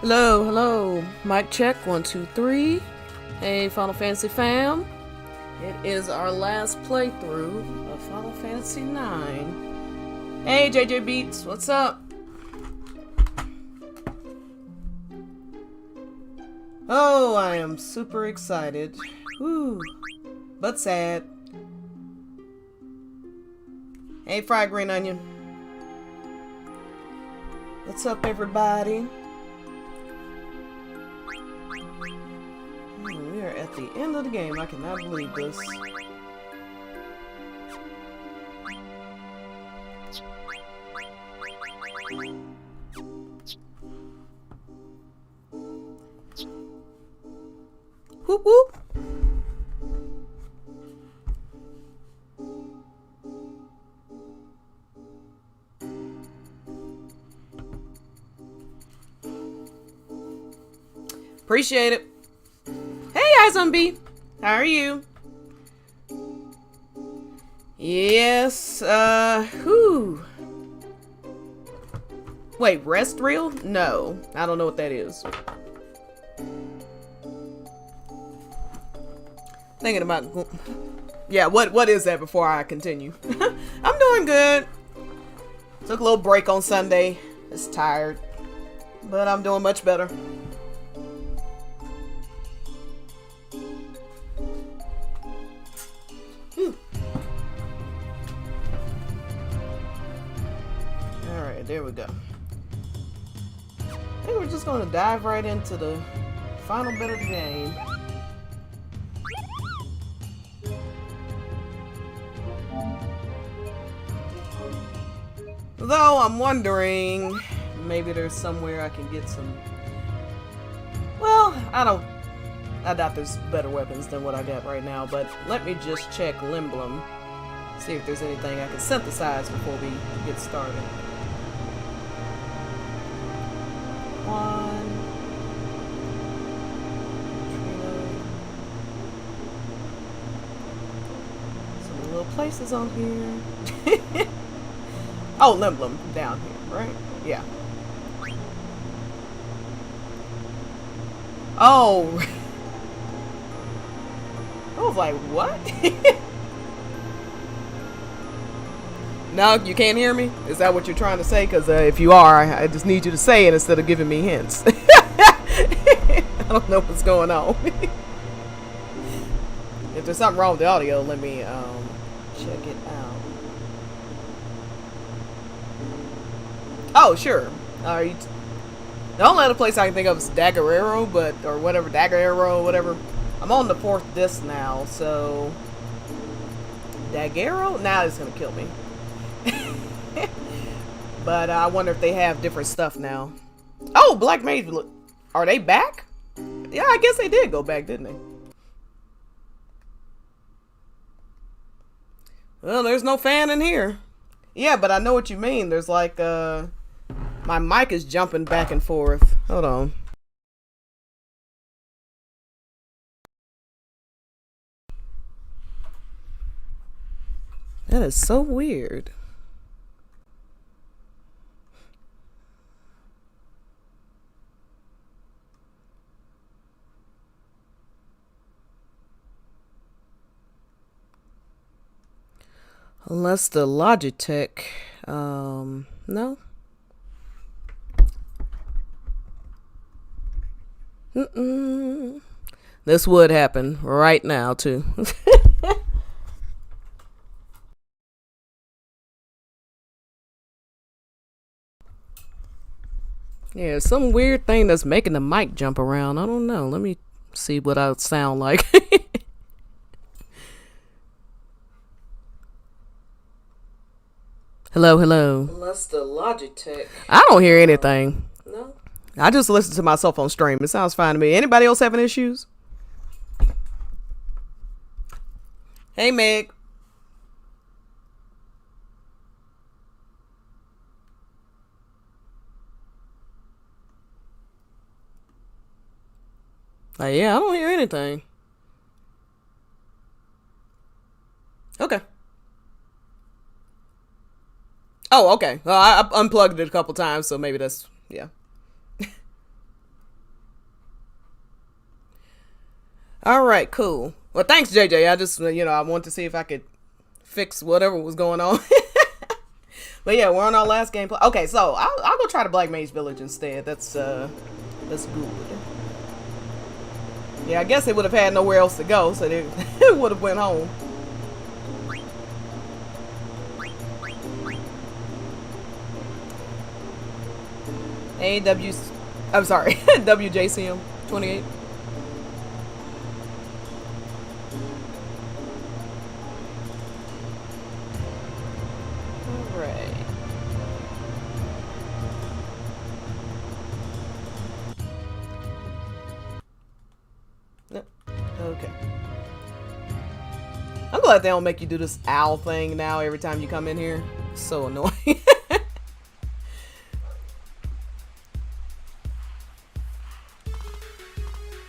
Hello, hello. Mic check, 1, 2, 3. Hey, Final Fantasy fam. It is our last playthrough of Final Fantasy 9. Hey, JJ Beats, what's up? Oh, I am super excited. Woo. But sad. Hey, Fried Green Onion. What's up, everybody? We are at the end of the game. I cannot believe this. Whoop whoop. Appreciate it. Hey, iZombie. How are you? Yes, whew. Wait, rest reel? No, I don't know what that is. Thinking about, yeah, what is that before I continue? I'm doing good. Took a little break on Sunday. Just tired, but I'm doing much better. Alright, there we go. I think we're just going to dive right into the final bit of the game. Though I'm wondering, maybe there's somewhere I can get some... Well, I doubt there's better weapons than what I got right now, but let me just check Limblom. See if there's anything I can synthesize before we get started. One. Some little places on here. Oh, Limblom down here, right? Yeah. Oh. I was like, what? No, you can't hear me? Is that what you're trying to say? Because if you are, I just need you to say it instead of giving me hints. I don't know what's going on. If there's something wrong with the audio, let me check it out. Oh, sure. The only other place I can think of is Daguerrero, or whatever, Daguerrero, whatever. I'm on the 4th disc now, so... Daguerrero? Now it's gonna kill me. But I wonder if they have different stuff now. Oh, Black Mage, are they back? Yeah, I guess they did go back, didn't they? Well, there's no fan in here. Yeah, but I know what you mean. There's like, my mic is jumping back and forth. Hold on. That is so weird. Unless the Logitech, no. This would happen right now, too. Yeah, some weird thing that's making the mic jump around. I don't know. Let me see what I would sound like. Hello, hello. Unless the Logitech. I don't hear anything. No. I just listen to myself on stream. It sounds fine to me. Anybody else having issues? Hey, Meg. Yeah, I don't hear anything. Okay. Oh, okay. Well, I unplugged it a couple times, so maybe that's, yeah. All right, cool. Well, thanks, JJ. I just, I wanted to see if I could fix whatever was going on. But yeah, we're on our last gameplay. Okay, so I'll go try the Black Mage Village instead. That's good. Yeah, I guess they would have had nowhere else to go, so they would have went home. I'm sorry, WJCM 28. Alright. Okay. I'm glad they don't make you do this owl thing now every time you come in here. It's so annoying.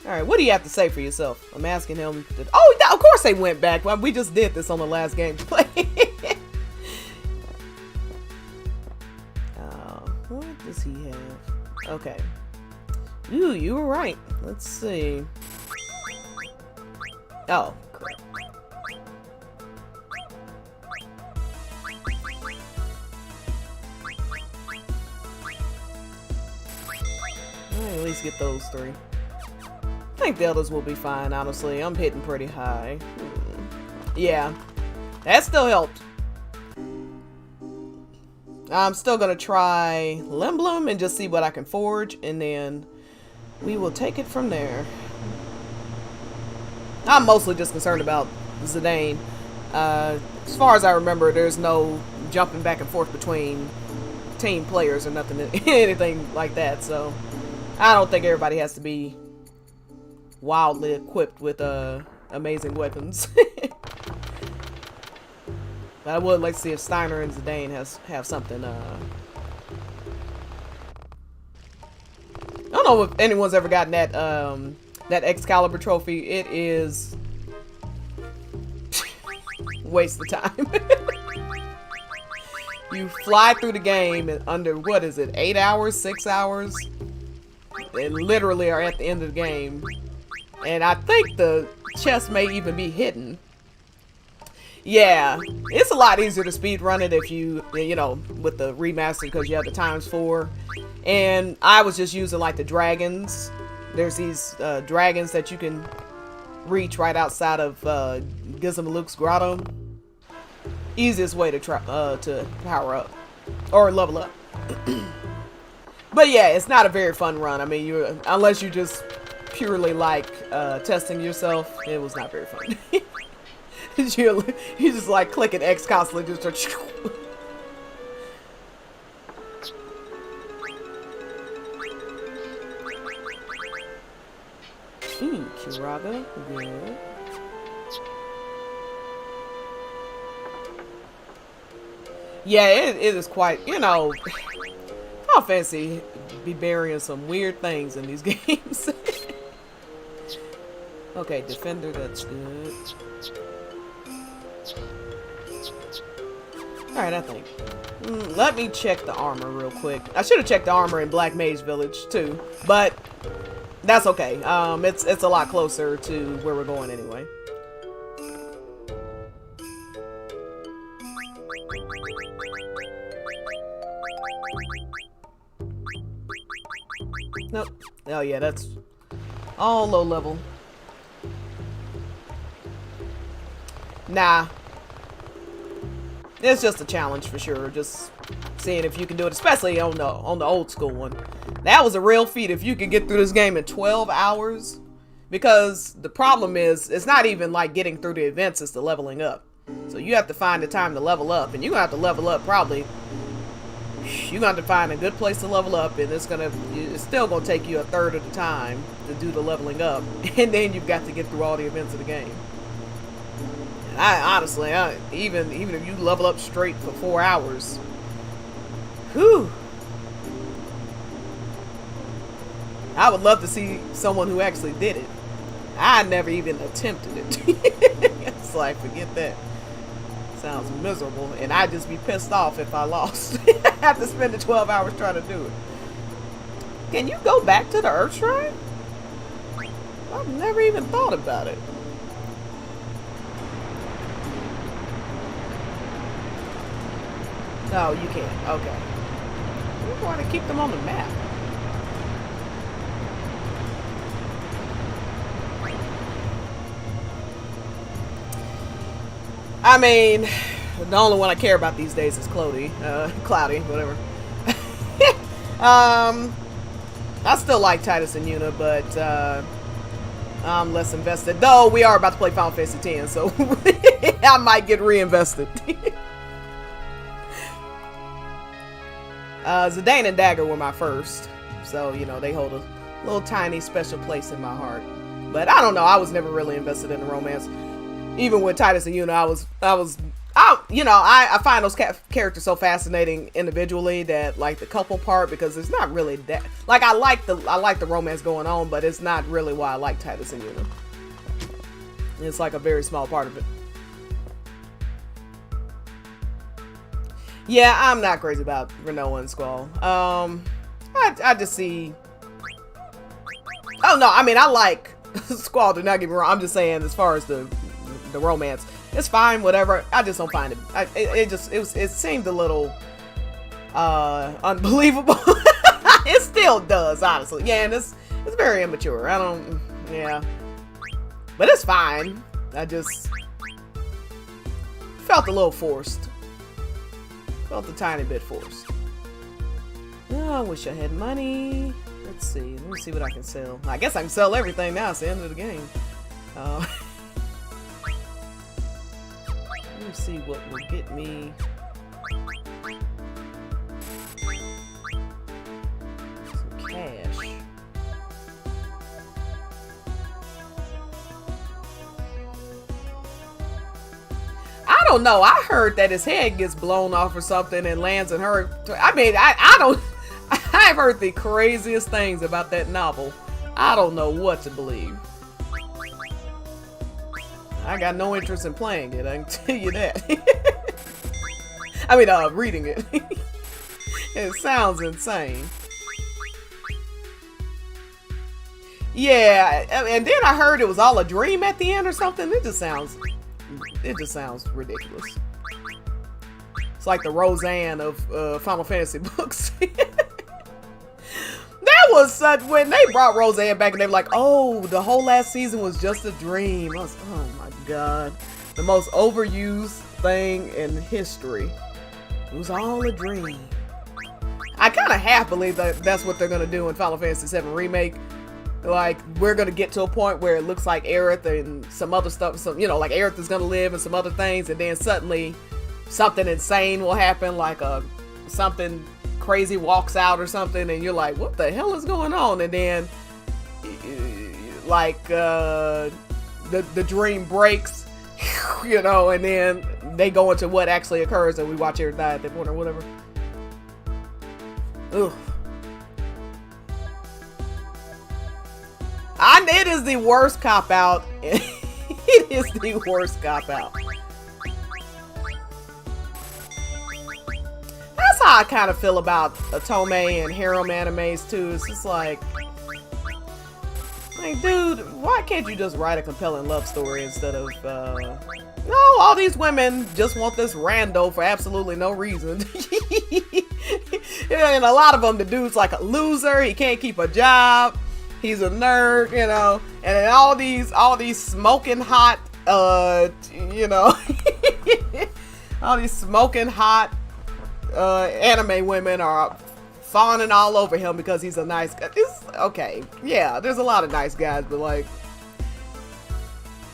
Alright, what do you have to say for yourself? I'm asking him. Oh, of course they went back. We just did this on the last gameplay. What does he have? Okay. Ooh, you were right. Let's see. Oh, crap. At least get those 3. I think the others will be fine, honestly. I'm hitting pretty high. Yeah, that still helped. I'm still gonna try Limblum and just see what I can forge, and then we will take it from there. I'm mostly just concerned about Zidane. As far as I remember, there's no jumping back and forth between team players or nothing, anything like that, so I don't think everybody has to be wildly equipped with amazing weapons. But I would like to see if Steiner and Zidane have something. I don't know if anyone's ever gotten that Excalibur trophy. It is waste of time. You fly through the game in under, what is it, 8 hours, 6 hours? And literally are at the end of the game. And I think the chest may even be hidden. Yeah, it's a lot easier to speedrun it if you know, with the remaster, because you have the ×4. And I was just using like the dragons. There's these dragons that you can reach right outside of Gizmaluke's grotto. Easiest way to try to power up or level up. But yeah, it's not a very fun run. I mean, unless you just purely like testing yourself, it was not very fun. you just like clicking X constantly, just Ooh, Kiraga, good. Yeah, it is quite, how fancy be burying some weird things in these games. Okay, defender, that's good. Alright, I think. Let me check the armor real quick. I should have checked the armor in Black Mage Village too, but that's okay. It's a lot closer to where we're going anyway. Nope. Oh yeah, that's all low level. Nah. It's just a challenge for sure. Just seeing if you can do it, especially on the old school one. That was a real feat if you could get through this game in 12 hours. Because the problem is, it's not even like getting through the events, it's the leveling up. So you have to find the time to level up, and you're gonna have to level up probably. You're gonna have to find a good place to level up, and it's still gonna take you a third of the time to do the leveling up, and then you've got to get through all the events of the game. And honestly, even if you level up straight for 4 hours, whew, I would love to see someone who actually did it. I never even attempted it. It's like, forget that. Sounds miserable, and I'd just be pissed off if I lost. I have to spend the 12 hours trying to do it. Can you go back to the Earth Shrine? I've never even thought about it. No, you can't. Okay. We want to keep them on the map. I mean, the only one I care about these days is Cloudy, whatever. I still like Titus and Yuna, but I'm less invested. Though we are about to play Final Fantasy X, so I might get reinvested. Zidane and Dagger were my first, so you know they hold a little tiny special place in my heart. But I don't know, I was never really invested in the romance. Even with Titus and Yuna, I find those characters so fascinating individually that like the couple part, because it's not really that like I like the romance going on, but it's not really why I like Titus and Yuna. It's like a very small part of it. Yeah, I'm not crazy about Rinoa and Squall. I just see. Oh no, I mean I like Squall. Do not get me wrong. I'm just saying as far as the romance, it's fine, whatever. I just don't find it. It seemed a little unbelievable. It still does, honestly. Yeah, and it's very immature. Yeah, but it's fine. I just felt a little forced. Felt a tiny bit forced. Oh, I wish I had money. Let's see. Let me see what I can sell. I guess I can sell everything now. It's the end of the game. Let me see what will get me some cash. I don't know. I heard that his head gets blown off or something and lands in her. I mean, I don't. I've heard the craziest things about that novel. I don't know what to believe. I got no interest in playing it, I can tell you that. I mean, reading it. It sounds insane. Yeah, and then I heard it was all a dream at the end or something. It just sounds ridiculous. It's like the Roseanne of Final Fantasy books. That was such, when they brought Roseanne back and they were like, oh, the whole last season was just a dream. I was, oh my god. The most overused thing in history. It was all a dream. I kind of half believe that that's what they're going to do in Final Fantasy VII Remake. Like, we're going to get to a point where it looks like Aerith and some other stuff, like Aerith is going to live and some other things, and then suddenly something insane will happen, like something crazy walks out or something, and you're like, what the hell is going on? And then like the dream breaks, and then they go into what actually occurs and we watch Aerith die at that point or whatever. Ugh. It is the worst cop-out. It is the worst cop-out. That's how I kind of feel about Otome and harem animes too. It's just like, dude, why can't you just write a compelling love story instead of, no, all these women just want this rando for absolutely no reason. And a lot of them, the dude's like a loser. He can't keep a job. He's a nerd, and then all these smoking hot, all these smoking hot anime women are fawning all over him because he's a nice guy. Okay, yeah, there's a lot of nice guys, but like,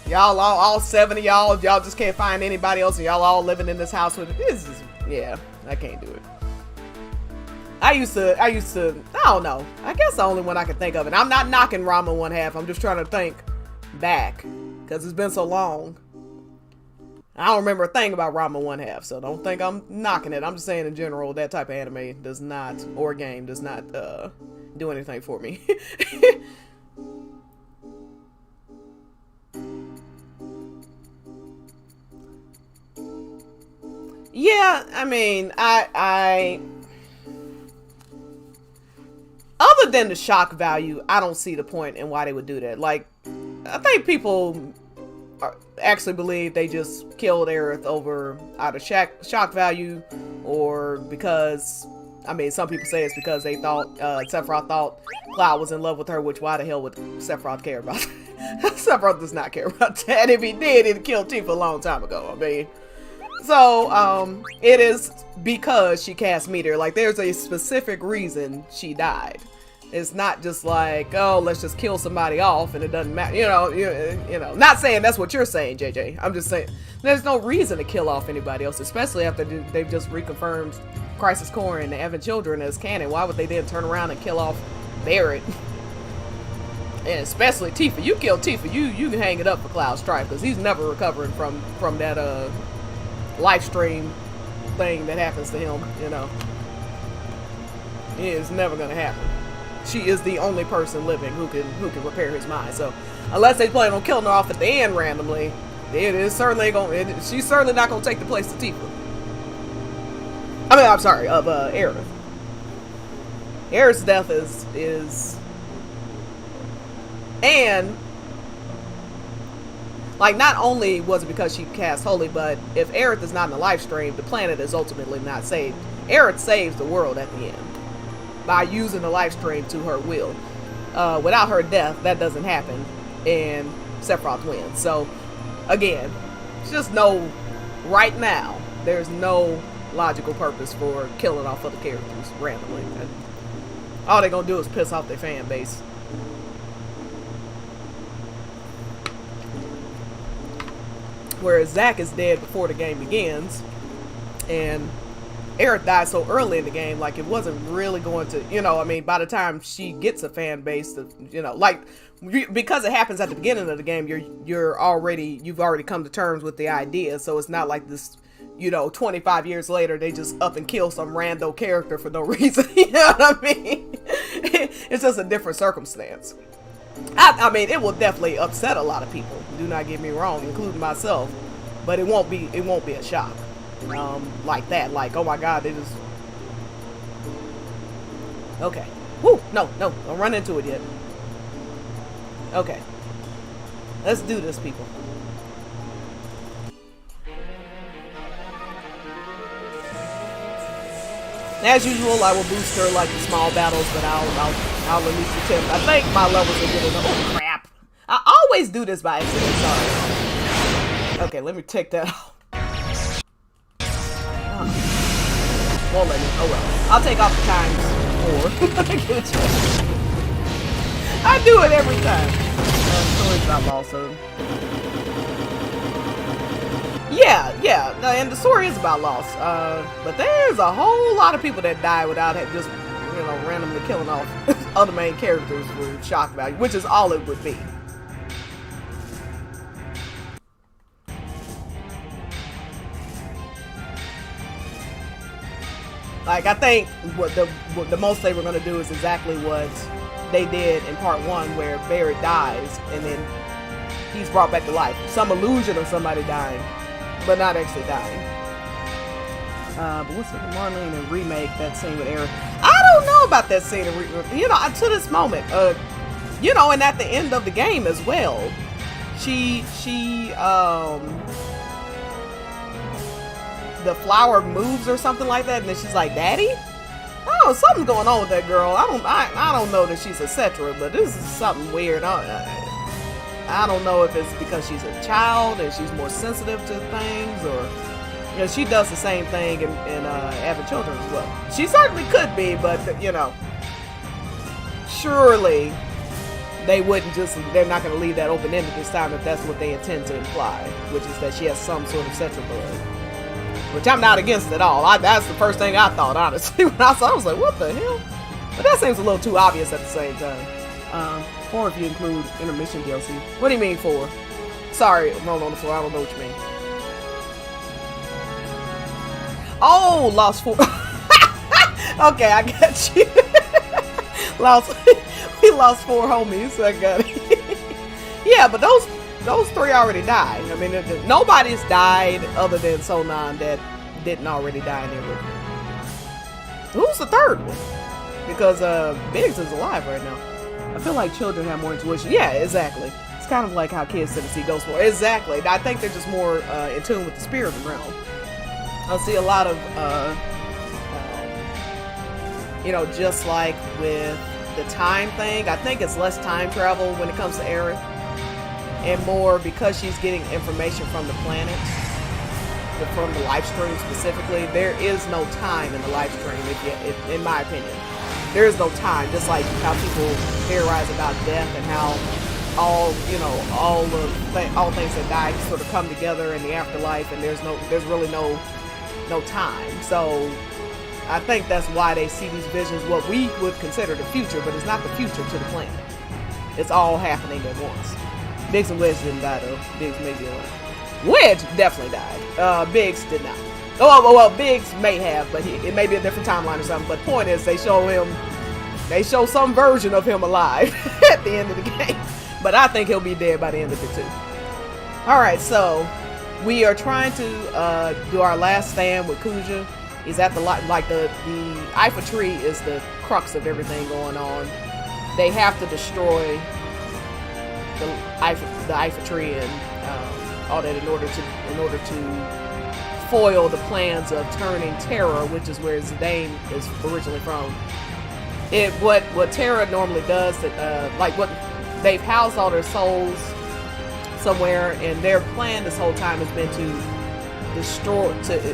y'all all 7 of y'all just can't find anybody else, and y'all all living in this house with this is, yeah, I can't do it. I used to, I don't know. I guess the only one I can think of, and I'm not knocking Ranma One Half. I'm just trying to think back, because it's been so long. I don't remember a thing about Ranma One Half, so don't think I'm knocking it. I'm just saying in general, that type of anime does not, or game does not do anything for me. Yeah, I mean, other other than the shock value, I don't see the point in why they would do that. Like, I think people actually believe they just killed Aerith over either shock value or because, I mean, some people say it's because they thought, Sephiroth thought Cloud was in love with her, which why the hell would Sephiroth care about that? Sephiroth does not care about that. If he did, he'd kill Tifa a long time ago. I mean, so, it is because she cast Meteor. Like, there's a specific reason she died. It's not just like, oh, let's just kill somebody off and it doesn't matter. You know, not saying that's what you're saying, JJ. I'm just saying there's no reason to kill off anybody else, especially after they've just reconfirmed Crisis Core and the Evan Children as canon. Why would they then turn around and kill off Barret? And especially Tifa. You kill Tifa, you can hang it up for Cloud Strife, because he's never recovering from that life stream thing that happens to him, you know. It is never gonna happen. She is the only person living who can repair his mind. So unless they plan on killing her off at the end randomly, it is certainly she's certainly not gonna take the place of Tifa. I mean, I'm sorry, of Aerith. Aerith's death is and like, not only was it because she cast Holy, but if Aerith is not in the live stream, the planet is ultimately not saved. Aerith saves the world at the end by using the live stream to her will. Without her death, that doesn't happen, and Sephiroth wins. So, again, just know right now there's no logical purpose for killing off other characters randomly. All they're gonna do is piss off their fan base. Whereas Zack is dead before the game begins, and Aerith died so early in the game, like, it wasn't really going to, you know, I mean, by the time she gets a fan base, you know, like, because it happens at the beginning of the game, you've already come to terms with the idea, so it's not like this, you know, 25 years later, they just up and kill some rando character for no reason, you know what I mean? It's just a different circumstance. I mean, it will definitely upset a lot of people, do not get me wrong, including myself, but it won't be a shock. Like that, like, oh my god, they just, okay, whoo, no, don't run into it yet. Okay, let's do this, people. As usual, I will boost her like the small battles, but I'll at least attempt. I think my levels are good enough. Oh crap, I always do this by accident, sorry. Okay, let me take that off. Won't let me. Oh well. I'll take off the times 4. I do it every time. Story's not lost, so. Yeah. And the story is about loss. But there's a whole lot of people that die without just, you know, randomly killing off other main characters for shock value, which is all it would be. Like, I think what the most they were going to do is exactly what they did in part 1, where Barret dies and then he's brought back to life. Some illusion of somebody dying, but not actually dying. But what's the Marlene and remake, that scene with Aerith? I don't know about that scene. You know, to this moment, you know, and at the end of the game as well, the flower moves or something like that, and then she's like, "Daddy?" Oh, something's going on with that girl. I don't know that she's a Cetra, but this is something weird. I don't know if it's because she's a child and she's more sensitive to things, or, you know, she does the same thing in Evan Children as well. She certainly could be, but, you know, surely they're not going to leave that open-ended this time if that's what they intend to imply, which is that she has some sort of Cetra blood. Which I'm not against at all. That's the first thing I thought, honestly. When I saw it, I was like, what the hell? But that seems a little too obvious at the same time. 4 if you include intermission DLC. What do you mean 4? Sorry, roll on the floor. I don't know what you mean. Oh, lost 4. Okay, I got you. We lost 4 homies. I got it. Yeah, but those 3 already died. I mean, nobody's died other than Sonan that didn't already die in the original. Who's the third one? because Biggs is alive right now. I feel like children have more intuition. Yeah, exactly. It's kind of like how kids tend to see ghosts more. Exactly. I think they're just more in tune with the spirit realm. I see a lot of, just like with the time thing, I think it's less time travel when it comes to Aerith, and more because she's getting information from the planet, from the live stream specifically. There is no time in the live stream, in my opinion. There is no time, just like how people theorize about death and how all things that die sort of come together in the afterlife, and there's really no time. So I think that's why they see these visions, what we would consider the future, but it's not the future to the planet. It's all happening at once. Biggs and Wedge didn't die though. Biggs may be alive. Wedge definitely died. Biggs did not. Oh, well, Biggs may have, but it may be a different timeline or something. But the point is, they show some version of him alive at the end of the game. But I think he'll be dead by the end of it too. Alright, so we are trying to do our last stand with Kuja. He's at the Ifa tree is the crux of everything going on. They have to destroy the Ifa tree and all that in order to foil the plans of turning Terra, which is where Zidane is originally from. What Terra normally does, they've housed all their souls somewhere, and their plan this whole time has been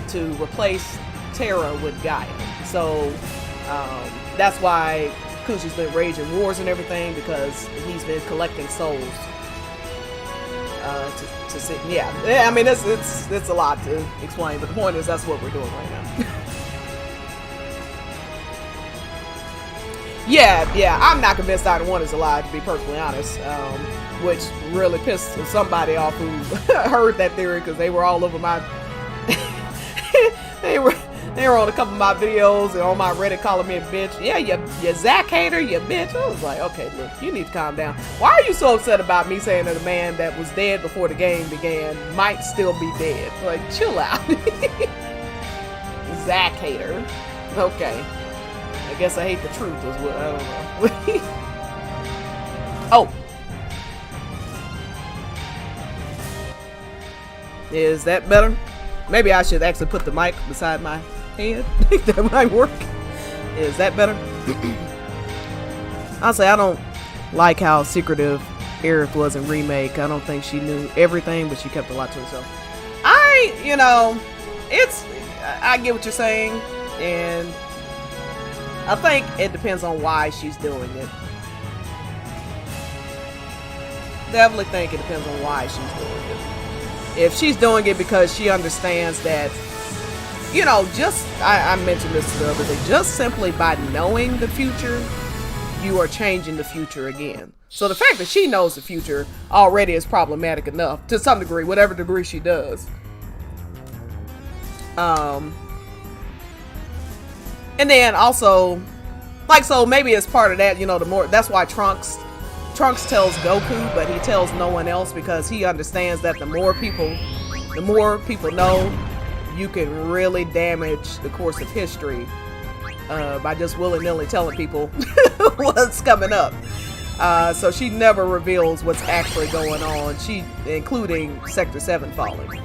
to replace Terra with Gaia. So that's why Kuja's been raging wars and everything, because he's been collecting souls to see. Yeah, I mean it's a lot to explain, but the point is that's what we're doing right now. Yeah, I'm not convinced either one is alive, to be perfectly honest, which really pissed somebody off who heard that theory, because they were all over my they were on a couple of my videos and on my Reddit calling me a bitch. Yeah, you Zack hater, you bitch. I was like, okay, look, you need to calm down. Why are you so upset about me saying that a man that was dead before the game began might still be dead? Like, chill out. Zack hater. Okay. I guess I hate the truth is what, I don't know. Oh. Is that better? Maybe I should actually put the mic beside my head. I think that might work. Is that better? Honestly, I don't like how secretive Aerith was in Remake. I don't think she knew everything, but she kept a lot to herself. I get what you're saying, and I think it depends on why she's doing it. Definitely think it depends on why she's doing it. If she's doing it because she understands that, I mentioned this the other day, just simply by knowing the future, you are changing the future again. So the fact that she knows the future already is problematic enough, to some degree, whatever degree she does. And then also, so maybe as part of that, that's why Trunks tells Goku, but he tells no one else, because he understands that the more people know, you can really damage the course of history by just willy-nilly telling people what's coming up. So she never reveals what's actually going on, including Sector 7 falling.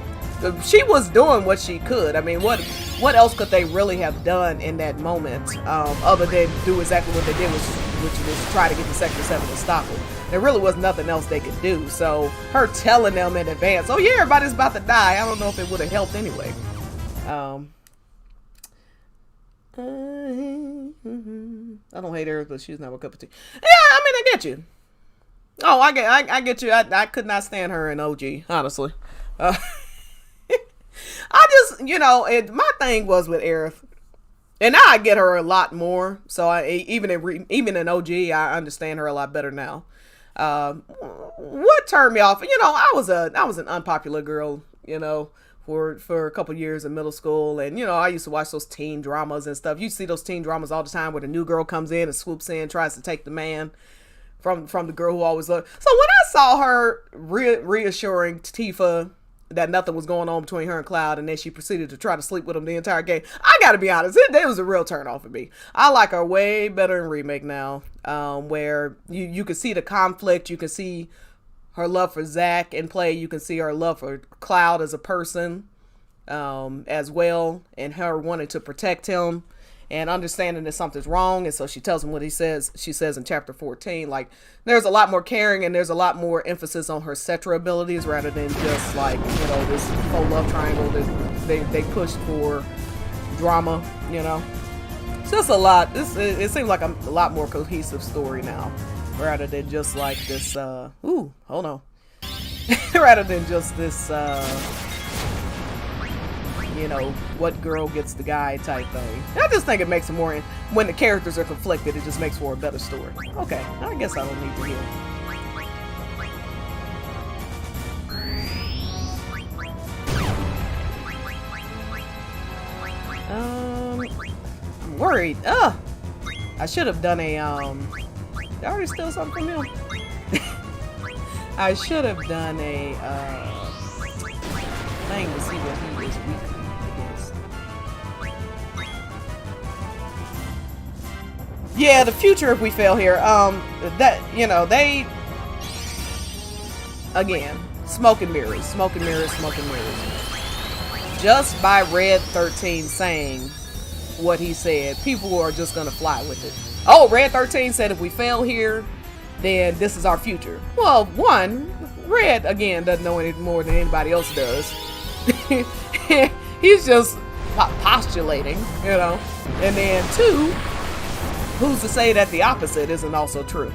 She was doing what she could. I mean, what else could they really have done in that moment, other than do exactly what they did, which was try to get to Sector 7 to stop it. There really was nothing else they could do. So her telling them in advance, oh yeah, everybody's about to die, I don't know if it would have helped anyway. I don't hate her, but she's not a cup of tea. Yeah, I mean, I get you. Oh, I get you. I could not stand her in OG, honestly. I just, my thing was with Aerith, and now I get her a lot more. So even in OG, I understand her a lot better now. What turned me off? I was an unpopular girl, for a couple years in middle school, and I used to watch those teen dramas and stuff. You see those teen dramas all the time where the new girl comes in and swoops in, tries to take the man from the girl who always loved. So when I saw her reassuring Tifa that nothing was going on between her and Cloud, and then she proceeded to try to sleep with him the entire game. I gotta be honest, it was a real turn off for me. I like her way better in Remake now, where you can see the conflict, you can see her love for Zack in play, you can see her love for Cloud as a person as well, and her wanting to protect him and understanding that something's wrong, and so she tells him what she says in chapter 14. Like, there's a lot more caring, and there's a lot more emphasis on her Cetra abilities rather than just like, you know, this whole love triangle that they pushed for drama, you know. It's just a lot. It seems like a lot more cohesive story now, rather than just like this ooh, hold on. Rather than just this you know, what girl gets the guy type thing. I just think it makes it more, when the characters are conflicted, it just makes for a better story. Okay, I guess I don't need to hear. I'm worried. I should have done a, did I already steal something from him? I should have done a, thing to see what he is weak against. Yeah, the future if we fail here, that, you know, they, again, smoke and mirrors, smoke and mirrors, smoke and mirrors. Just by Red 13 saying what he said, people are just gonna fly with it. Oh, Red 13 said if we fail here, then this is our future. Well, one, Red, again, doesn't know any more than anybody else does. He's just postulating, you know. And then two, who's to say that the opposite isn't also true?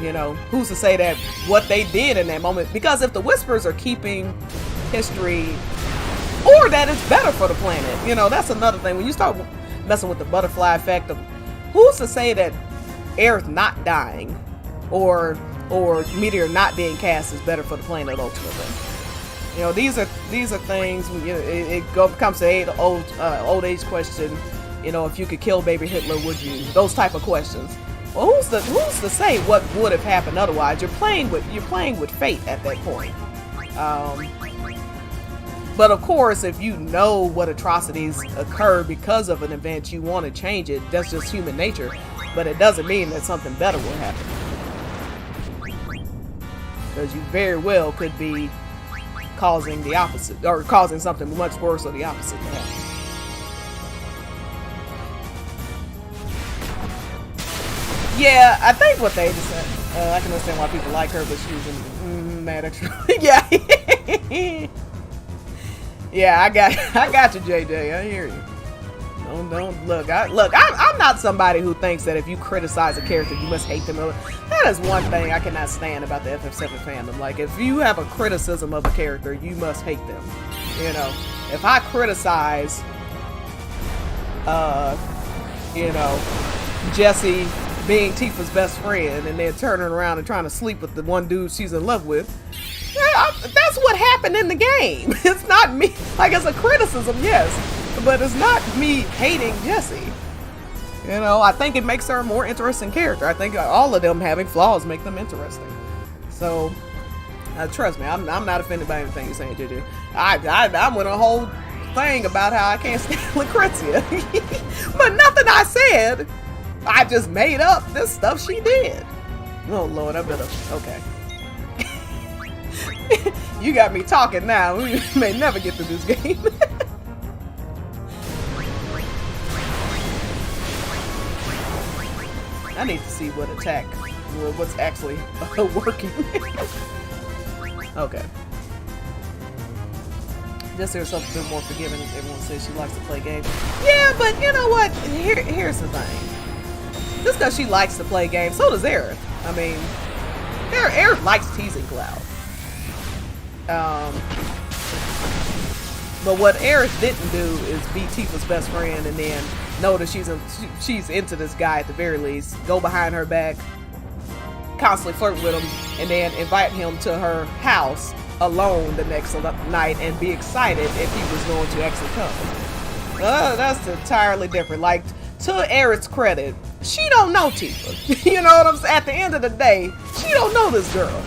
You know, who's to say that what they did in that moment, because if the Whispers are keeping history, or that it's better for the planet, you know, that's another thing. When you start messing with the butterfly effect of, who's to say that Aerith not dying or Meteor not being cast is better for the planet ultimately? You know, these are things. You know, it comes to old age question. You know, if you could kill baby Hitler, would you? Those type of questions. Well, who's to say what would have happened otherwise? You're playing with fate at that point. But of course, if you know what atrocities occur because of an event, you want to change it. That's just human nature. But it doesn't mean that something better will happen, because you very well could be causing the opposite, or causing something much worse or the opposite to happen. Yeah, I think what they just said, I can understand why people like her, but she's mad at you. Yeah. Yeah, I got you, JJ. I hear you. Don't look. I'm not somebody who thinks that if you criticize a character, you must hate them. That is one thing I cannot stand about the FF7 fandom. Like, if you have a criticism of a character, you must hate them. You know, if I criticize, you know, Jessie being Tifa's best friend and then turning around and trying to sleep with the one dude she's in love with, that's what happened in the game. It's not me. Like, it's a criticism, yes, but it's not me hating Jessie. You know, I think it makes her a more interesting character. I think all of them having flaws make them interesting. So, trust me, I'm not offended by anything you're saying, JJ. I went a whole thing about how I can't stand Lucrezia. But nothing I said, I just made up this stuff she did. Oh, Lord, I better, okay. You got me talking now. We may never get through this game. I need to see what's actually working. Okay. Just here's something a bit more forgiving. Everyone says she likes to play games. Yeah, but you know what? Here's the thing. Just because she likes to play games, so does Aerith. I mean, Aerith likes teasing Cloud. But what Aerith didn't do is be Tifa's best friend and then know that she's into this guy at the very least, go behind her back, constantly flirt with him, and then invite him to her house alone the next night and be excited if he was going to actually come. That's entirely different. Like, to Aerith's credit, she don't know Tifa. You know what I'm saying? At the end of the day, she don't know this girl.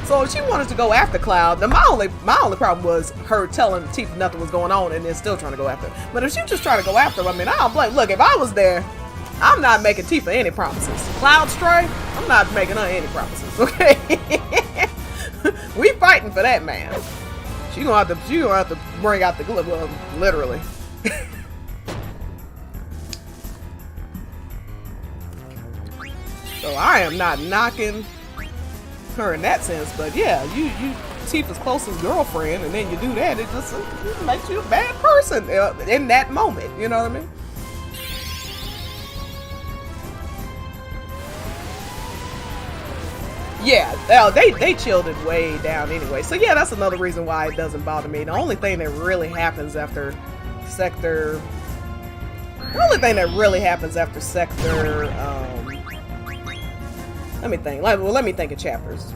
So if she wanted to go after Cloud, then my only problem was her telling Tifa nothing was going on and then still trying to go after her. But if she was just trying to go after him, I mean, I don't blame. Look, if I was there, I'm not making Tifa any promises. Cloud Stray, I'm not making her any promises. Okay, we fighting for that man. She gonna have to bring out the glove, well, literally. So I am not knocking her in that sense, but yeah, you Tifa's closest girlfriend, and then you do that, it just makes you a bad person in that moment. You know what I mean? Yeah, they chilled it way down anyway. So yeah, that's another reason why it doesn't bother me. The only thing that really happens after Sector, let me think. Let me think of chapters.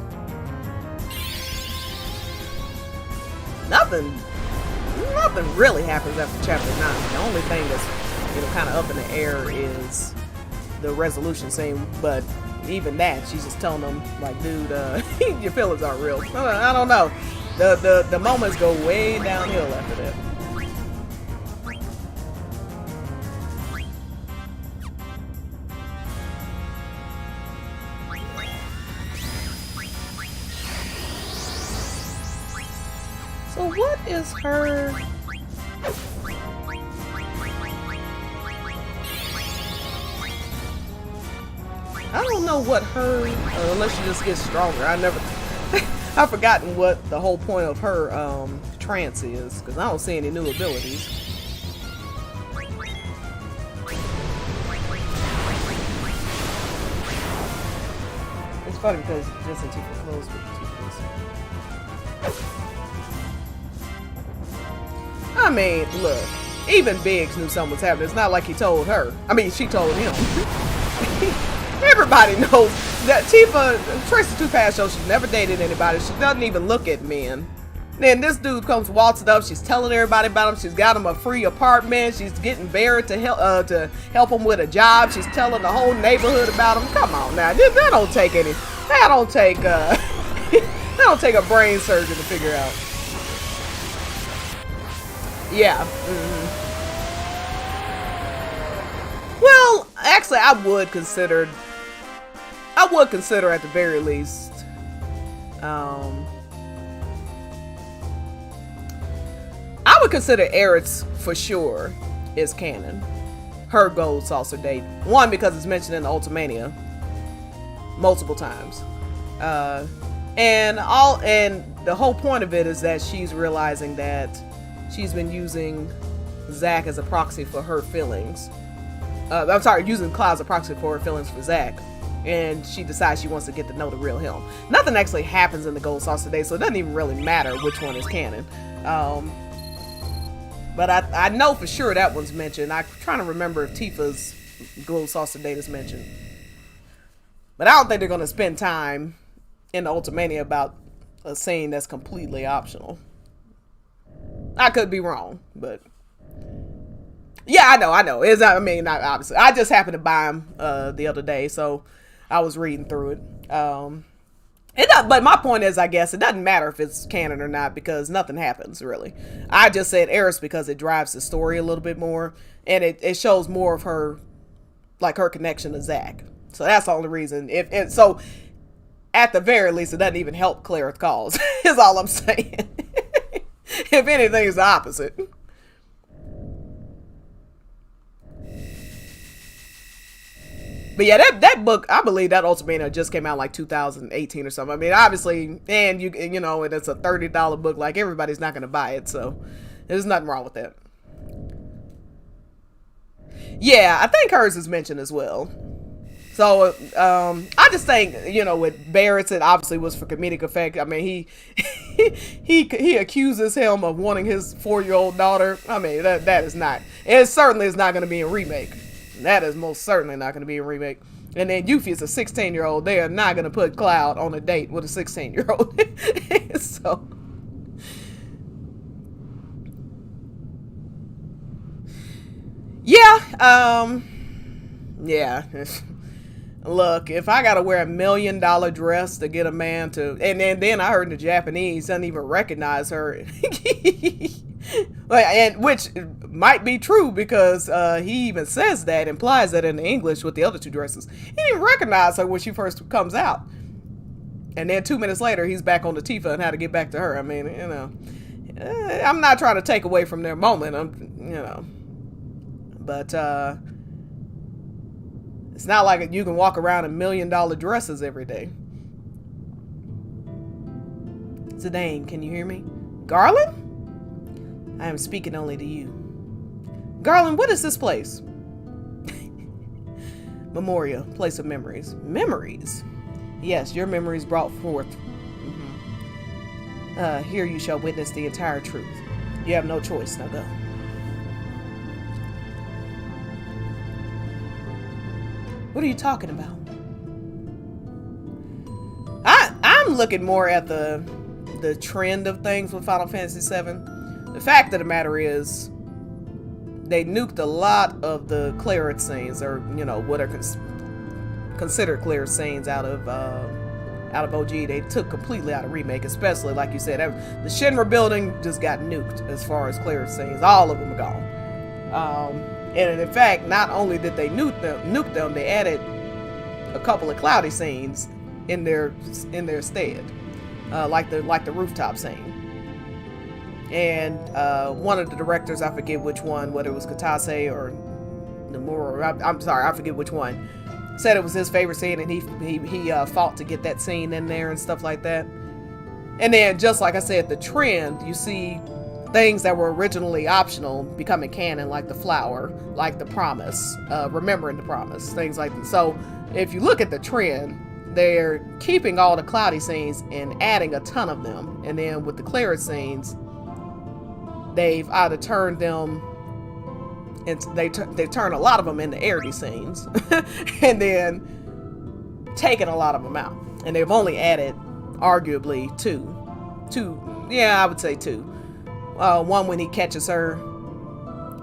Nothing really happens after chapter 9. The only thing that's kind of up in the air is the resolution scene, but even that, she's just telling them like, dude, your feelings aren't real. I don't know. The moments go way downhill after that. So what is her? I don't know what her, unless she just gets stronger. I've forgotten what the whole point of her trance is, because I don't see any new abilities. It's funny because just in Tifa clothes with Tifa's. I mean, look, even Biggs knew something was happening. It's not like he told her. I mean, she told him. Everybody knows that Tifa, Tracy 2 Pass shows she's never dated anybody. She doesn't even look at men. Then this dude comes waltzing up. She's telling everybody about him. She's got him a free apartment. She's getting Barrett to help him with a job. She's telling the whole neighborhood about him. Come on now, that don't take any. That don't take that don't take a brain surgeon to figure out. Yeah. Well, actually, I would consider at the very least, I would consider Aerith's for sure is canon. Her gold saucer date. One, because it's mentioned in the Ultimania multiple times. And the whole point of it is that she's realizing that she's been using Zack as a proxy for her feelings. I'm sorry, using Cloud as a proxy for her feelings for Zack. And she decides she wants to get to know the real him. Nothing actually happens in the Gold Saucer today, so it doesn't even really matter which one is canon. But I know for sure that one's mentioned. I'm trying to remember if Tifa's Gold Saucer date is mentioned. But I don't think they're going to spend time in the Ultimania about a scene that's completely optional. I could be wrong, but yeah, I know. Not obviously. I just happened to buy them the other day, so I was reading through it. But my point is, I guess it doesn't matter if it's canon or not because nothing happens really. I just said Eris because it drives the story a little bit more, and it shows more of her, like her connection to Zack. So that's the only reason. So at the very least, it doesn't even help Clarence cause. Is all I'm saying. If anything, it's the opposite. But yeah, that book, I believe that Ultimania just came out like 2018 or something. I mean, obviously, and you know, it's a $30 book. Like everybody's not going to buy it, so there's nothing wrong with that. Yeah, I think hers is mentioned as well. So I just think, you know, with Barrett, it obviously was for comedic effect. I mean, he accuses him of wanting his 4-year-old daughter. I mean, that is not. It certainly is not going to be a remake. That is most certainly not going to be a remake. And then Yuffie is a 16-year-old. They are not going to put Cloud on a date with a 16-year-old. So. Yeah. Yeah. Look, if I gotta wear $1 million dress to get a man to, and then I heard in the Japanese doesn't even recognize her, and which might be true because he even says that, implies that in the English with the other two dresses. He didn't even recognize her when she first comes out, and then 2 minutes later he's back on the Tifa and how to get back to her. I mean, you know, I'm not trying to take away from their moment. But it's not like you can walk around in $1 million dresses every day. Zidane, can you hear me? Garland? I am speaking only to you. Garland, what is this place? Memoria, place of memories. Memories? Yes, your memories brought forth. Here you shall witness the entire truth. You have no choice, now go. What are you talking about? I'm looking more at the trend of things with Final Fantasy VII. The fact of the matter is, they nuked a lot of the Cleric scenes, or you know what are considered Cleric scenes out of OG. They took completely out of remake, especially like you said, the Shinra building just got nuked as far as Cleric scenes. All of them are gone. And in fact, not only did they nuke them, they added a couple of cloudy scenes in their stead, like the rooftop scene. And one of the directors, I forget which one, whether it was Katase or Nomura, I'm sorry, I forget which one, said it was his favorite scene, and he fought to get that scene in there and stuff like that. And then, just like I said, the trend, you see things that were originally optional becoming canon, like the flower, like the promise, remembering the promise, things like that. So if you look at the trend, they're keeping all the cloudy scenes and adding a ton of them. And then with the Cleric scenes, they've either turned them, and they turn a lot of them into airdy scenes, and then taken a lot of them out. And they've only added, arguably, two. Yeah, I would say two. One when he catches her,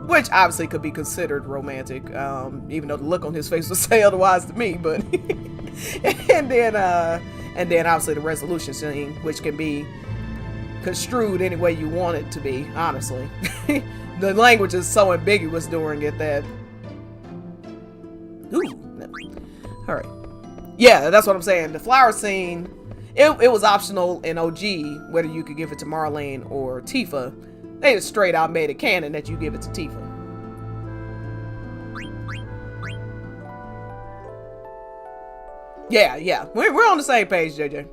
which obviously could be considered romantic, even though the look on his face would say otherwise to me. But and then obviously the resolution scene, which can be construed any way you want it to be. Honestly, the language is so ambiguous during it that. Ooh, no. All right, yeah, that's what I'm saying. The flower scene. It was optional in OG whether you could give it to Marlene or Tifa. They just straight out made it canon that you give it to Tifa. Yeah, we're on the same page, JJ.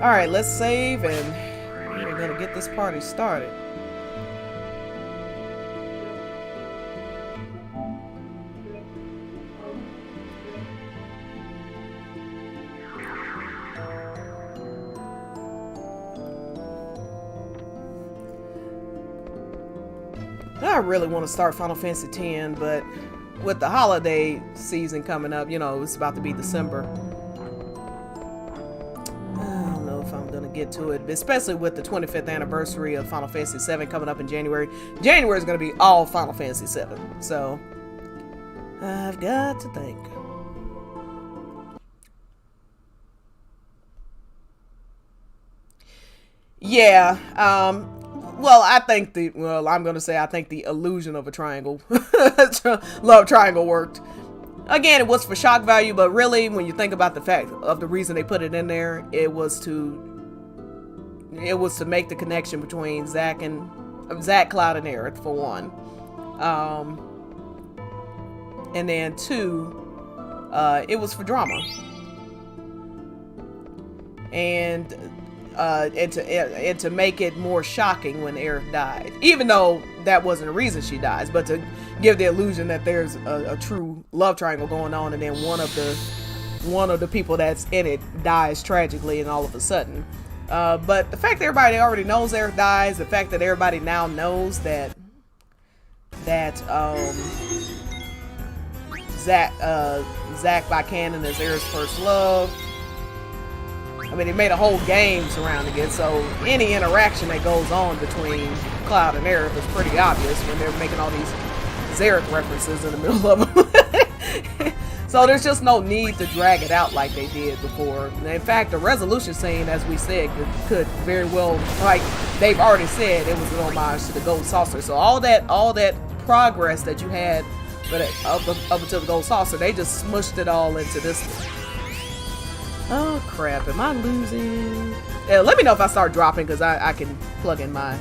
Alright, let's save and we're gonna get this party started. I really want to start Final Fantasy X, but with the holiday season coming up, you know, it's about to be December. I don't know if I'm going to get to it, especially with the 25th anniversary of Final Fantasy VII coming up in January. January is going to be all Final Fantasy VII, so I've got to think. Yeah, well, I think I'm going to say I think the illusion of a triangle, love triangle worked. Again, it was for shock value, but really, when you think about the fact of the reason they put it in there, it was to make the connection between Zack, Cloud, and Aerith, for one. And then two, it was for drama. And to make it more shocking when Aerith died, even though that wasn't the reason she dies, but to give the illusion that there's a true love triangle going on, and then one of the people that's in it dies tragically, and all of a sudden. But the fact that everybody already knows Aerith dies, the fact that everybody now knows that Zack by canon is Aerith's first love. I mean, they made a whole game surrounding it, so any interaction that goes on between Cloud and Aerith is pretty obvious when they're making all these Xerath references in the middle of them. So there's just no need to drag it out like they did before. In fact, the resolution scene, as we said, could very well, like they've already said, it was an homage to the Gold Saucer. So all that progress that you had up until the Gold Saucer, they just smushed it all into this one. Oh crap, am I losing? Yeah, let me know if I start dropping, because I can plug in my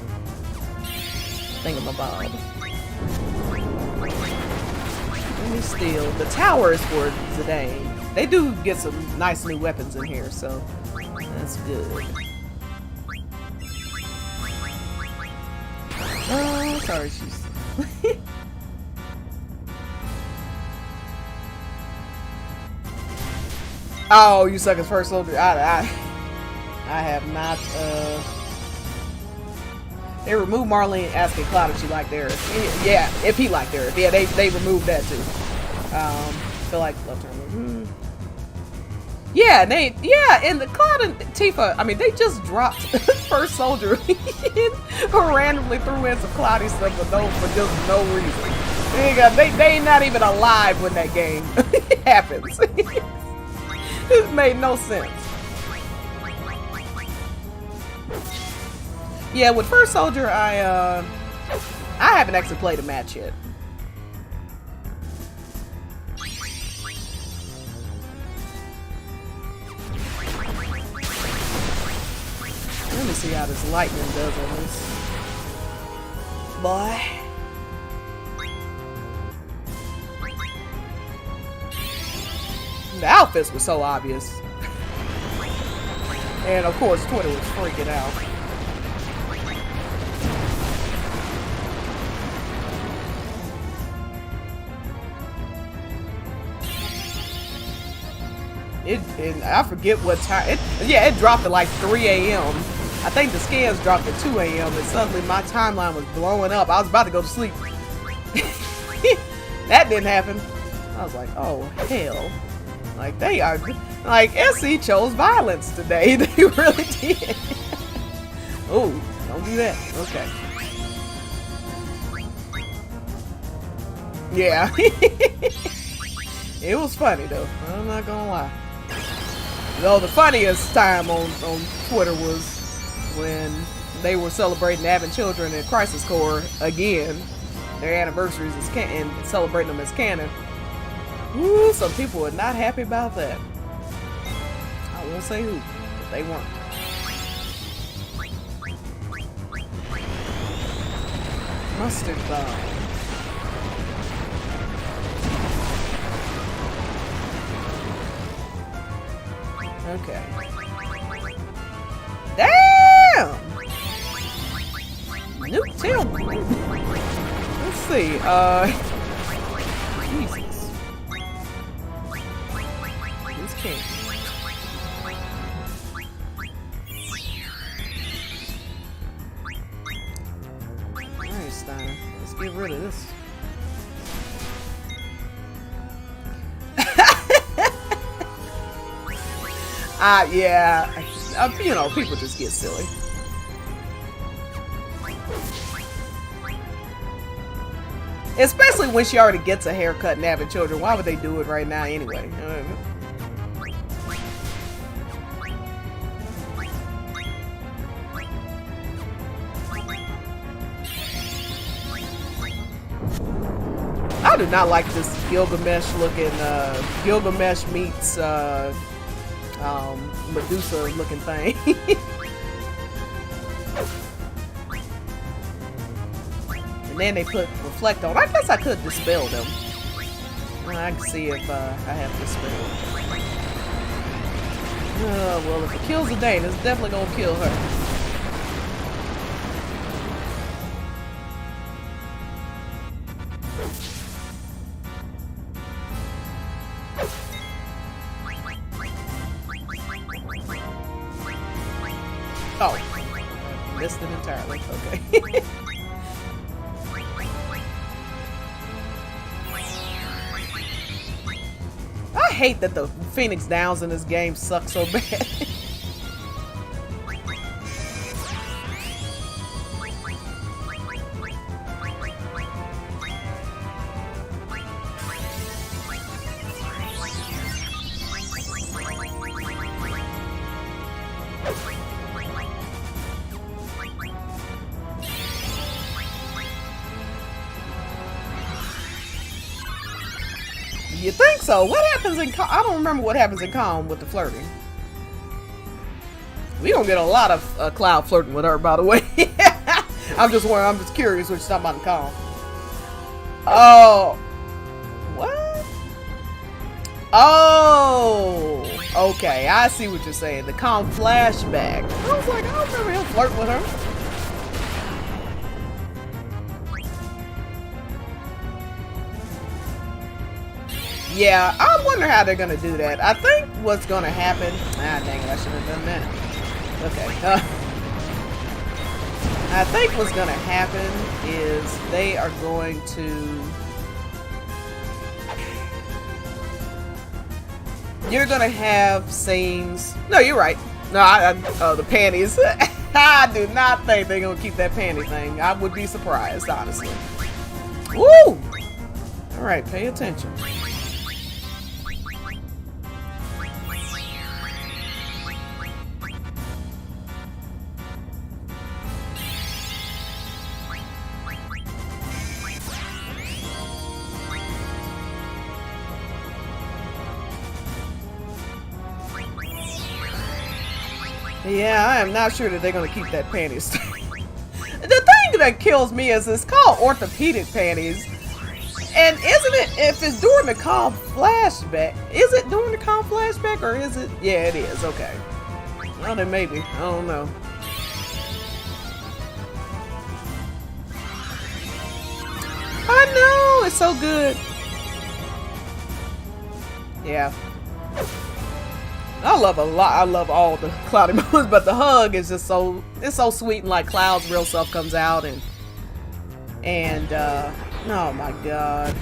thingamabob. Let me steal. The tower is for Zidane. They do get some nice new weapons in here, so that's good. Oh, sorry, she's... Oh, you suck as first soldier. I have not, They removed Marlene asking Cloud if she liked Aerith. Yeah, if he liked Aerith. Yeah, they removed that too. Feel like love turn. Yeah, and the Cloud and Tifa, I mean, they just dropped first soldier or randomly threw in some Cloudy stuff for just no reason. They ain't not even alive when that game happens. It made no sense. Yeah, with First Soldier, I haven't actually played a match yet. Let me see how this lightning does on this. Boy. The outfits were so obvious. And of course, Twitter was freaking out. And I forget what time. It dropped at like 3 a.m. I think the scans dropped at 2 a.m. and suddenly my timeline was blowing up. I was about to go to sleep. That didn't happen. I was like, oh, hell. Like, they are... Like, SC chose violence today. They really did. Oh, don't do that. Okay. Yeah. It was funny, though. I'm not gonna lie. Though the funniest time on Twitter was when they were celebrating having children in Crisis Core again. Their anniversaries and celebrating them as canon. Ooh, some people were not happy about that. I won't say who, but they weren't. Mustard bomb. Okay. Damn! New temple. Let's see. Jesus. This king. Alright, Steiner. Let's get rid of this. Yeah. You know, people just get silly. Especially when she already gets a haircut and having children. Why would they do it right now anyway? I do not like this Gilgamesh looking, Gilgamesh meets, Medusa looking thing. And then they put reflect on. I guess I could dispel them. I can see if I have dispel. Well, if it kills Zidane, it's definitely gonna kill her. Oh, missed it entirely. Okay. I hate that the Phoenix Downs in this game suck so bad. You think so? What happens in Calm? I don't remember what happens in Calm with the flirting. We don't get a lot of Cloud flirting with her, by the way. I'm just curious what you're talking about in Calm. Oh. What? Oh. Okay, I see what you're saying. The Calm flashback. I was like, I don't remember him flirting with her. Yeah, I wonder how they're gonna do that. I think what's gonna happen. Ah, dang it! I should have done that. Okay. I think what's gonna happen is they are going to. You're gonna have scenes. No, you're right. No, oh, the panties. I do not think they're gonna keep that panty thing. I would be surprised, honestly. Woo! All right, pay attention. Yeah, I am not sure that they're going to keep that panties thing. The thing that kills me is it's called orthopedic panties. And isn't it, if it's during the Calm flashback, is it during the Calm flashback or is it? Yeah, it is. Okay. Well, then maybe. I don't know. I know. It's so good. Yeah. I love a lot. I love all the Cloudy moments, but the hug is just so, it's so sweet, and like Cloud's real self comes out, and oh my god.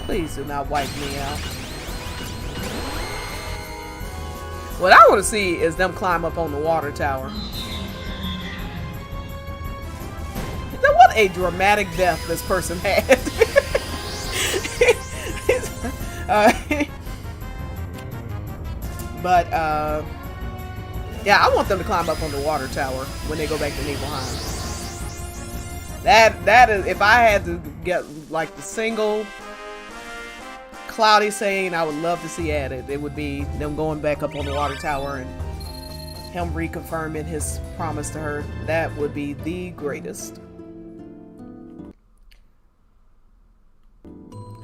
Please do not wipe me out. What I want to see is them climb up on the water tower. What a dramatic death this person had. But, yeah, I want them to climb up on the water tower when they go back to Nibelheim. That is, if I had to get, like, the single Cloudy scene I would love to see added, it would be them going back up on the water tower and him reconfirming his promise to her. That would be the greatest.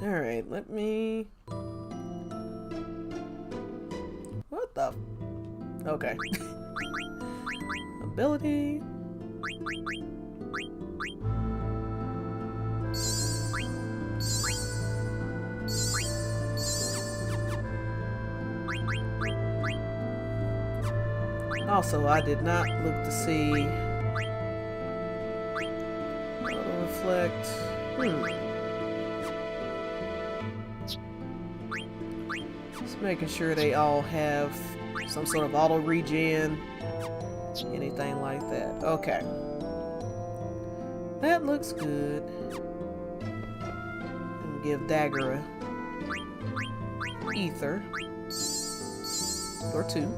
Alright, let me... What the? Okay. Ability. Also, I did not look to see auto reflect. Just making sure they all have some sort of auto regen, anything like that. Okay, that looks good. And give Dagger a ether or two.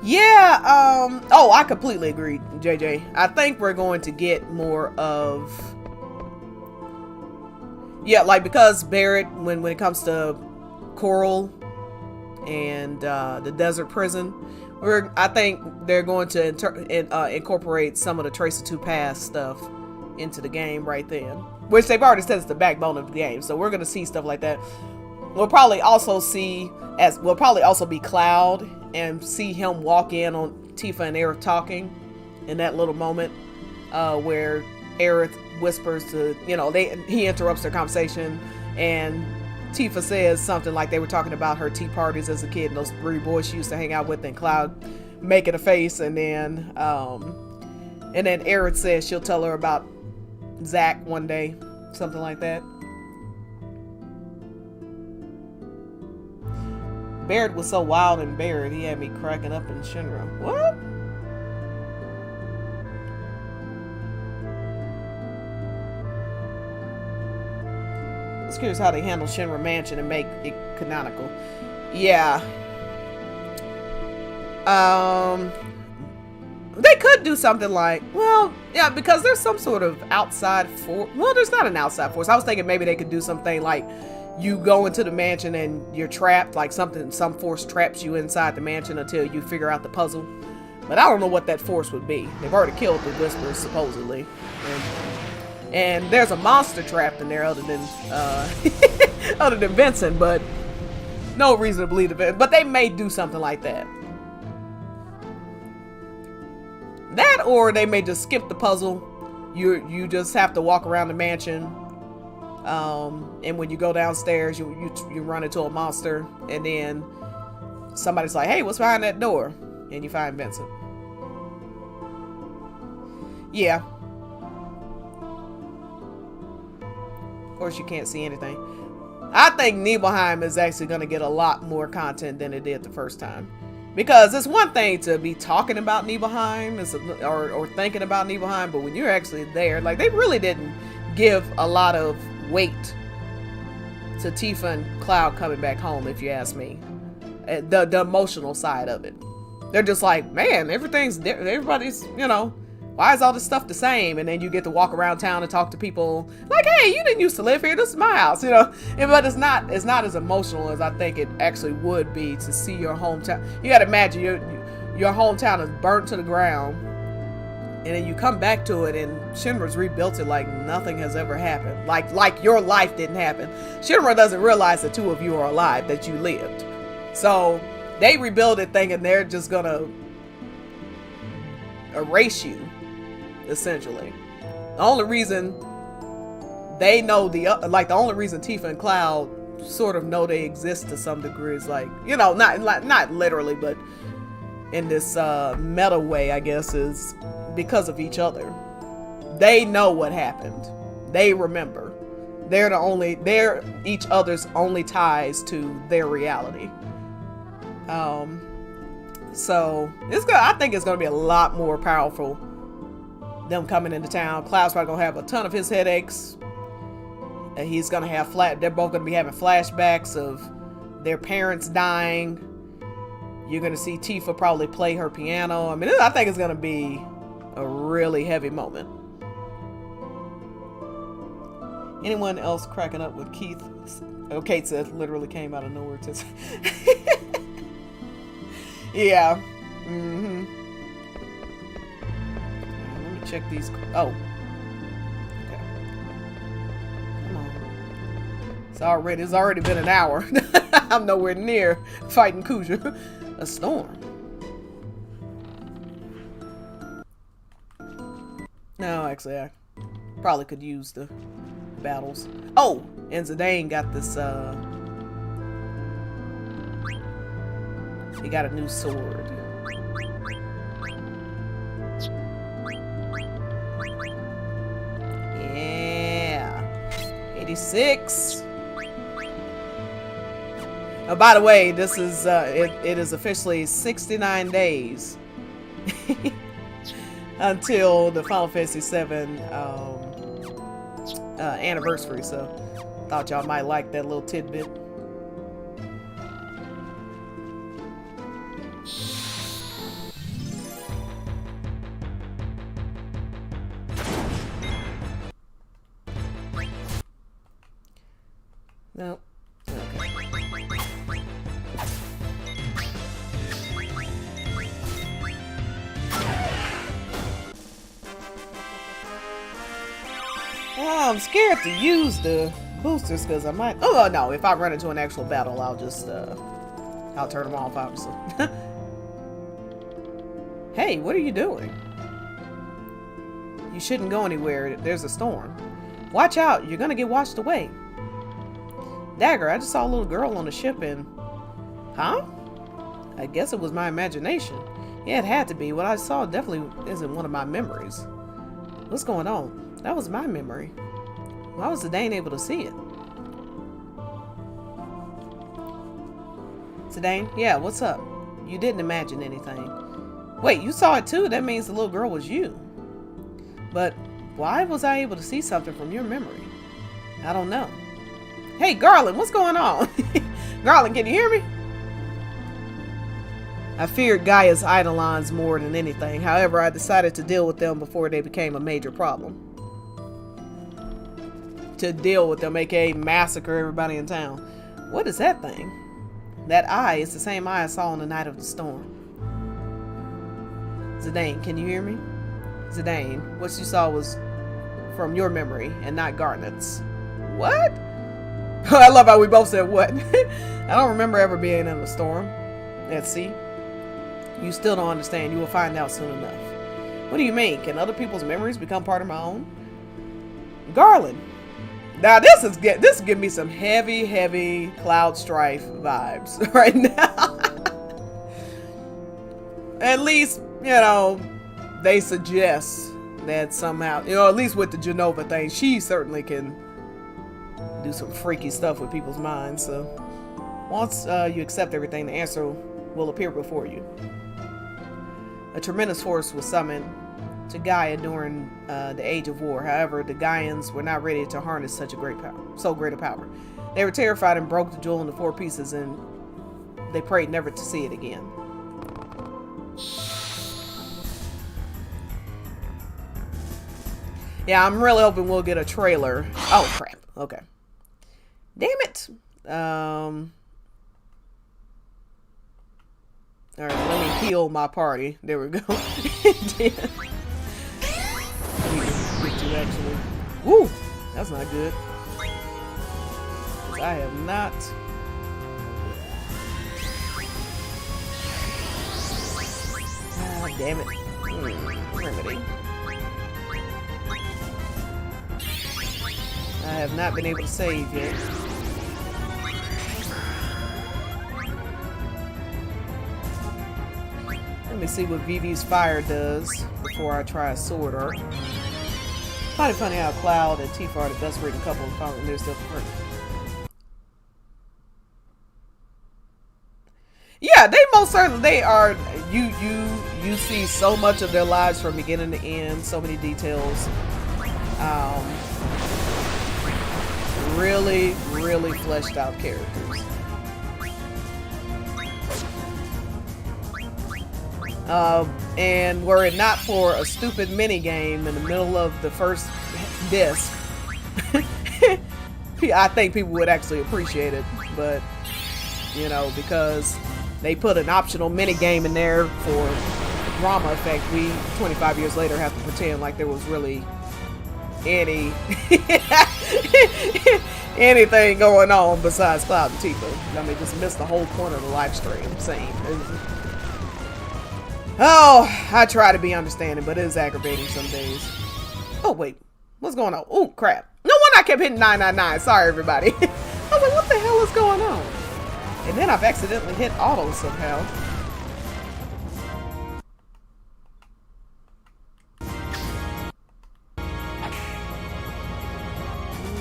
Yeah, oh, I completely agree, JJ. I think we're going to get more of... Yeah, like, because Barret, when it comes to Coral and the desert prison, I think they're going to incorporate some of the Trace of Two Paths stuff into the game right then. Which they've already said is the backbone of the game, so we're going to see stuff like that. We'll probably also see, we'll probably also be Cloud and see him walk in on Tifa and Aerith talking in that little moment where Aerith whispers to, you know, he interrupts their conversation and Tifa says something like they were talking about her tea parties as a kid and those 3 boys she used to hang out with, and Cloud making a face, and then Aerith says she'll tell her about Zack one day, something like that. Barret was so wild and Barret, he had me cracking up in Shinra. What? I was curious how they handle Shinra Mansion and make it canonical. Yeah. They could do something like, well, yeah, because there's some sort of outside force. Well, there's not an outside force. I was thinking maybe they could do something like you go into the mansion and you're trapped, like some force traps you inside the mansion until you figure out the puzzle. But I don't know what that force would be. They've already killed the Whisperers, supposedly. And there's a monster trapped in there other than other than Vincent, but no reason to believe it. But they may do something like that. That, or they may just skip the puzzle. You just have to walk around the mansion, and when you go downstairs, you run into a monster, and then somebody's like, "Hey, what's behind that door?" And you find Vincent. Yeah. Of course, you can't see anything. I think Nibelheim is actually going to get a lot more content than it did the first time. Because it's one thing to be talking about Nibelheim or thinking about Nibelheim, but when you're actually there, like, they really didn't give a lot of weight to Tifa and Cloud coming back home, if you ask me. The emotional side of it. They're just like, man, everybody's, you know, why is all this stuff the same? And then you get to walk around town and talk to people like, hey, you didn't used to live here. This is my house, you know. But it's not as emotional as I think it actually would be to see your hometown. You got to imagine your hometown is burnt to the ground, and then you come back to it, and Shinra's rebuilt it like nothing has ever happened. Like your life didn't happen. Shinra doesn't realize the two of you are alive, that you lived. So they rebuild it thinking they're just gonna erase you. Essentially, the only reason they know the only reason Tifa and Cloud sort of know they exist to some degree is like, you know, not literally, but in this meta way, I guess, is because of each other. They know what happened. They remember. They're each other's only ties to their reality. So I think it's gonna be a lot more powerful. Them coming into town. Cloud's probably gonna have a ton of his headaches, and he's gonna have they're both gonna be having flashbacks of their parents dying. You're gonna see Tifa probably play her piano. I mean, I think it's gonna be a really heavy moment. Anyone else cracking up with Keith? Oh, Kate said literally came out of nowhere to yeah. Mm-hmm. Check these. Oh, okay. Come on. It's already been an hour. I'm nowhere near fighting Kuja. A storm. No, actually, I probably could use the battles. Oh, and Zidane got this. He got a new sword. Yeah, 86. Oh, by the way, this is it is officially 69 days until the Final Fantasy VII anniversary. So, thought y'all might like that little tidbit. Nope. Okay. Oh, I'm scared to use the boosters because I might. Oh no! If I run into an actual battle, I'll just I'll turn them off, obviously. Hey, what are you doing? You shouldn't go anywhere. There's a storm. Watch out! You're gonna get washed away. Dagger, I just saw a little girl on the ship and... Huh? I guess it was my imagination. Yeah, it had to be. What I saw definitely isn't one of my memories. What's going on? That was my memory. Why was Zidane able to see it? Zidane? Yeah, what's up? You didn't imagine anything. Wait, you saw it too? That means the little girl was you. But why was I able to see something from your memory? I don't know. Hey, Garland, what's going on? Garland, can you hear me? I feared Gaia's Eidolons more than anything. However, I decided to deal with them before they became a major problem. To deal with them, aka massacre everybody in town. What is that thing? That eye is the same eye I saw on the night of the storm. Zidane, can you hear me? Zidane, what you saw was from your memory and not Garnet's. What? I love how we both said what. I don't remember ever being in a storm at sea. You still don't understand. You will find out soon enough. What do you mean? Can other people's memories become part of my own? Garland. Now this give me some heavy Cloud Strife vibes right now. At least, you know, they suggest that somehow, you know, at least with the Jenova thing, she certainly can do some freaky stuff with people's minds. So once you accept everything, the answer will appear before you. A tremendous force was summoned to Gaia during the Age of War. However, the Gaians were not ready to harness so great a power. They were terrified and broke the jewel into 4 pieces, and they prayed never to see it again. Yeah, I'm really hoping we'll get a trailer. Oh crap. Okay. Damn it. Alright, let me heal my party. There we go. Actually. Woo! That's not good. I have not. Ah, damn it. Remedy. I have not been able to save yet. Let me see what Vivi's fire does before I try a sword art. Kind of funny how Cloud and Tifa are the best written couple and found they're still perfect. Yeah, they most certainly they are. You see so much of their lives from beginning to end, so many details. Really fleshed out characters. And were it not for a stupid mini game in the middle of the first disc, I think people would actually appreciate it. But you know, because they put an optional mini game in there for drama effect, we 25 years later have to pretend like there was really anything going on besides Cloud and Tifa. I mean, just missed the whole point of the live stream scene. Oh, I try to be understanding, but it is aggravating some days. Oh, wait. What's going on? Oh, crap. No wonder I kept hitting 999. Sorry, everybody. I was like, what the hell is going on? And then I've accidentally hit auto somehow.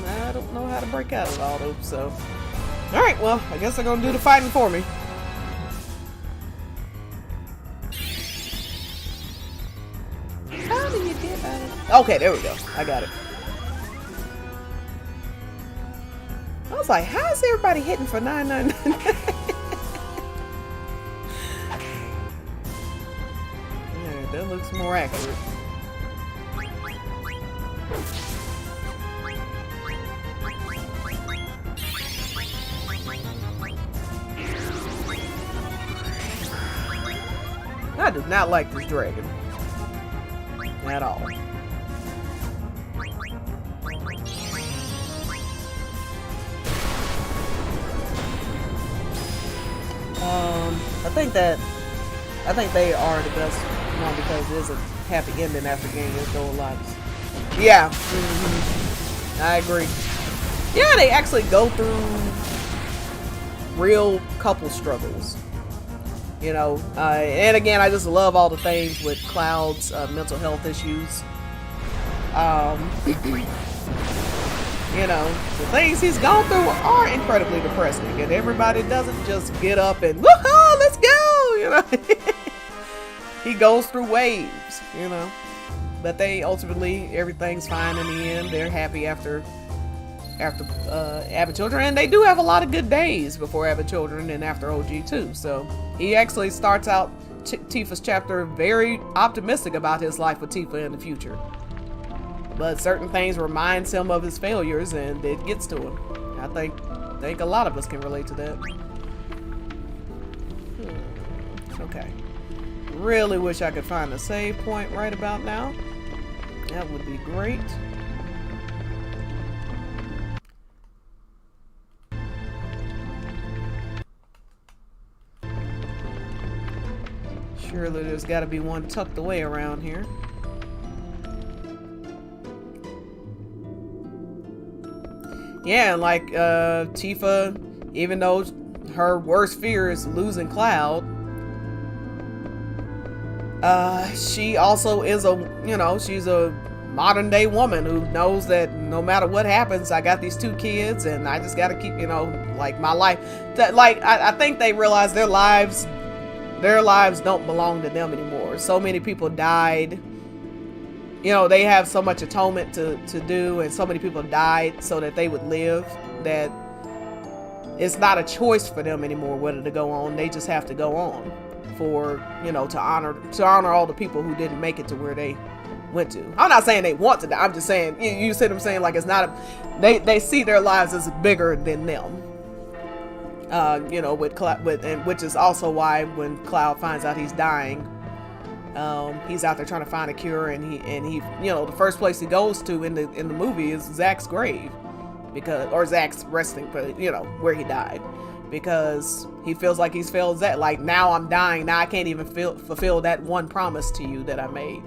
I don't know how to break out of auto, so. Alright, well, I guess they're gonna do the fighting for me. How do you get out of it? Okay, there we go. I got it. I was like, how is everybody hitting for 999? Yeah, that looks more accurate. I do not like this dragon. At all. I think they are the best one because it is a happy ending after getting your gold lives. Yeah, I agree. Yeah, they actually go through real couple struggles. You know, and again, I just love all the things with Cloud's mental health issues. You know, the things he's gone through are incredibly depressing, and everybody doesn't just get up and woohoo, let's go. You know, he goes through waves. You know, but they ultimately everything's fine in the end. They're happy after after Avid Children, and they do have a lot of good days before Avid Children and after OG too. So he actually starts out Tifa's chapter very optimistic about his life with Tifa in the future, but certain things reminds him of his failures, and it gets to him. I think a lot of us can relate to that. Okay, really wish I could find a save point right about now. That would be great. Surely there's got to be one tucked away around here. Yeah, like Tifa, even though her worst fear is losing Cloud, she also is she's a modern day woman who knows that no matter what happens, I got these 2 kids and I just got to keep, like my life. I think they realize their lives don't belong to them anymore. So many people died. They have so much atonement to do, and so many people died so that they would live, that it's not a choice for them anymore whether to go on. They just have to go on for, to honor all the people who didn't make it to where they went to. I'm not saying they want to die. I'm just saying, you see what I'm saying? Like, it's not they see their lives as bigger than them. With Cloud, and which is also why when Cloud finds out he's dying, he's out there trying to find a cure, and he the first place he goes to in the movie is Zack's grave, or Zack's resting place, where he died, because he feels like he's failed Zack. Like, now I'm dying, now I can't even fulfill that one promise to you that I made,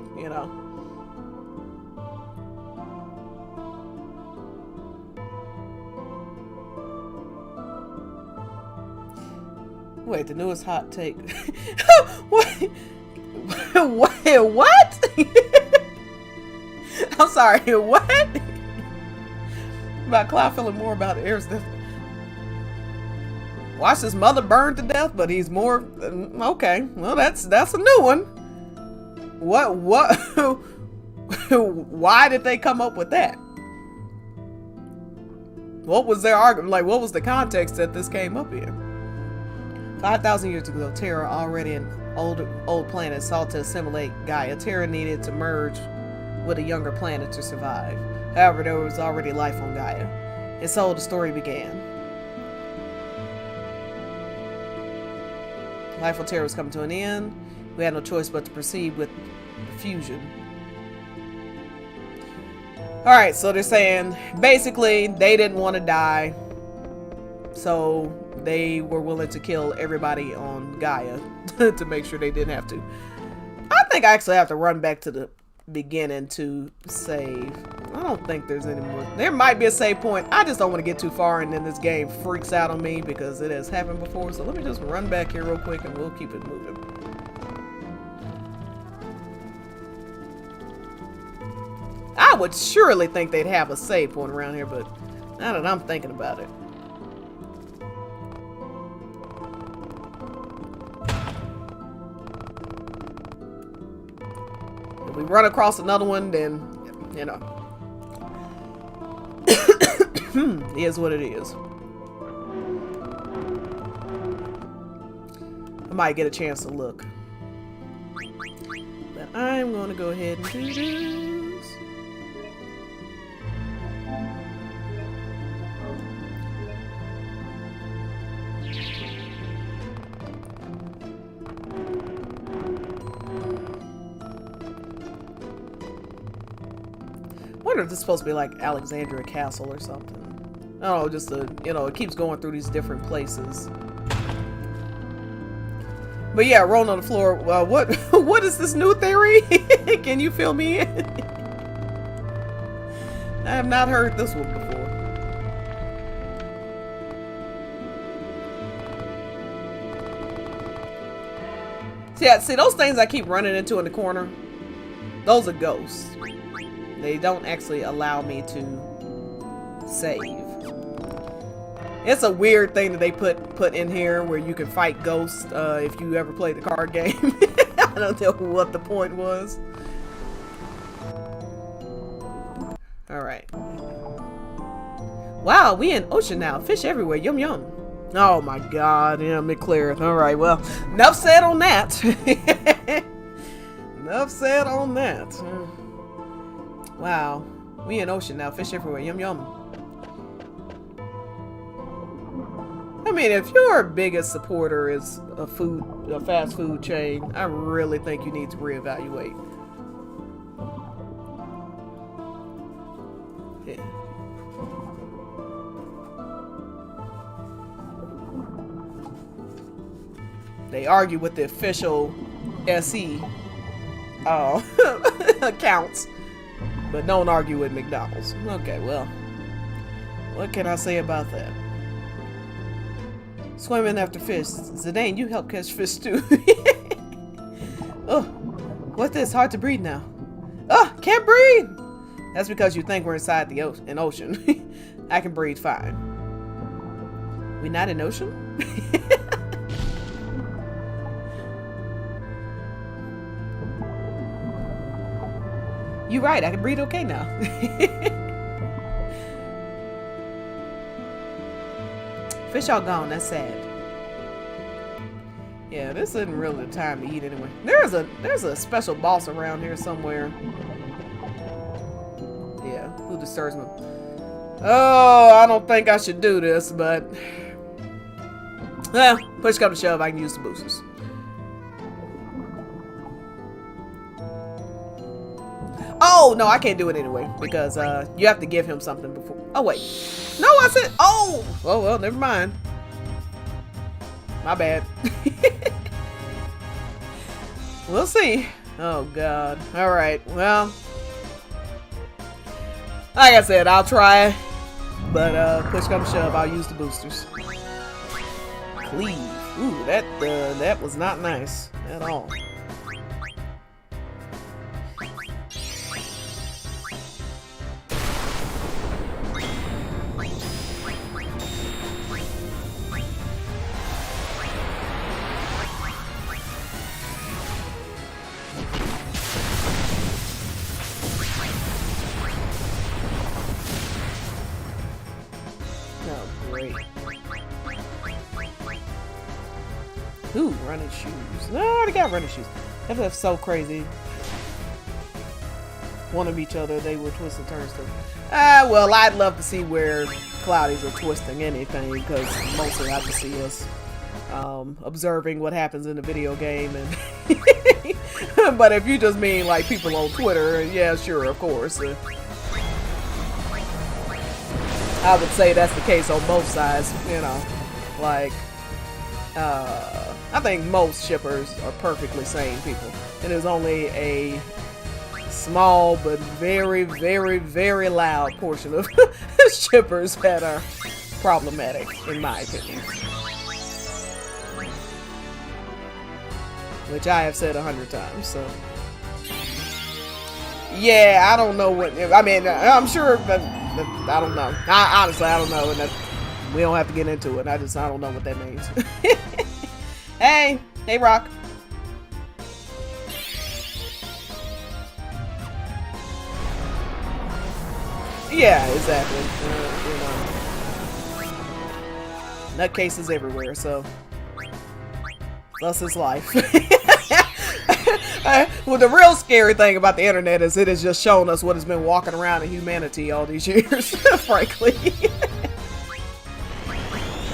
Wait, the newest hot take. What? What? I'm sorry, what? About Cloud feeling more about Aerith's death. Watched his mother burn to death, but he's more... Okay, well, that's a new one. What? Why did they come up with that? What was their argument? Like, what was the context that this came up in? 5,000 years ago, Terra, already an old planet, sought to assimilate Gaia. Terra needed to merge with a younger planet to survive. However, there was already life on Gaia. And so the story began. Life on Terra was coming to an end. We had no choice but to proceed with the fusion. Alright, so they're saying, basically, they didn't want to die, so they were willing to kill everybody on Gaia to make sure they didn't have to. I think I actually have to run back to the beginning to save. I don't think there's any more. There might be a save point. I just don't want to get too far and then this game freaks out on me because it has happened before. So let me just run back here real quick and we'll keep it moving. I would surely think they'd have a save point around here, but now that I'm thinking about it. If we run across another one, then, you know. It is what it is. I might get a chance to look. But I'm going to go ahead and do this. I wonder if this is supposed to be like Alexandria Castle or something. Oh, just a, you know, it keeps going through these different places. But yeah, rolling on the floor. What is this new theory? Can you fill me in? I have not heard this one before. Yeah, see those things I keep running into in the corner? Those are ghosts. They don't actually allow me to save. It's a weird thing that they put in here where you can fight ghosts if you ever played the card game. I don't know what the point was. Alright. Wow, we in ocean now. Fish everywhere. Yum yum. Oh my god, yeah, McClure. Alright, well, enough said on that. Enough said on that. Wow. We in ocean now. Fish everywhere. Yum yum. I mean, if your biggest supporter is a fast food chain, I really think you need to reevaluate. Yeah. They argue with the official SE accounts, but don't argue with McDonald's. Okay, well, what can I say about that? Swimming after fish. Zidane, you help catch fish too. Oh, what this? Hard to breathe now. Oh, can't breathe. That's because you think we're inside an ocean. I can breathe fine. We not in ocean? You're right, I can breathe okay now. Fish all gone, that's sad. Yeah, this isn't really the time to eat anyway. There's a special boss around here somewhere. Yeah, who disturbs me? Oh, I don't think I should do this, but well, push come to shove, I can use the boosters. Oh, no, I can't do it anyway, because you have to give him something before. Oh, wait. No, I said, oh! Oh, well, never mind. My bad. We'll see. Oh, God. All right, well. Like I said, I'll try, but push come to shove, I'll use the boosters. Cleave. Ooh, that was not nice at all. Ooh, running shoes. No, I already got running shoes. That's so crazy. One of each other, they were twisting turns to. Well, I'd love to see where Cloudies are twisting anything, because mostly I just see us observing what happens in the video game. And but if you just mean like people on Twitter, yeah, sure, of course. I would say that's the case on both sides, you know, like. I think most shippers are perfectly sane people. And there's only a small but very, very, very loud portion of shippers that are problematic, in my opinion. Which I have said 100 times, so. Yeah, I don't know what, I mean, I'm sure, but I don't know. Honestly, I don't know. And we don't have to get into it. I don't know what that means. Hey, Rock. Yeah, exactly. You know, nutcases everywhere, so thus is life. Well, the real scary thing about the internet is it has just shown us what has been walking around in humanity all these years, frankly.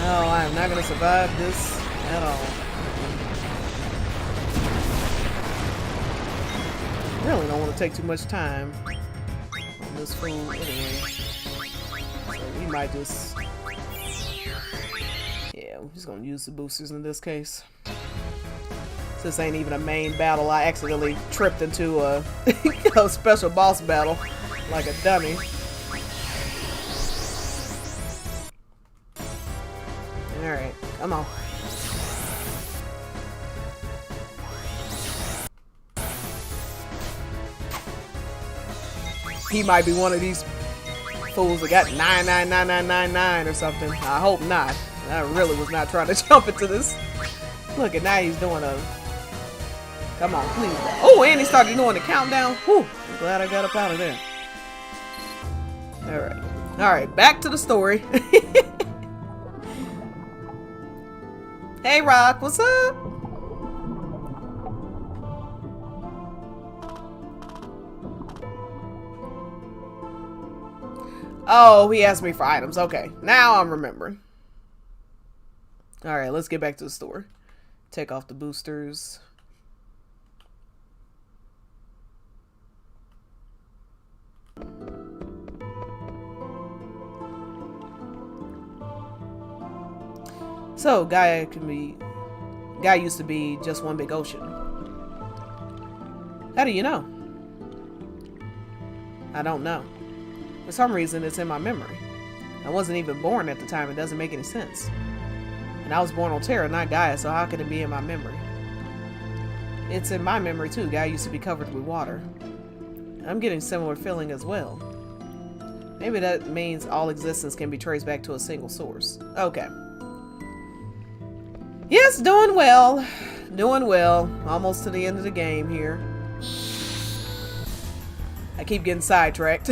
Oh, I am not going to survive this at all. Really don't want to take too much time on this fool anyway. So we might just... Yeah, we're just going to use the boosters in this case. This ain't even a main battle. I accidentally tripped into a special boss battle like a dummy. Alright, come on. He might be one of these fools that got 99999 or something. I hope not. I really was not trying to jump into this. Look, and now he's doing a... Come on, please. Oh, and he started doing the countdown. Whew. I'm glad I got up out of there. Alright. Alright, back to the story. Hey, Rock, what's up? Oh, he asked me for items. Okay, now I'm remembering. Alright, let's get back to the store. Take off the boosters. So, Gaia used to be just one big ocean. How do you know? I don't know. For some reason, it's in my memory. I wasn't even born at the time. It doesn't make any sense. And I was born on Terra, not Gaia, so how could it be in my memory? It's in my memory too. Gaia used to be covered with water. I'm getting similar feeling as well. Maybe that means all existence can be traced back to a single source. Okay. Yes, doing well. Doing well. Almost to the end of the game here. I keep getting sidetracked.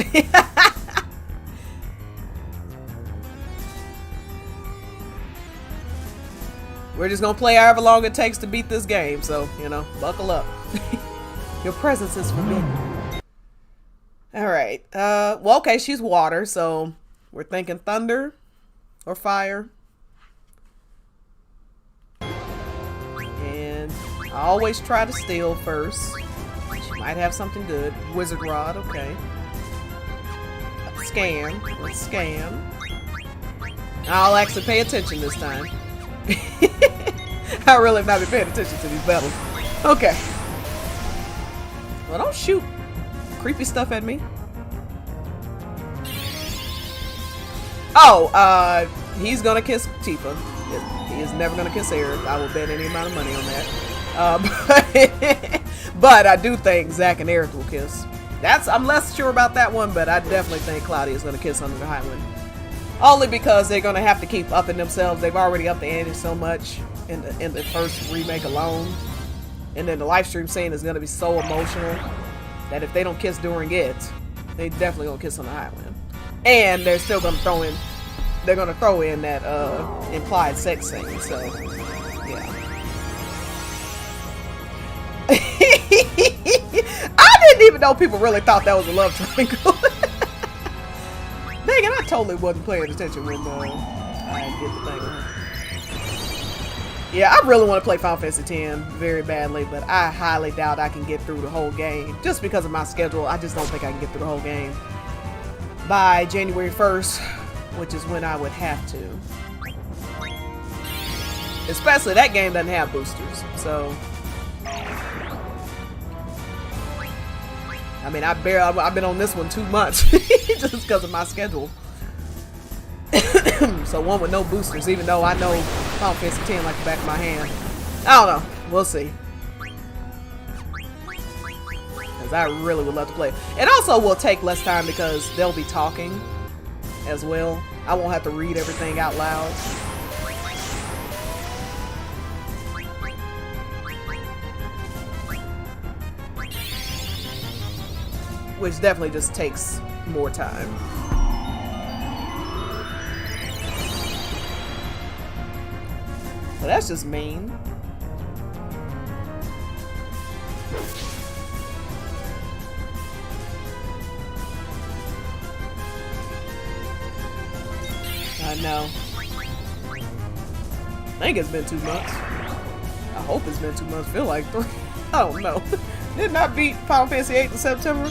We're just gonna play however long it takes to beat this game, so, you know, buckle up. Your presence is forbidden. Alright, well, okay, she's water, so we're thinking thunder or fire. And I always try to steal first. She might have something good. Wizard rod, okay. Scan, let's scan. I'll actually pay attention this time. I really have not been paying attention to these battles. Okay. Well, don't shoot creepy stuff at me. Oh, he's gonna kiss Tifa. He is never gonna kiss Aerith. I will bet any amount of money on that. But I do think Zack and Aerith will kiss. I'm less sure about that one, but I definitely think Cloudy is gonna kiss under the Highwind. Only because they're gonna have to keep upping themselves. They've already upped the ante so much in the first remake alone. And then the live stream scene is gonna be so emotional that if they don't kiss during it, they definitely gonna kiss on the Highwind. And they're still gonna throw in that implied sex scene, so yeah. I didn't even know people really thought that was a love triangle. Dang it, I totally wasn't paying attention when I did the thing. Yeah, I really want to play Final Fantasy X very badly, but I highly doubt I can get through the whole game. Just because of my schedule, I just don't think I can get through the whole game by January 1st, which is when I would have to. Especially that game doesn't have boosters, so. I mean, I've been on this one 2 months just because of my schedule. So one with no boosters, even though I know Final Fantasy X like the back of my hand. I don't know. We'll see. Because I really would love to play. It also will take less time because they'll be talking as well. I won't have to read everything out loud. Which definitely just takes more time. Well, that's just mean. I know. I think it's been 2 months. I hope it's been 2 months. Feel like 3. I don't know. Didn't I beat Final Fantasy VIII in September?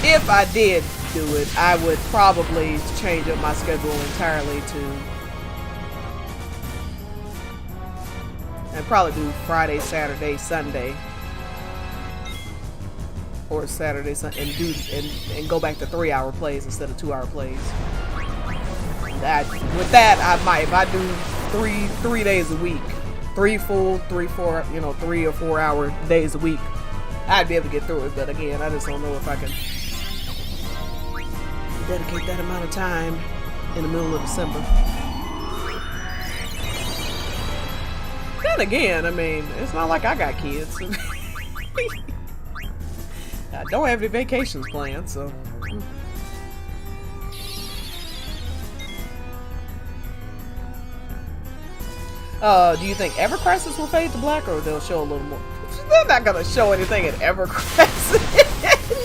If I did do it, I would probably change up my schedule entirely and probably do Friday, Saturday, Sunday, or Saturday, Sunday, and go back to 3-hour plays instead of 2-hour plays. With that, I might, if I do three days a week, 3 or 4 hour days a week, I'd be able to get through it. But again, I just don't know if I can dedicate that amount of time. in the middle of December. Then again, I mean, it's not like I got kids. I don't have any vacations planned, so. Do you think Ever Crisis will fade to black, or they'll show a little more? They're not gonna show anything in Ever Crisis.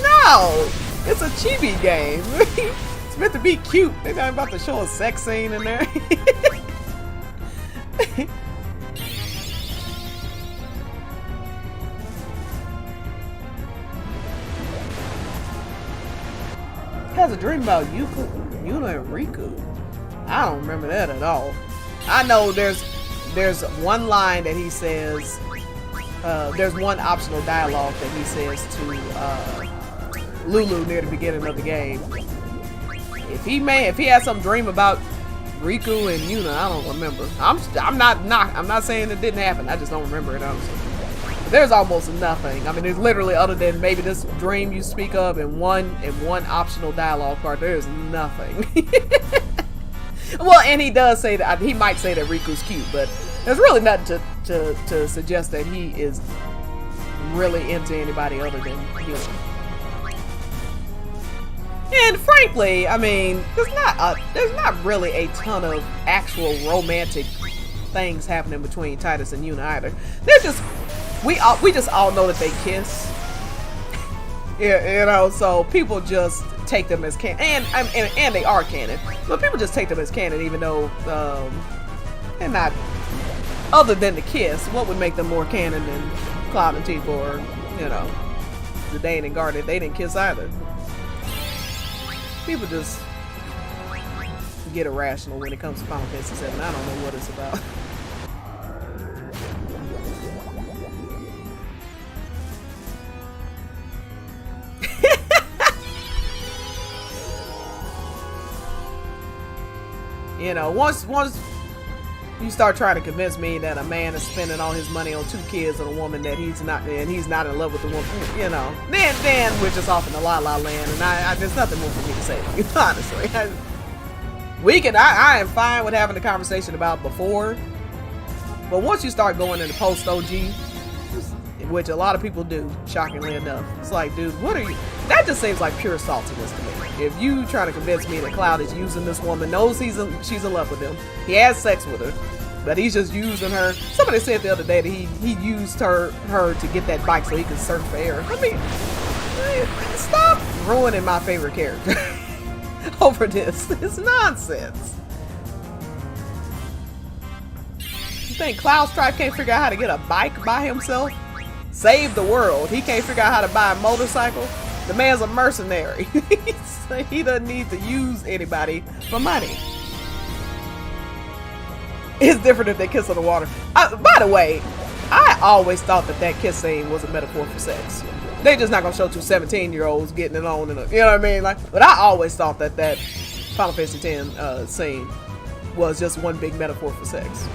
No! It's a chibi game. It's meant to be cute. They're not about to show a sex scene in there. Has a dream about Yuna and Riku. I don't remember that at all. I know there's one line that he says. There's one optional dialogue that he says to Lulu near the beginning of the game. If he had some dream about Riku and Yuna, I don't remember. I'm not saying it didn't happen. I just don't remember it honestly. But there's almost nothing. I mean, there's literally, other than maybe this dream you speak of and one optional dialogue part, there's nothing. Well, and he does say that he might say that Riku's cute, but there's really nothing to suggest that he is really into anybody other than Yuna. And frankly, I mean, there's not really a ton of actual romantic things happening between Tidus and Yuna either. They're just we just all know that they kiss. Yeah, you know, so people just take them as canon, and they are canon, but people just take them as canon, even though they're not. Other than the kiss, what would make them more canon than Cloud and Tifa, or you know, Zidane and Garnet? They didn't kiss either. People just get irrational when it comes to Final Fantasy VII. I don't know what it's about. You know, once you start trying to convince me that a man is spending all his money on 2 kids and a woman that he's not in love with the woman, you know, then we're just off in the la la land, and there's nothing more for me to say to you, honestly. I am fine with having the conversation about before, but once you start going into post OG, which a lot of people do, shockingly enough, it's like, dude, what are you? That just seems like pure saltiness to me. If you trying to convince me that Cloud is using this woman, knows she's in love with him, he has sex with her, but he's just using her. Somebody said the other day that he used her to get that bike so he could surf for air. I mean, stop ruining my favorite character over this. It's nonsense. You think Cloud Strife can't figure out how to get a bike by himself? Save the world. He can't figure out how to buy a motorcycle? The man's a mercenary. He doesn't need to use anybody for money. It's different if they kiss on the water. By the way, I always thought that kiss scene was a metaphor for sex. They just not gonna show 2 17-year-olds getting it on, you know what I mean? Like, but I always thought that Final Fantasy X scene was just one big metaphor for sex.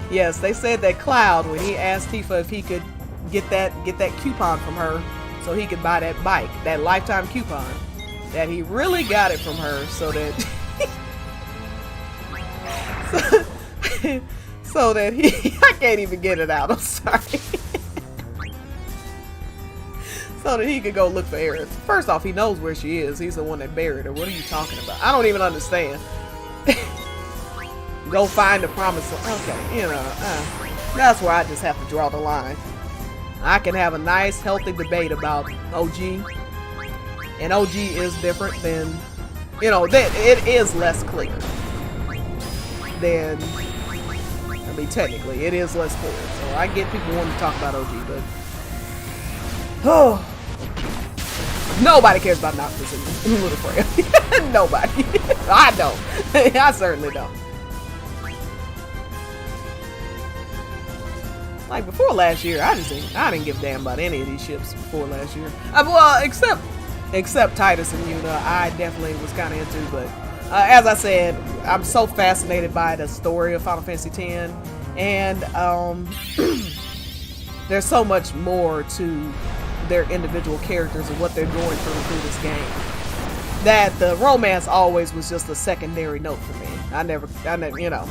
Yes, they said that Cloud, when he asked Tifa if he could get that coupon from her so he could buy that bike, that lifetime coupon, that he really got it from her so that so that I can't even get it out, I'm sorry. So that he could go look for Aerith. First off, he knows where she is. He's the one that buried her. What are you talking about? I don't even understand. Go find the promised land. Okay, you know, that's where I just have to draw the line. I can have a nice, healthy debate about OG, and OG is different than, you know, that it is less clear than, I mean, technically, it is less clear. So I get people wanting to talk about OG, but nobody cares about Noctis and Little Freya. Nobody. I don't. I certainly don't. Like, before last year, I didn't give a damn about any of these ships before last year. Well, except Tidus and Yuna, I definitely was kind of into. But as I said, I'm so fascinated by the story of Final Fantasy X, and there's so much more to their individual characters and what they're going through this game. That the romance always was just a secondary note for me. I never, you know.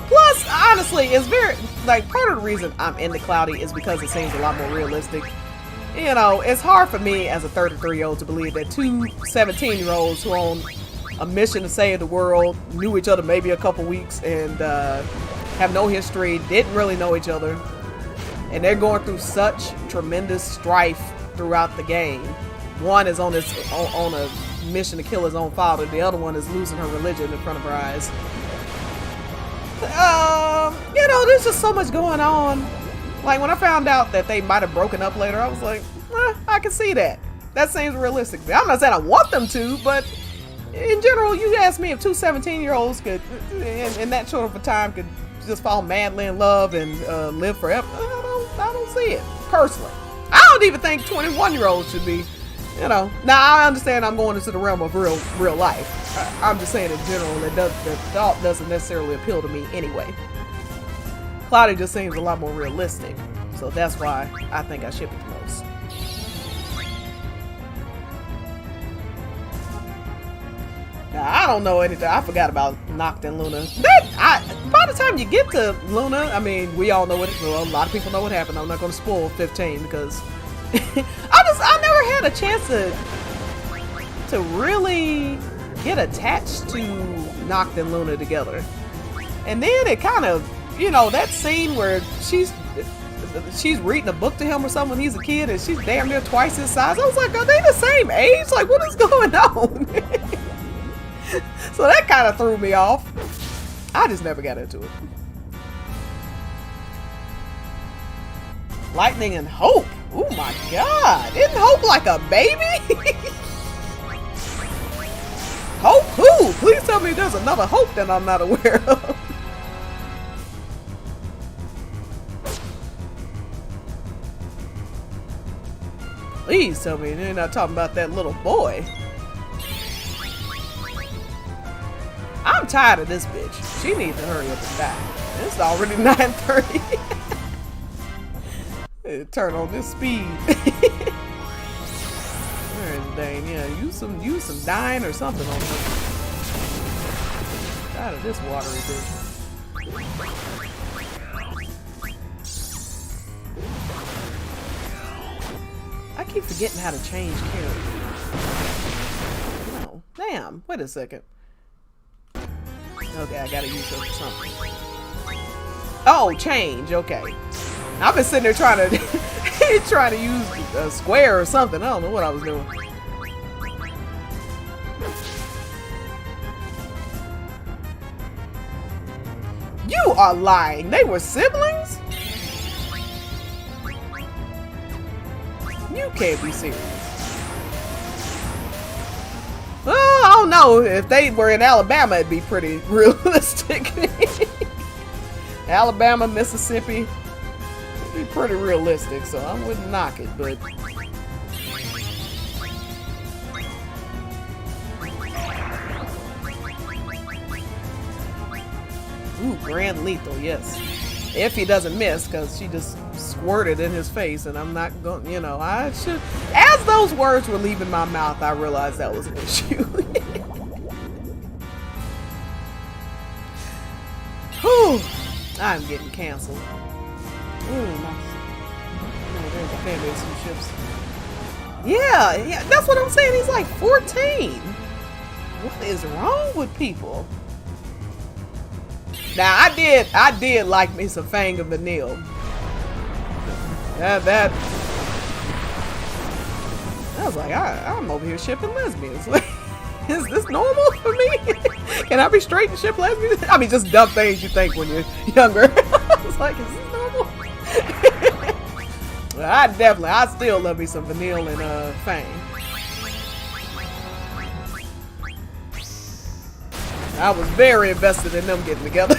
Plus, honestly, it's very, like, part of the reason I'm into Cloudy is because it seems a lot more realistic. You know, it's hard for me as a 33-year-old to believe that two 17-year-olds who are on a mission to save the world, knew each other maybe a couple weeks, and have no history, didn't really know each other, and they're going through such tremendous strife throughout the game. One is on a mission to kill his own father, the other one is losing her religion in front of her eyes. You know, there's just so much going on. Like, when I found out that they might have broken up later, I was like, I can see that. That seems realistic. I'm not saying I want them to, but in general, you ask me if two 17-year-olds could, in that short of a time, could just fall madly in love and live forever. I don't see it, personally. I don't even think 21-year-olds should be, you know. Now, I understand I'm going into the realm of real life. I'm just saying in general that the thought doesn't necessarily appeal to me anyway. Cloudy just seems a lot more realistic, so that's why I think I ship it the most. Now, I don't know anything. I forgot about Noct and Luna. By the time you get to Luna, I mean, we all know what. Well, a lot of people know what happened. I'm not going to spoil 15 because I never had a chance to really get attached to Noct and Luna together. And then it kind of, you know, that scene where she's reading a book to him or something when he's a kid and she's damn near twice his size. I was like, are they the same age? Like, what is going on? So that kind of threw me off. I just never got into it. Lightning and Hope. Oh my god. Isn't Hope like a baby? Hope who? Please tell me there's another Hope that I'm not aware of. Please tell me they're not talking about that little boy. I'm tired of this bitch. She needs to hurry up and die. It's already 9:30. Turn on this speed. Where is Dane? Yeah, use some dine or something on her. Tired of this watery bitch. I keep forgetting how to change characters. No, damn. Wait a second. Okay, I gotta use her for something. Oh, change. Okay. I've been sitting there trying to use a square or something. I don't know what I was doing. You are lying. They were siblings? You can't be serious. Well, I don't know. If they were in Alabama, it'd be pretty realistic. Alabama, Mississippi, it'd be pretty realistic, so I wouldn't knock it, but... Ooh, Grand Lethal, yes. If he doesn't miss, because she just squirted in his face, and I'm not going, you know, I should... As those words were leaving my mouth, I realized that was an issue. Whew, I'm getting canceled. Ooh, nice. Oh, there's a fan base who ships. Yeah, that's what I'm saying. He's like 14. What is wrong with people? Now, I did like me some Fang of Vanille. That I was like, I'm over here shipping lesbians. Like, is this normal for me? Can I be straight and ship lesbians? I mean, just dumb things you think when you're younger. I was like, is this normal? Well, I still love me some Vanille and Fang. I was very invested in them getting together.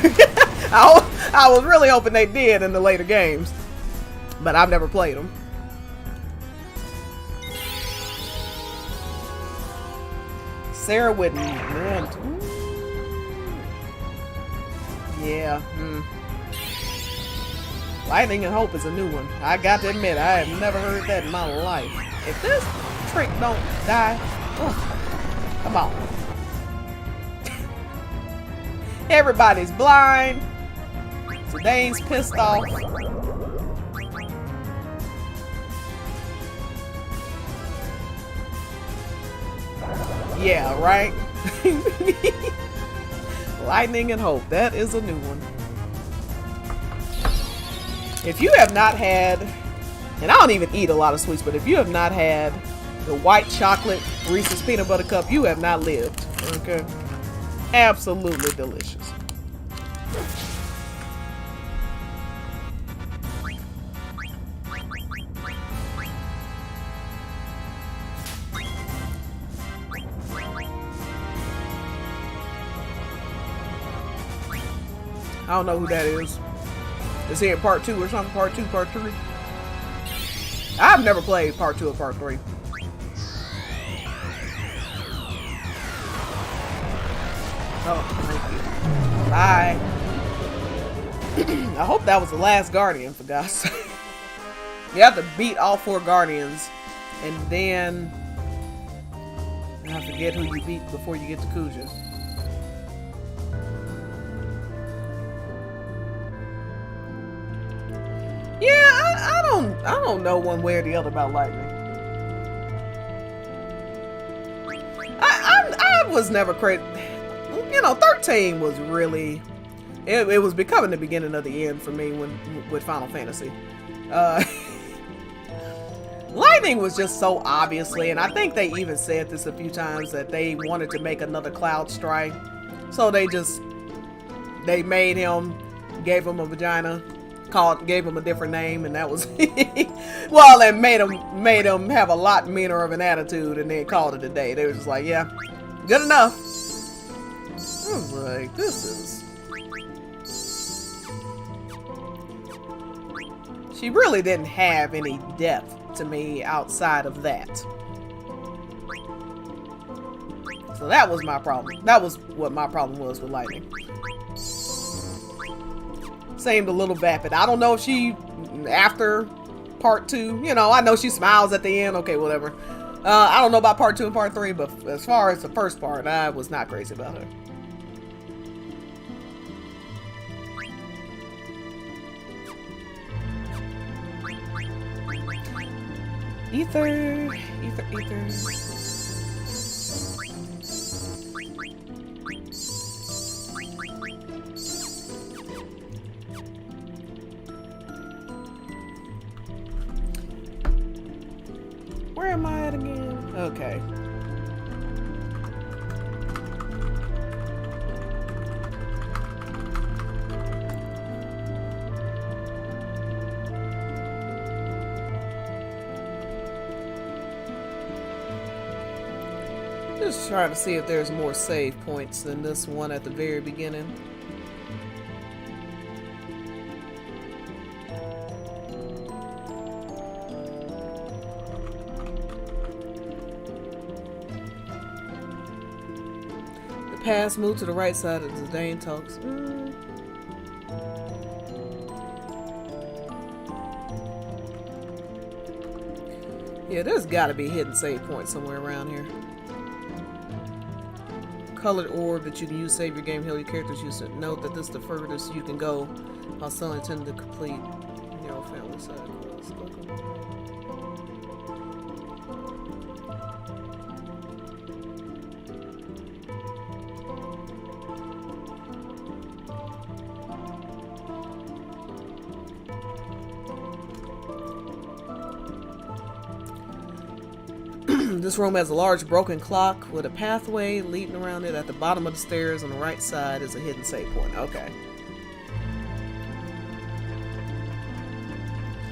I was really hoping they did in the later games, but I've never played them. Sarah Whitten. Yeah. Lightning and Hope is a new one. I got to admit, I have never heard that in my life. If this trick don't die, oh, come on. Everybody's blind. Today's pissed off. Yeah, right? Lightning and Hope. That is a new one. If you have not had, and I don't even eat a lot of sweets, but if you have not had the white chocolate Reese's peanut butter cup, you have not lived. Okay? Absolutely delicious. I don't know who that is. Is he in part 2 or something? Part 2, part 3? I've never played part 2 or part 3. Oh, thank you. Bye. I hope that was the last Guardian, for God's sake. You have to beat all 4 Guardians, and then I forget who you beat before you get to Kuja. Yeah, I don't know one way or the other about Lightning. I was never crazy. You know, 13 was really, it was becoming the beginning of the end for me with Final Fantasy. Lightning was just so obviously, and I think they even said this a few times, that they wanted to make another Cloud Strike. So they made him, gave him a vagina, gave him a different name, and that was well, it made him have a lot meaner of an attitude, and then called it a day. They were just like, yeah, good enough. I was like, this is, she really didn't have any depth to me outside of that. So that was my problem. That was what my problem was with Lightning. Seemed a little vapid. I don't know if she, after part 2, you know, I know she smiles at the end. Okay, whatever. I don't know about part 2 and part 3, but as far as the first part, I was not crazy about her. Ether. Where am I at again? Okay. Just trying to see if there's more save points than this one at the very beginning. The pass, move to the right side of the Zidane talks. Yeah, there's gotta be hidden save points somewhere around here. Colored orb that you can use, save your game, heal your characters. Use it. Note that this is the furthest you can go while still intending to complete your family side quest. This room has a large broken clock with a pathway leading around it. At the bottom of the stairs on the right side is a hidden save point. Okay.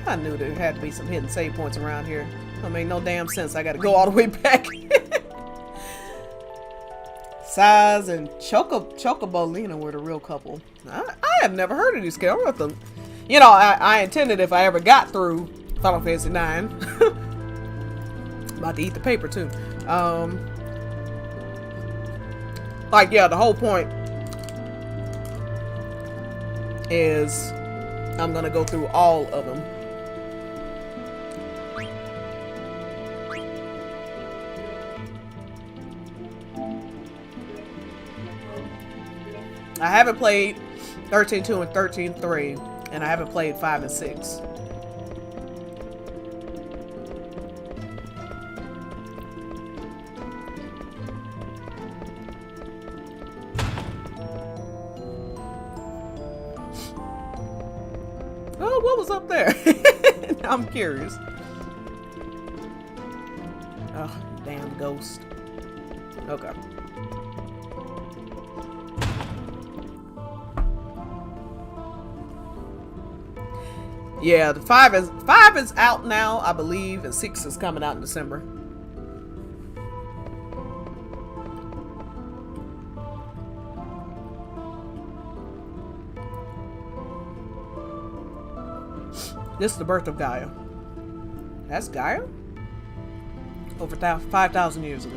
I knew there had to be some hidden save points around here. Don't make no damn sense. I gotta go all the way back. Size and Chocobolina were the real couple. I have never heard of these characters. You know, I intended if I ever got through Final Fantasy 9. About to eat the paper too. Like, yeah, the whole point is I'm gonna go through all of them. I haven't played 13.2 and 13.3, and I haven't played 5 and 6. Oh, what was up there? I'm curious. Oh, damn ghost. Okay. Yeah, the 5 is out now, I believe, and 6 is coming out in December. This is the birth of Gaia. That's Gaia? Over 5,000 years ago.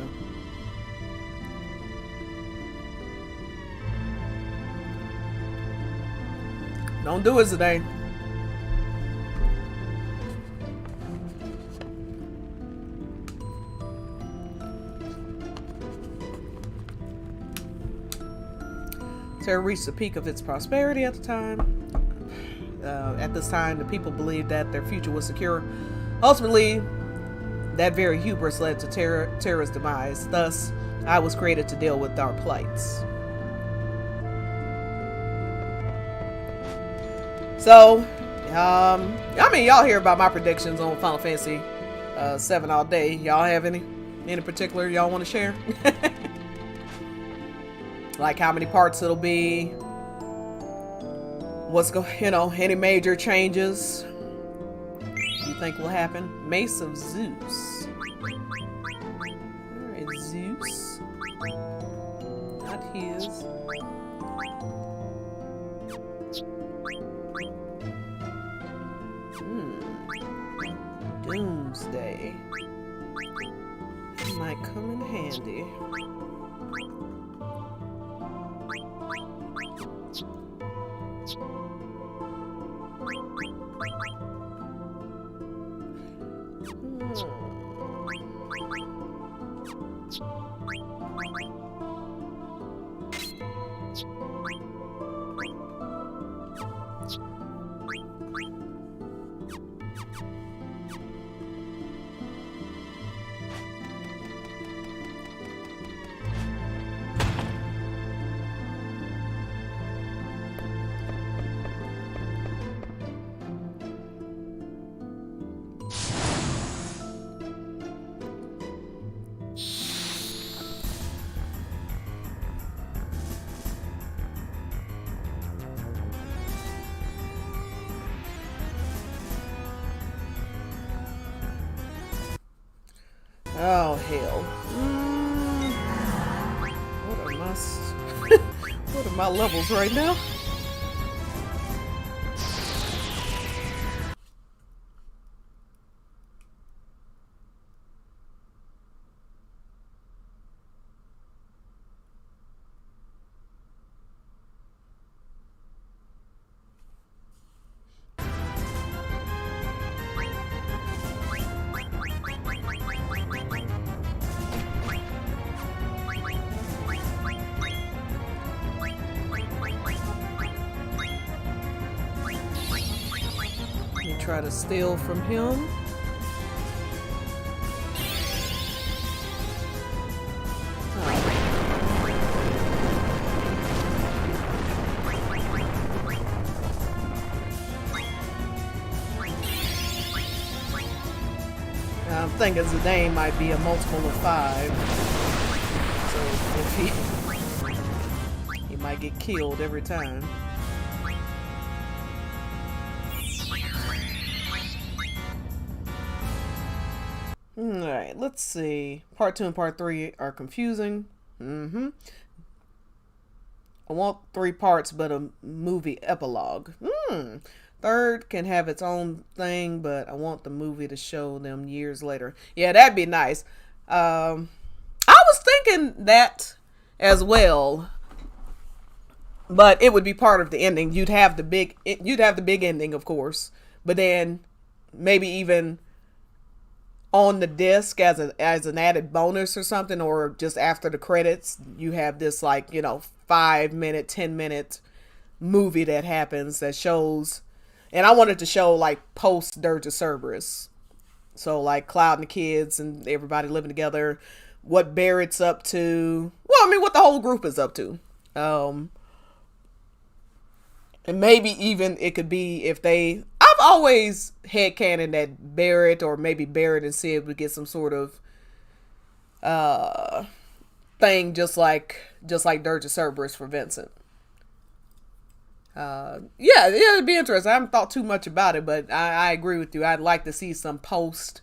Don't do it today. Terra reached the peak of its prosperity at the time. At this time, the people believed that their future was secure. Ultimately, that very hubris led to Terra's demise. Thus, I was created to deal with our plights. So, I mean, y'all hear about my predictions on Final Fantasy 7 all day. Y'all have any particular y'all want to share? Like how many parts it'll be, any major changes you think will happen? Mace of Zeus. Alright, Zeus. Not his. Doomsday. That might come in handy. Oh hell! What are my levels right now? Try to steal from him. I'm thinking Zidane might be a multiple of 5. So if he might get killed every time. Alright, let's see. Part 2 and Part 3 are confusing. I want 3 parts, but a movie epilogue. Third can have its own thing, but I want the movie to show them years later. Yeah, that'd be nice. I was thinking that as well. But it would be part of the ending. You'd have the big ending, of course, but then maybe even on the disc as an added bonus or something, or just after the credits, you have this, like, 5-minute, 10-minute movie that happens that shows. And I wanted to show, like, post Dirge of Cerberus, so like Cloud and the kids and everybody living together, what Barrett's up to. Well, I mean, what the whole group is up to. And maybe even it could be if they. I've always headcanon that Barrett, or maybe Barrett and Sid, would get some sort of thing, just like Dirge of Cerberus for Vincent. Yeah, it'd be interesting. I haven't thought too much about it, but I agree with you. I'd like to see some post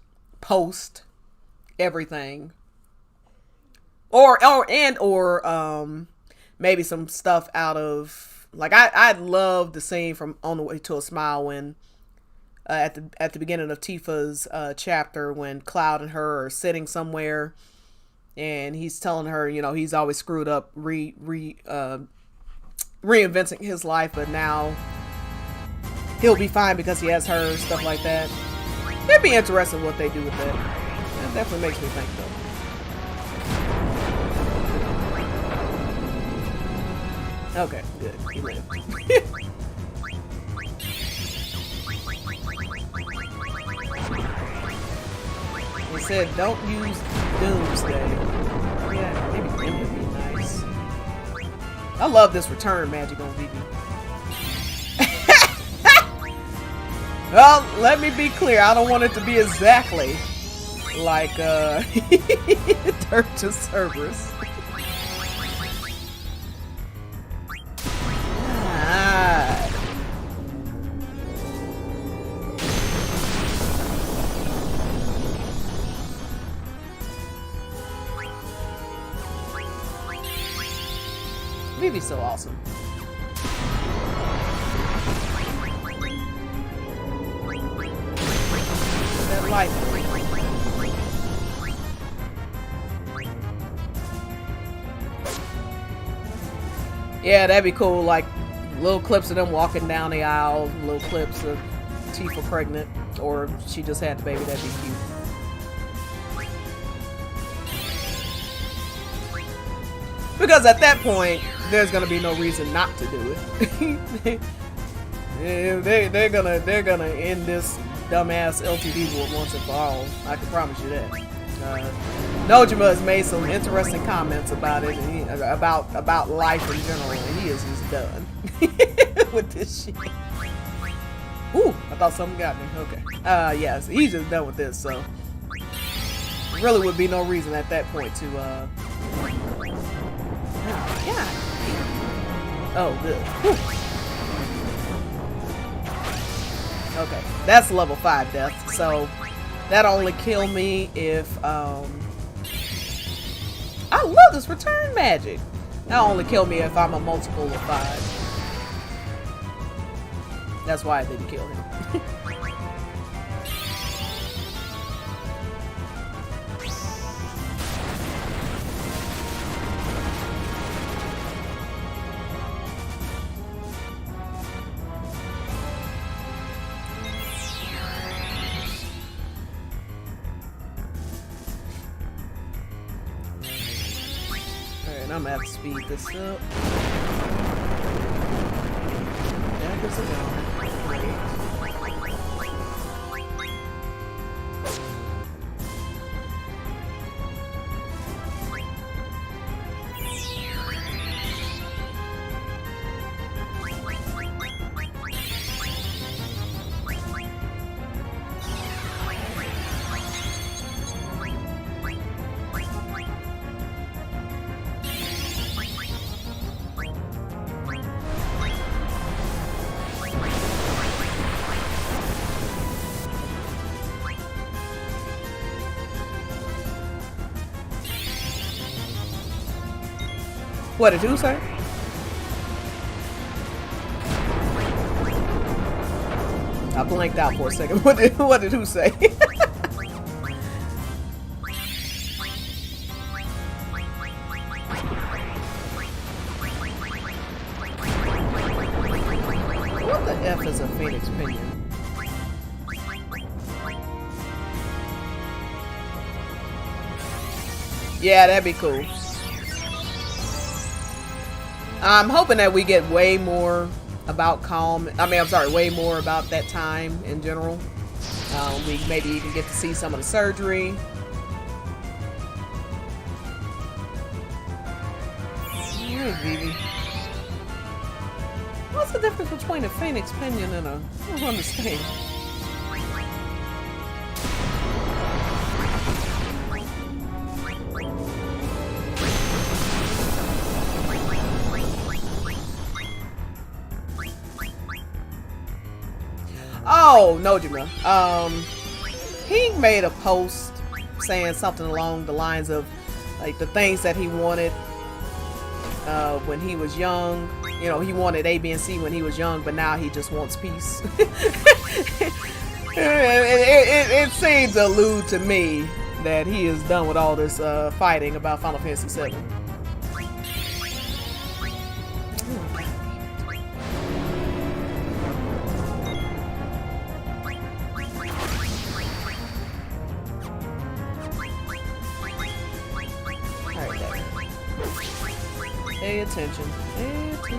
everything, or maybe some stuff out of. Like, I love the scene from On the Way to a Smile when at the beginning of Tifa's chapter, when Cloud and her are sitting somewhere and he's telling her, he's always screwed up reinventing his life, but now he'll be fine because he has her, stuff like that. It'd be interesting what they do with that. That definitely makes me think, though. Okay, good. He lived. He said, don't use Doomsday. Yeah, maybe him would be nice. I love this return magic on Vivi. Well, let me be clear. I don't want it to be exactly like Dirge of Cerberus. Vivi's so awesome. That life. Yeah, that'd be cool. Like, little clips of them walking down the aisle, little clips of Tifa pregnant, or she just had the baby. That'd be cute. Because at that point, there's gonna be no reason not to do it. they're gonna end this dumbass LTD war once and for all. I can promise you that. Nojima has made some interesting comments about it, and about life in general, and he is just done with this shit. Ooh, I thought something got me. Okay. Yes, he's just done with this, so there really would be no reason at that point to yeah. Oh, good. Whew. Okay, that's level 5 death, so that'll only kill me if, I love this return magic. That'll only kill me if I'm a multiple of 5. That's why I didn't kill him. Alright, I'm gonna have to speed this up. Daggers are gone. Great. What did who say? I blanked out for a second. What did who say? Yeah, that'd be cool. I'm hoping that we get way more about Calm. I mean, I'm sorry, way more about that time in general. We maybe even get to see some of the surgery. Hey, Vivi. What's the difference between a Phoenix Pinion and a... I don't understand. Oh, Nojima. He made a post saying something along the lines of like the things that he wanted when he was young. You know, he wanted A, B, and C when he was young, but now he just wants peace. It seems to allude to me that he is done with all this fighting about Final Fantasy VII. Pay attention. Pay attention.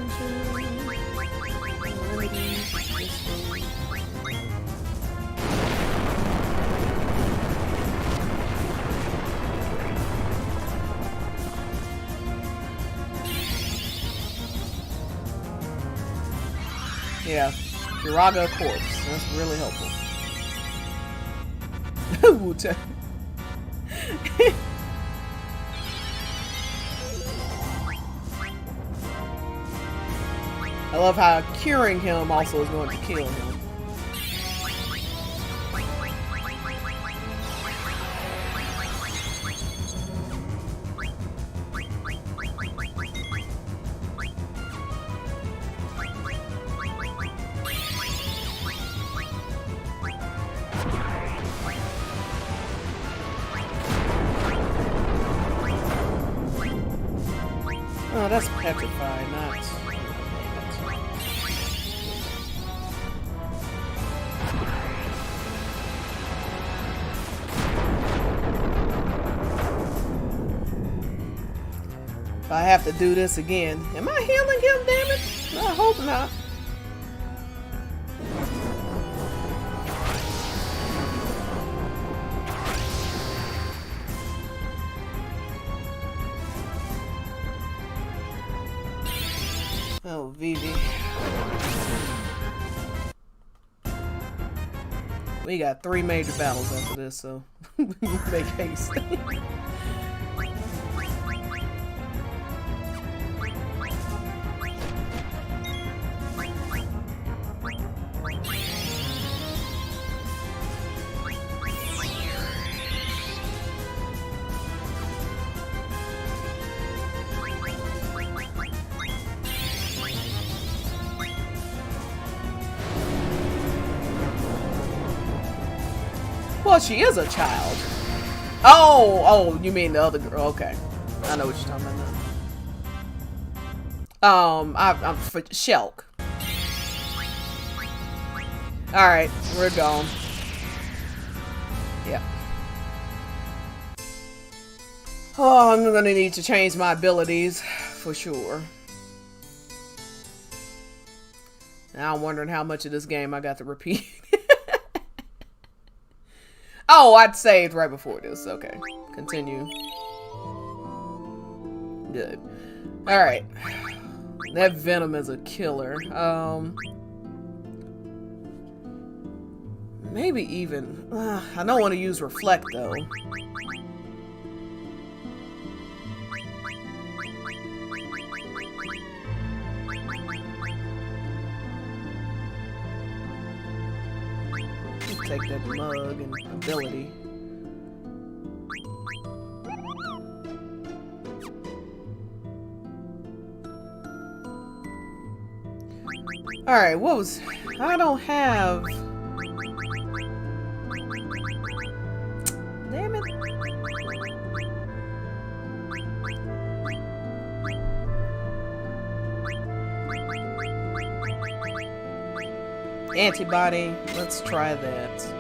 Yeah, Firaga corpse. That's really helpful. Wu-Tang. I love how curing him also is going to kill him. Oh, that's petrified, not... If I have to do this again. Am I healing him, damn it? I hope not. Oh, Vivi. We got 3 major battles after this, so make haste. Well, she is a child. Oh, you mean the other girl? Okay, I know what you're talking about now. I'm for Shulk. All right, we're gone. Yeah. Oh, I'm gonna need to change my abilities for sure. Now I'm wondering how much of this game I got to repeat. Oh, I'd saved right before this. Okay. Continue. Good. Alright. That Venom is a killer. Maybe even... I don't want to use Reflect, though. Take that mug and ability. Alright, what was... I don't have... Damn it. Antibody. Let's try that.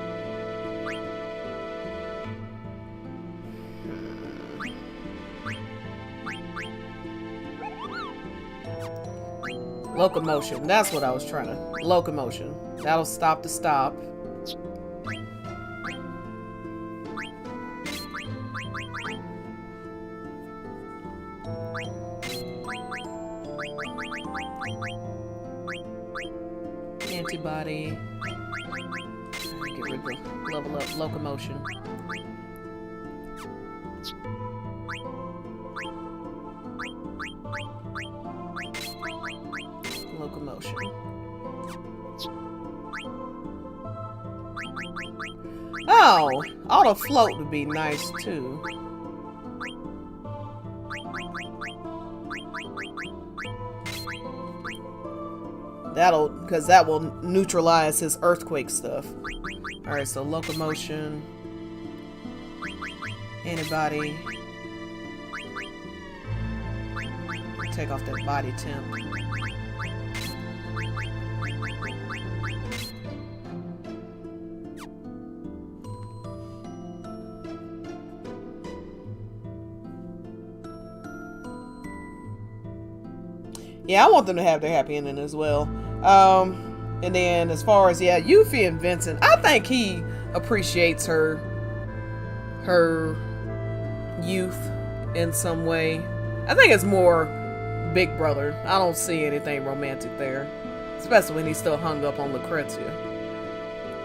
Locomotion. That's what I was trying to... Locomotion. That'll stop the stop. Antibody. Get rid of the level up locomotion. Locomotion. Oh, auto float would be nice too. Because that will neutralize his earthquake stuff. Alright, so locomotion. Antibody. Take off that body temp. Yeah, I want them to have their happy ending as well. And then as far as, yeah, Yuffie and Vincent, I think he appreciates her youth in some way. I think it's more big brother. I don't see anything romantic there. Especially when he's still hung up on Lucrezia.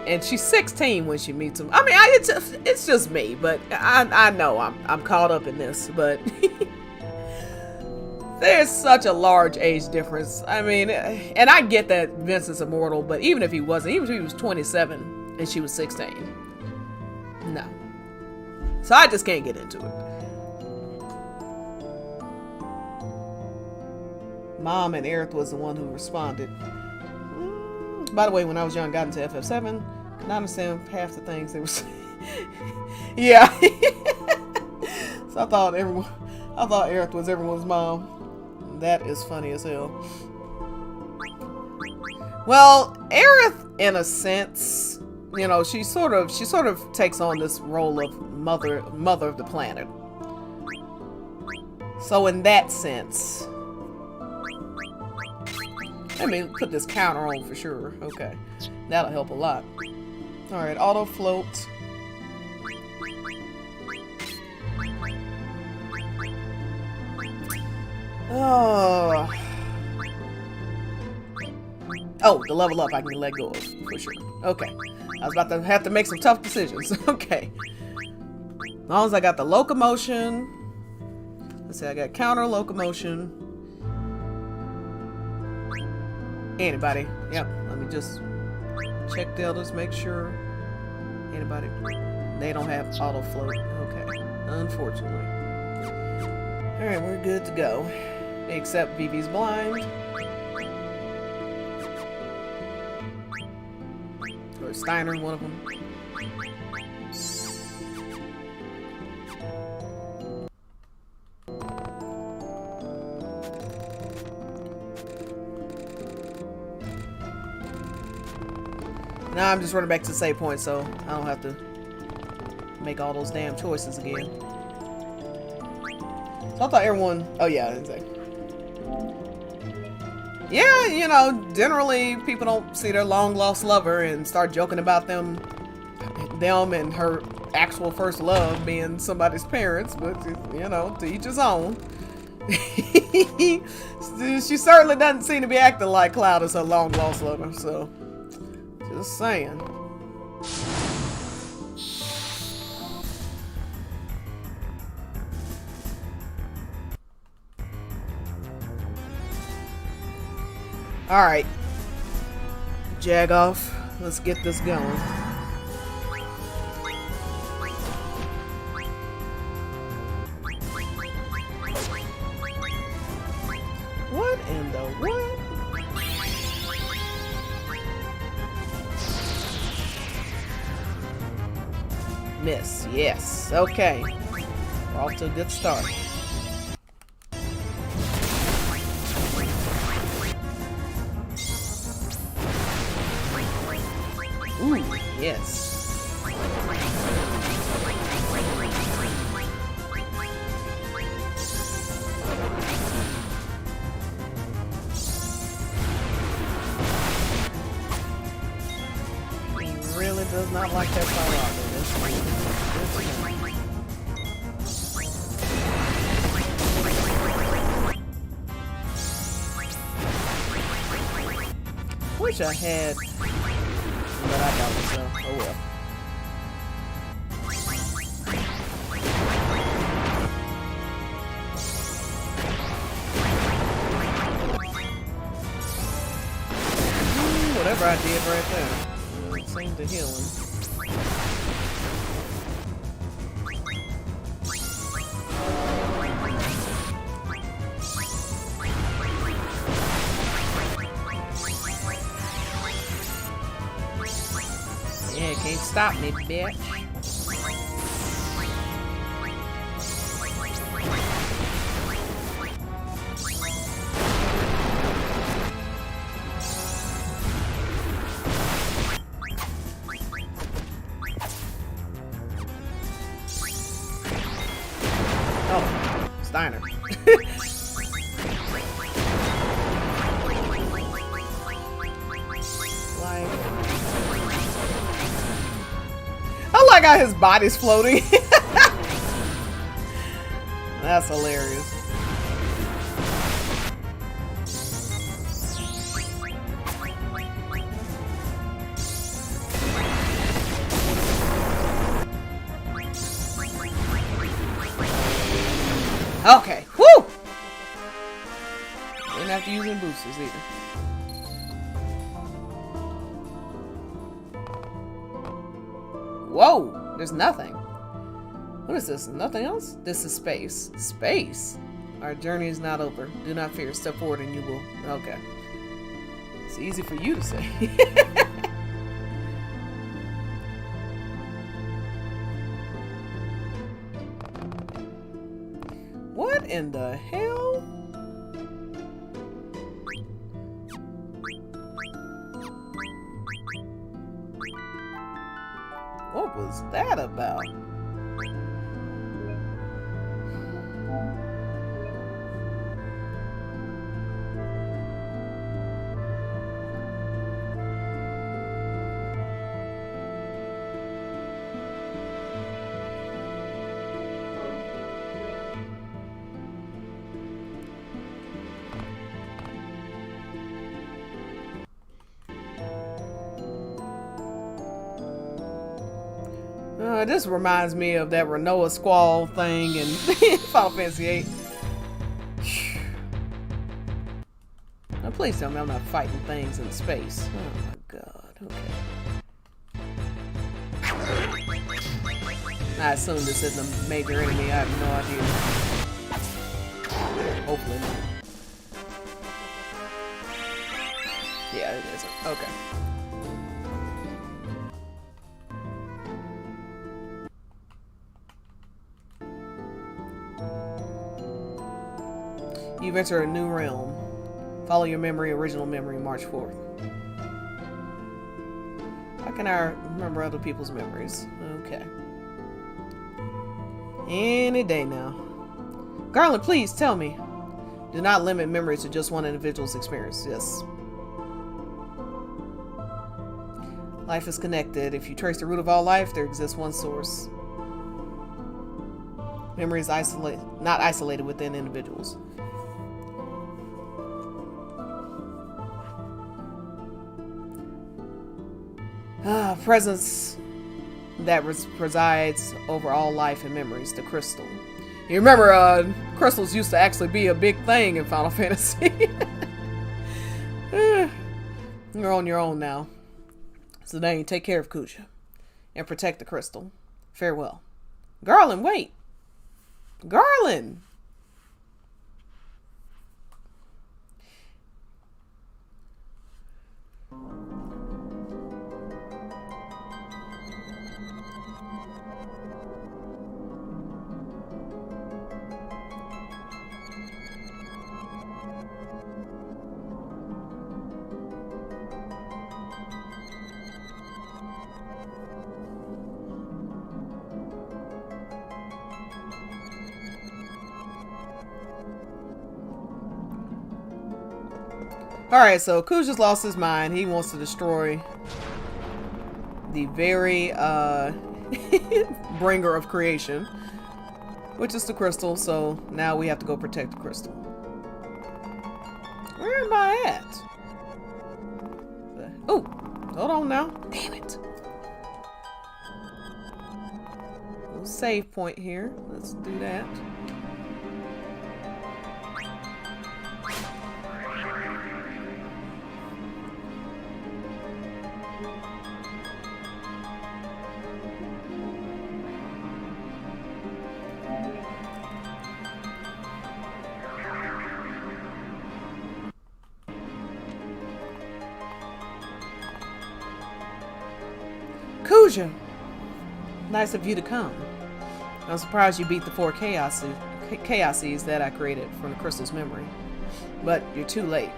And she's 16 when she meets him. I mean, it's just me, but I know I'm caught up in this, but... There's such a large age difference. I mean, and I get that Vincent's immortal, but even if he wasn't, even if he was 27 and she was 16, no. So I just can't get into it. Mom and Aerith was the one who responded. By the way, when I was young, got into FF7, could not understand half the things they were saying. Yeah. So I thought Aerith was everyone's mom. That is funny as hell. Well, Aerith, in a sense, you know, she sort of takes on this role of mother of the planet. So in that sense, let me put this counter on for sure. Okay, that'll help a lot. All right, auto float. Oh, the level up I can let go of, for sure. Okay. I was about to have to make some tough decisions. Okay. As long as I got the locomotion. Let's see, I got counter locomotion. Antibody. Yep. Let me just check the others, make sure. Antibody. They don't have auto float. Okay. Unfortunately. Alright, we're good to go. Except Vivi's blind. Or Steiner, one of them. Now I'm just running back to the save point, so I don't have to make all those damn choices again. So I thought everyone... Oh, yeah, exactly. Yeah, you know, generally people don't see their long-lost lover and start joking about them and her actual first love being somebody's parents, but, you know, to each his own. She certainly doesn't seem to be acting like Cloud is her long-lost lover, so... Just saying. Alright. Jagoff, let's get this going. What in the what? Miss, yes. Okay. We're off to a good start. Ooh, yes. like that Firago. That's good to know. Wish I had, but I don't, so oh well. Whatever I did right there, it seemed to heal him. Yeah, can't stop me, bitch. Steiner. Like, I like how his body's floating. That's hilarious. Okay, whoo! Didn't have to use any boosters either. Whoa, there's nothing. What is this? Nothing else? This is space. Space? Our journey is not over. Do not fear. Step forward and you will. Okay. It's easy for you to say. What in the hell? What was that about? This reminds me of that Renoa Squall thing in Final Fantasy VIII. Now please tell me I'm not fighting things in space. Oh my god, okay. I assume this isn't a major enemy, I have no idea. Hopefully not. Yeah, it isn't. Okay. You've entered a new realm. Follow your memory, original memory, march forward. How can I remember other people's memories? Okay. Any day now. Garland, please tell me. Do not limit memories to just one individual's experience. Yes. Life is connected. If you trace the root of all life, there exists one source. Memory is not isolated within individuals. Presence that presides over all life and memories, the crystal. You remember, crystals used to actually be a big thing in Final Fantasy. You're on your own now. So now you take care of Kuja and protect the crystal. Farewell. Garland, wait! Garland! Alright, so Kuja's lost his mind. He wants to destroy the very bringer of creation, which is the crystal. So now we have to go protect the crystal. Where am I at? Oh, hold on now. Damn it. Little save point here. Let's do that. Kuja! Nice of you to come. I'm surprised you beat the 4 chaoses that I created from the crystal's memory. But you're too late.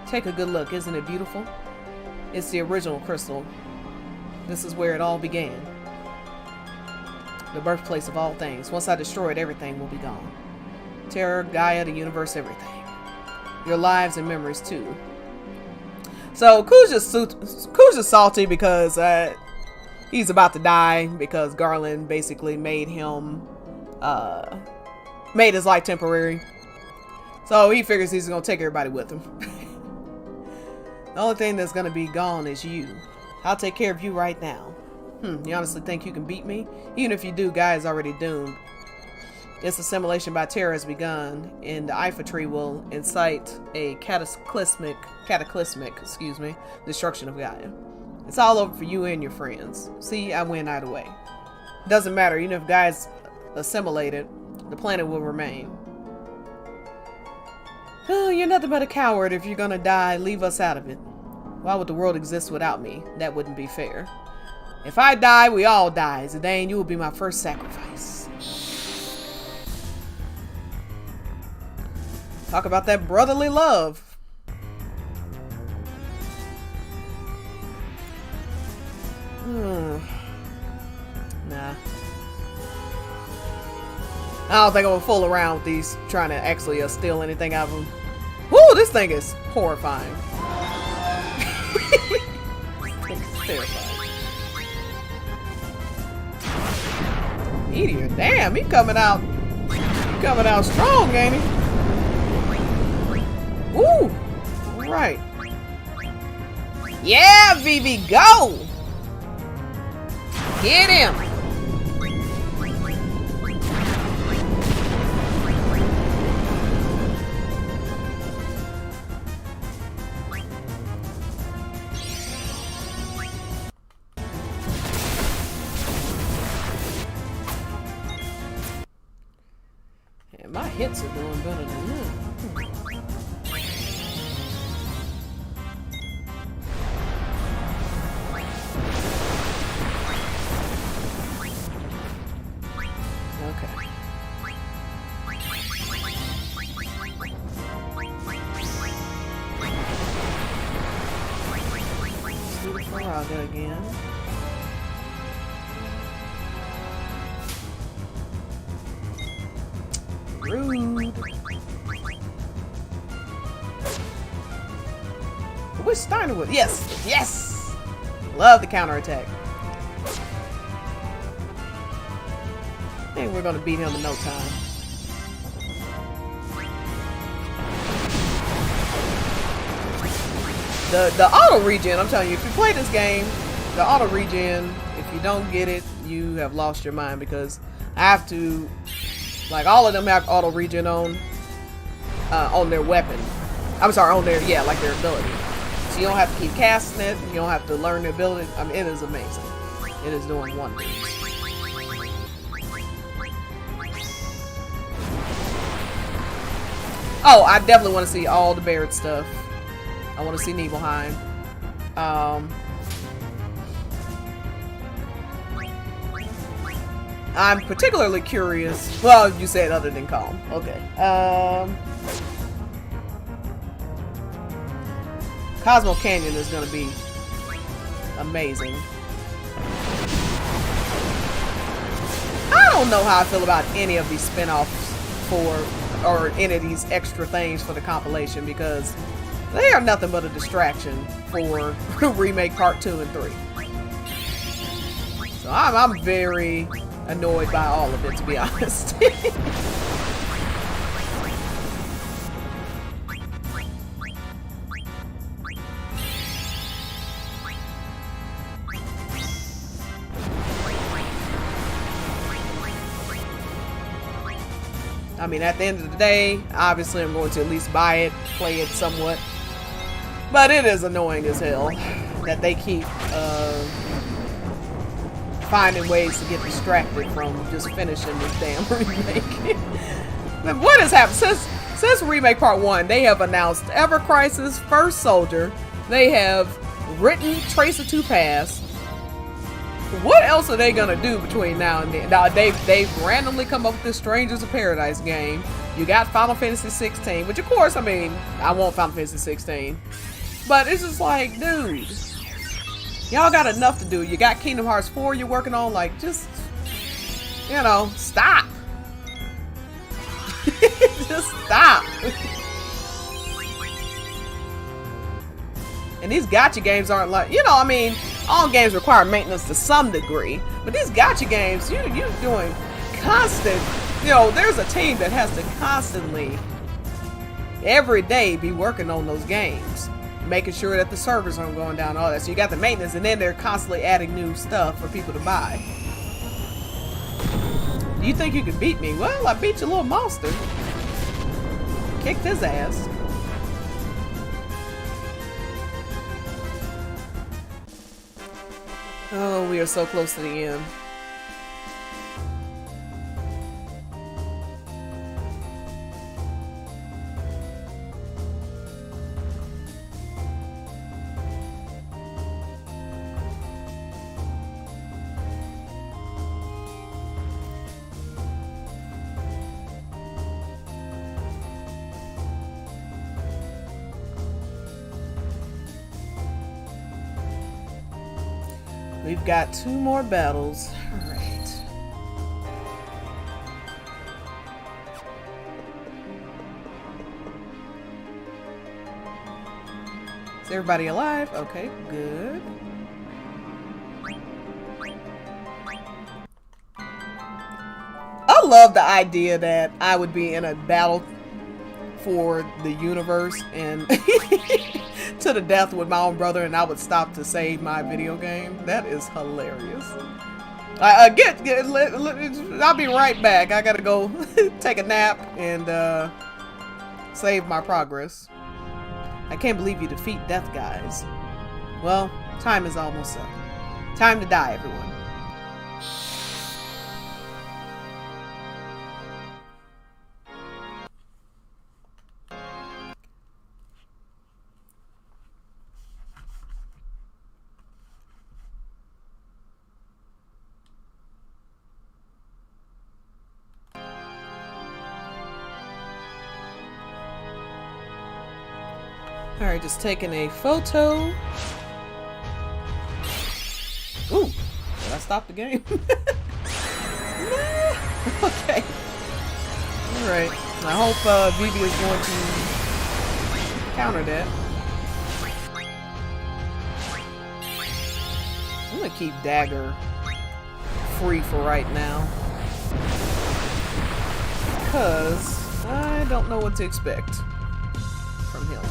Take a good look, isn't it beautiful? It's the original crystal. This is where it all began. The birthplace of all things. Once I destroy it, everything will be gone. Terra, Gaia, the universe, everything. Your lives and memories too. So Kuja's salty because he's about to die because Garland basically made him, made his life temporary. So he figures he's gonna take everybody with him. The only thing that's gonna be gone is you. I'll take care of you right now. You honestly think you can beat me? Even if you do, Gaia is already doomed. Its assimilation by Terra has begun, and the Ifa tree will incite a cataclysmic, destruction of Gaia. It's all over for you and your friends. See, I win either way. Doesn't matter, even if Gaia's assimilated, the planet will remain. Oh, you're nothing but a coward. If you're gonna die, leave us out of it. Why would the world exist without me? That wouldn't be fair. If I die, we all die. Zidane, you will be my first sacrifice. Talk about that brotherly love. Nah. I don't think I'm gonna fool around with these, trying to actually steal anything out of them. Woo, this thing is horrifying. It's terrifying. Meteor, damn, he coming out strong, ain't he? Woo! Alright. Yeah, Vivi, go! Get him! Yeah, my hits are doing better than that. Again. Rude. Which Steiner was? Yes! Yes! Love the counterattack. I think we're gonna beat him in no time. The auto regen, I'm telling you, if you play this game, the auto regen, if you don't get it, you have lost your mind, because I have to, like, all of them have auto regen on their weapon. I'm sorry, on their, yeah, like their ability. So you don't have to keep casting it, you don't have to learn the ability. I mean, it is amazing. It is doing wonders. Oh, I definitely want to see all the Baird stuff. I want to see Nibelheim. I'm particularly curious. Well, you said other than Calm. Okay. Cosmo Canyon is going to be amazing. I don't know how I feel about any of these spin-offs or any of these extra things for the compilation, because they are nothing but a distraction for remake part 2 and 3. So I'm very annoyed by all of it, to be honest. I mean, at the end of the day, obviously I'm going to at least buy it, play it somewhat. But it is annoying as hell that they keep finding ways to get distracted from just finishing this damn remake. What has happened? Since Remake Part 1, they have announced Ever Crisis, First Soldier. They have written Tracer 2 Pass. What else are they gonna do between now and then? Now they've randomly come up with this Strangers of Paradise game. You got Final Fantasy 16, which of course, I mean, I want Final Fantasy 16. But it's just like, dude, y'all got enough to do. You got Kingdom Hearts 4 you're working on, like, just, you know, stop. Just stop. And these gacha games aren't like, you know, I mean, all games require maintenance to some degree, but these gacha games, you're doing constant, you know, there's a team that has to constantly, every day, be working on those games, making sure that the servers aren't going down, all that. So you got the maintenance, and then they're constantly adding new stuff for people to buy. You think you can beat me? Well, I beat your little monster. Kicked his ass. Oh, we are so close to the end. We've got 2 more battles. All right. Is everybody alive? Okay, good. I love the idea that I would be in a battle for the universe and to the death with my own brother, and I would stop to save my video game. That is hilarious. I'll be right back. I gotta go take a nap and save my progress. I can't believe you defeat death, guys. Well, time is almost up. Time to die, everyone. Alright, just taking a photo. Ooh, did I stop the game? No. Okay. Alright, I hope Vivi is going to counter that. I'm gonna keep Dagger free for right now, because I don't know what to expect from him.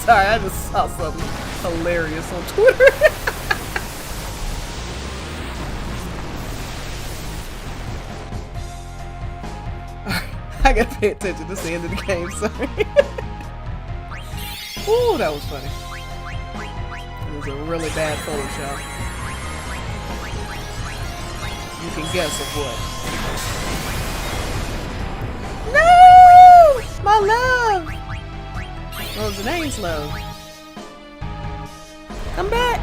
Sorry, I just saw something hilarious on Twitter. I gotta pay attention. This is the end of the game, sorry. Ooh, that was funny. It was a really bad Photoshop. You can guess of what. No! My love! What was the name's love? Come back!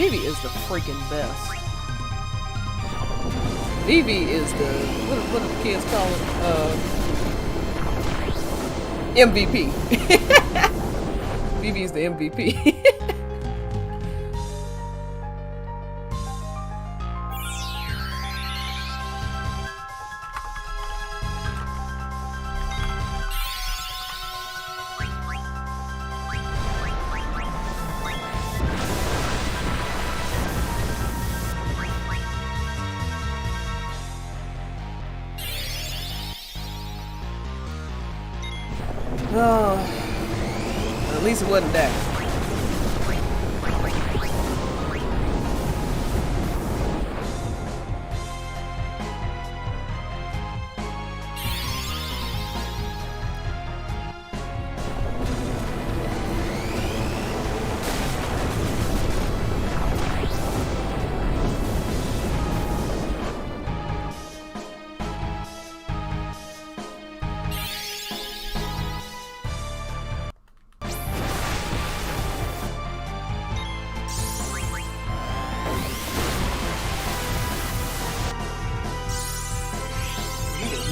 Vivi is the freaking best. Vivi is the what do the kids call it? MVP. Vivi is the MVP. Oh, at least it wasn't that.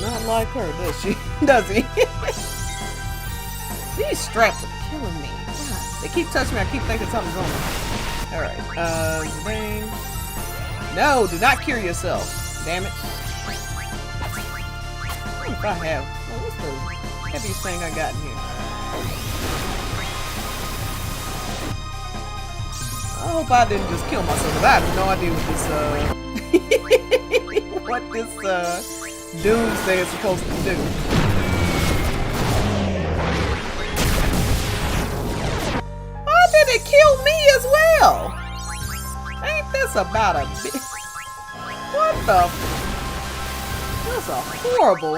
Not like her, does she? Does he? These straps are killing me. God, they keep touching me. I keep thinking something's on. Alright. Bang. No, do not cure yourself. Damn it. What if I have? Oh, what's the heaviest thing I got in here? I hope I didn't just kill myself, because I have no idea what this, what this, Doomsday is supposed to do. Why did it kill me as well? Ain't this about a bit? What the? That's a horrible.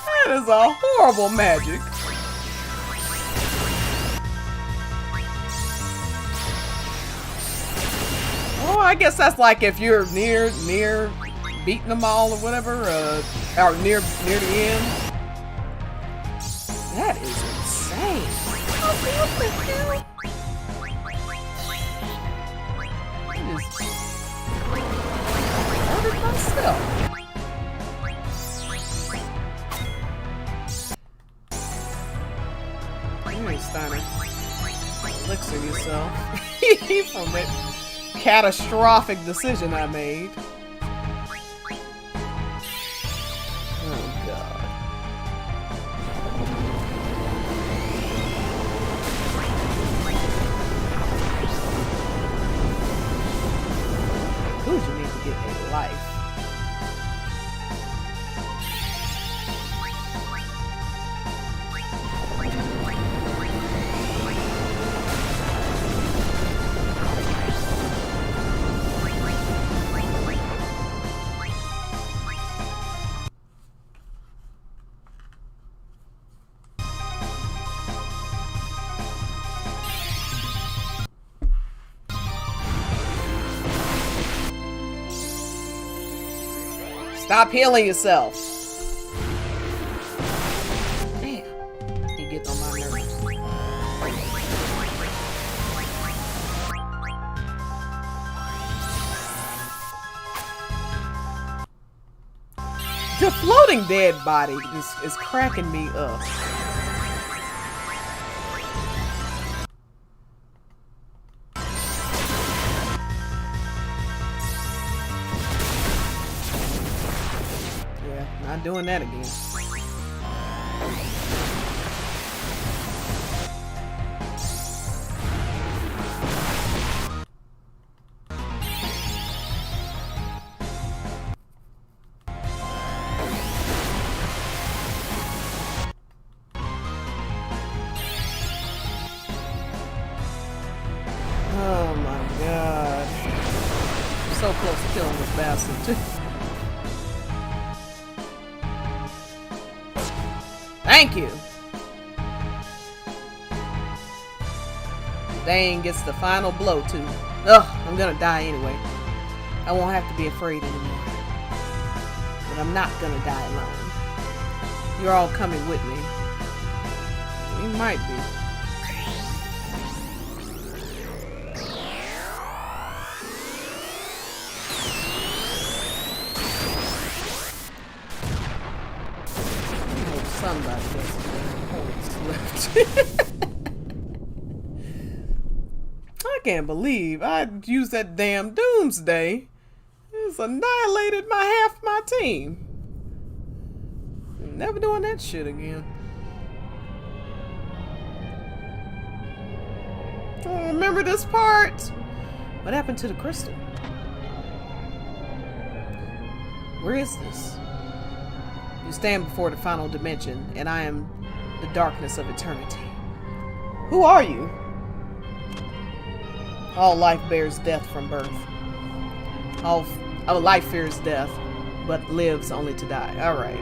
That is a horrible magic. Oh, I guess that's like if you're near beating them all or whatever, or near the end. That is insane. What the hell? I just hurted myself. Anyway, Steiner, elixir yourself from that catastrophic decision I made. You need to get a life. Stop healing yourself. Damn. He gets on my nerves. The floating dead body is cracking me up. Not doing that again. Oh my god. I'm so close to killing this bastard too. Thank you. Dane gets the final blow too. Ugh, I'm gonna die anyway. I won't have to be afraid anymore. But I'm not gonna die alone. You're all coming with me. You might be. Somebody gets some points left. I can't believe I used that damn doomsday. It's annihilated half my team. Never doing that shit again. Oh, remember this part? What happened to the crystal? Where is this? You stand before the final dimension, and I am the darkness of eternity. Who are you? All life bears death from birth. All life fears death, but lives only to die. Alright.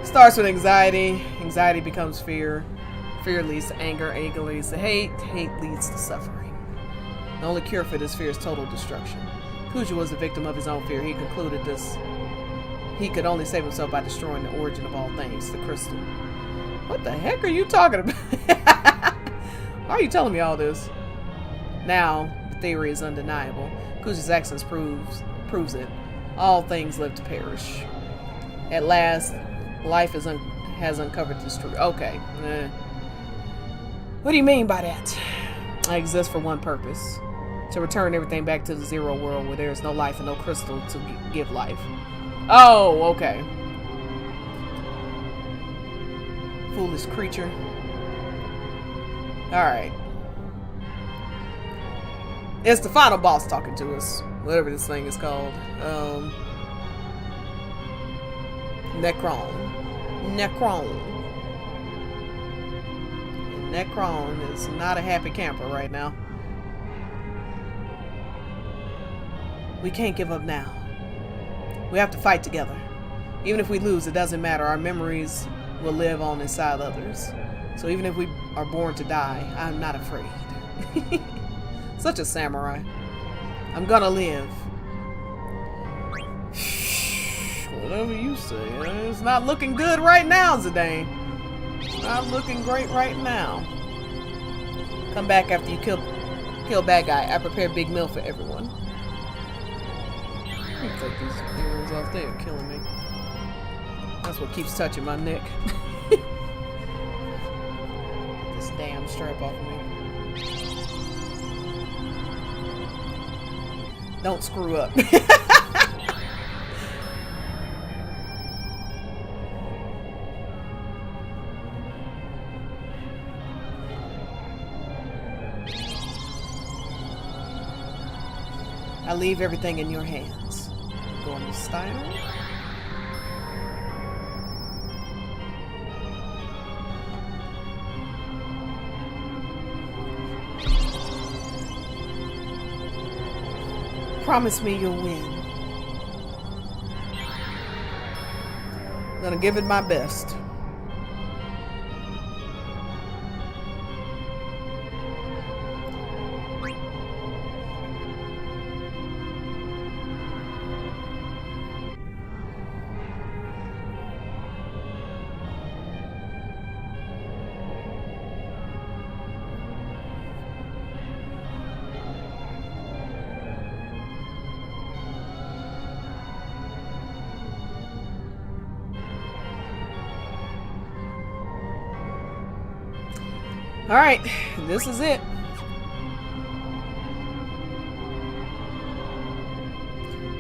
Starts with anxiety. Anxiety becomes fear. Fear leads to anger. Anger leads to hate. Hate leads to suffering. The only cure for this fear is total destruction. Kuja was a victim of his own fear. He concluded this. He could only save himself by destroying the origin of all things, the crystal. What the heck are you talking about? Why are you telling me all this? Now, the theory is undeniable. Kuja's actions proves it. All things live to perish. At last, life has uncovered this truth. Okay. What do you mean by that? I exist for one purpose. To return everything back to the zero world where there is no life and no crystal to give life. Oh, okay. Foolish creature. Alright. It's the final boss talking to us. Whatever this thing is called. Necron. And Necron is not a happy camper right now. We can't give up now. We have to fight together. Even if we lose, it doesn't matter. Our memories will live on inside others. So even if we are born to die, I'm not afraid. Such a samurai. I'm gonna live. Whatever you say. It's not looking good right now, Zidane. It's not looking great right now. Come back after you kill bad guy. I prepare a big meal for everyone. Take these earrings off. They are killing me. That's what keeps touching my neck. This damn strap off of me. Don't screw up. I leave everything in your hands. Going to Steiner. Promise me you'll win. I'm gonna give it my best. Alright, this is it.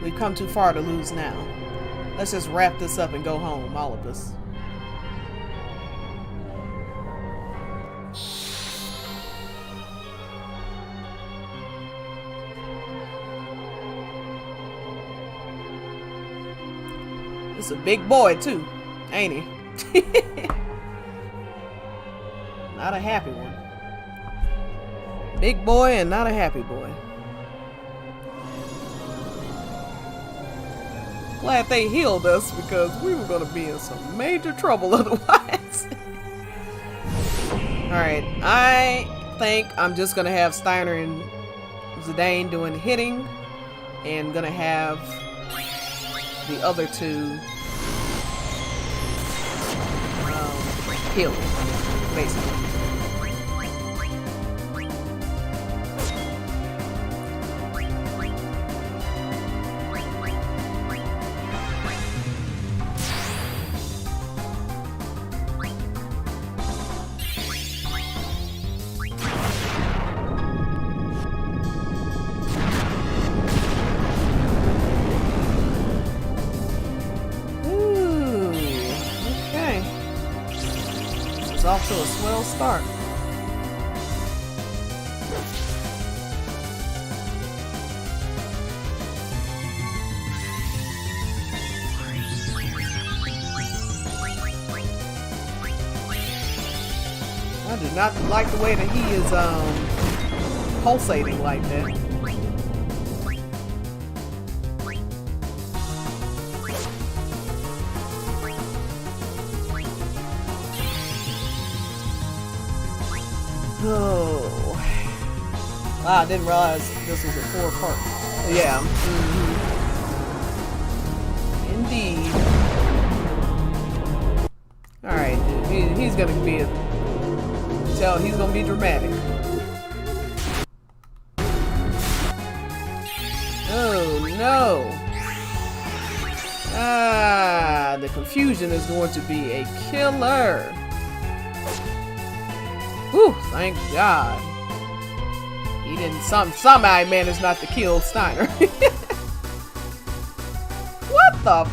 We've come too far to lose now. Let's just wrap this up and go home, all of us. It's a big boy too, ain't he? Not a happy one. Big boy and not a happy boy. Glad they healed us because we were going to be in some major trouble otherwise. Alright, I think I'm just going to have Steiner and Zidane doing hitting. And going to have the other two healing, basically. off to a swell start. I do not like the way that he is pulsating like that. Oh, wow, I didn't realize this was a 4-part. Yeah. Indeed. All right, dude. He's gonna be he's gonna be dramatic. Oh no! Ah, the confusion is going to be a killer. Whew, thank God. He didn't somehow managed not to kill Steiner. What the?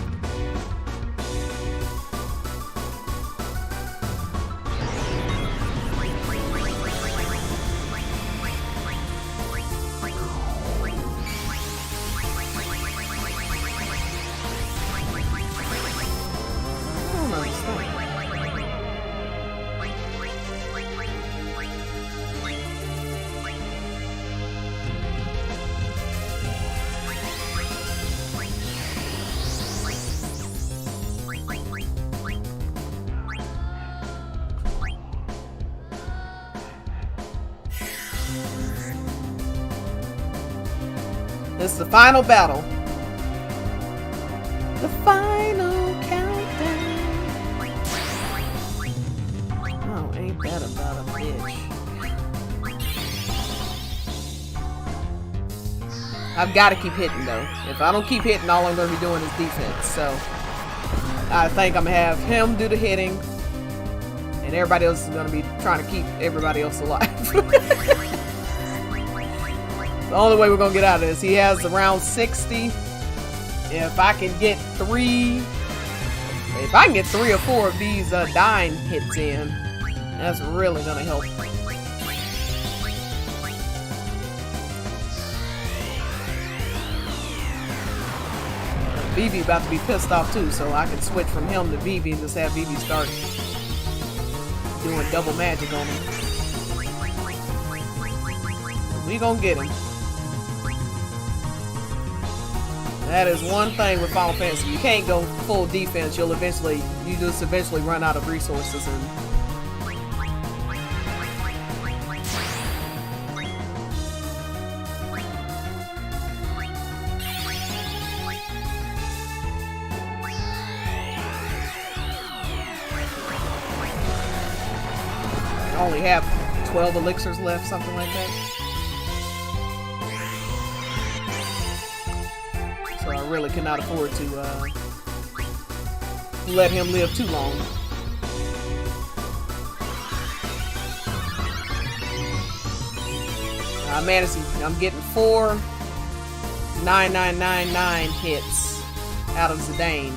This is the final battle. The final countdown. Oh, ain't that about a bitch. I've got to keep hitting though. If I don't keep hitting, all I'm going to be doing is defense. So I think I'm going to have him do the hitting. And everybody else is going to be trying to keep everybody else alive. The only way we're gonna get out of this, he has around 60. If I can get 3 or 4 of these dying hits in, that's really gonna help. Vivi about to be pissed off too, so I can switch from him to Vivi and just have Vivi start doing double magic on him. We gonna get him. That is one thing with Final Fantasy. You can't go full defense. You just eventually run out of resources. And I only have 12 elixirs left, something like that. So I really cannot afford to let him live too long. I'm getting 4 9999 hits out of Zidane.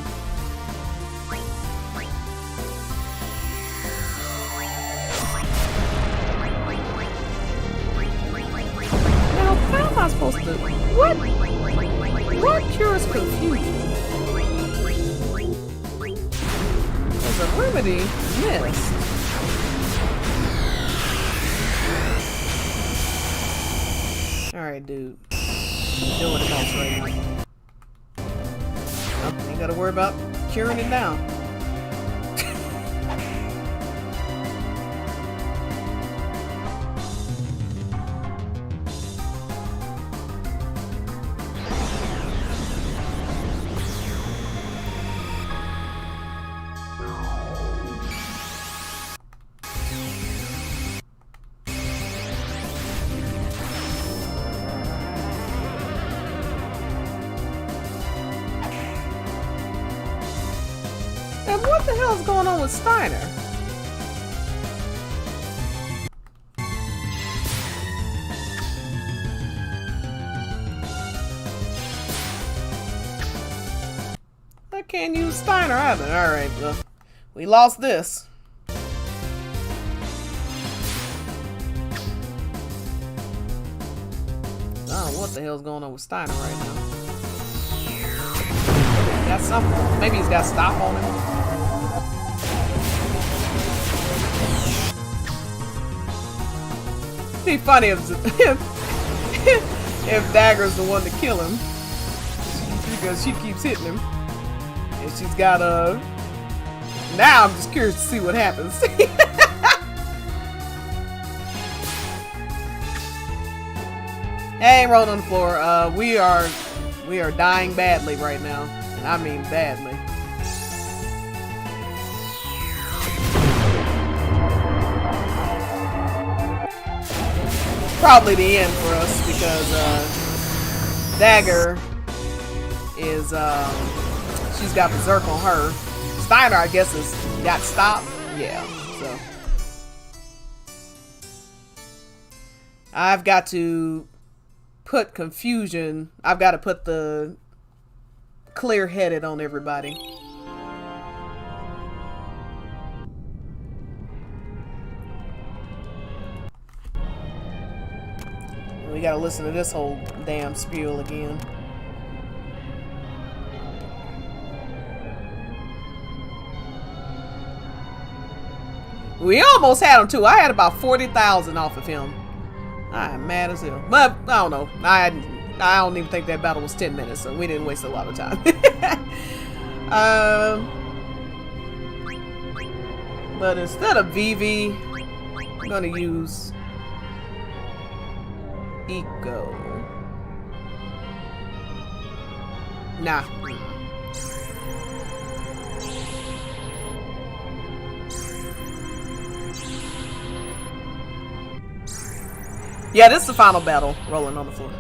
Now, how am I supposed to? What cures confusion? There's a remedy missed. Alright, dude. I'm doing the most right now. Nope, ain't gotta worry about curing it now. And what the hell is going on with Steiner? I can't use Steiner either. Alright, well, we lost this. what the hell's going on with Steiner right now. Got something. Maybe he's got stop on him. It'd be funny if Dagger's the one to kill him, because she keeps hitting him, and she's got a. Now I'm just curious to see what happens. Hey, rolling on the floor. We are dying badly right now, and I mean badly. Probably the end for us because Dagger is she's got berserk on her. Steiner, I guess, has got stopped. Yeah, so I've got to put confusion. I've got to put the clear-headed on everybody. We gotta listen to this whole damn spiel again. We almost had him too. I had about 40,000 off of him. I'm mad as hell. But I don't know. I don't even think that battle was 10 minutes, so we didn't waste a lot of time. But instead of Vivi, I'm gonna use Eco. Nah. Yeah, this is the final battle. Rolling on the floor.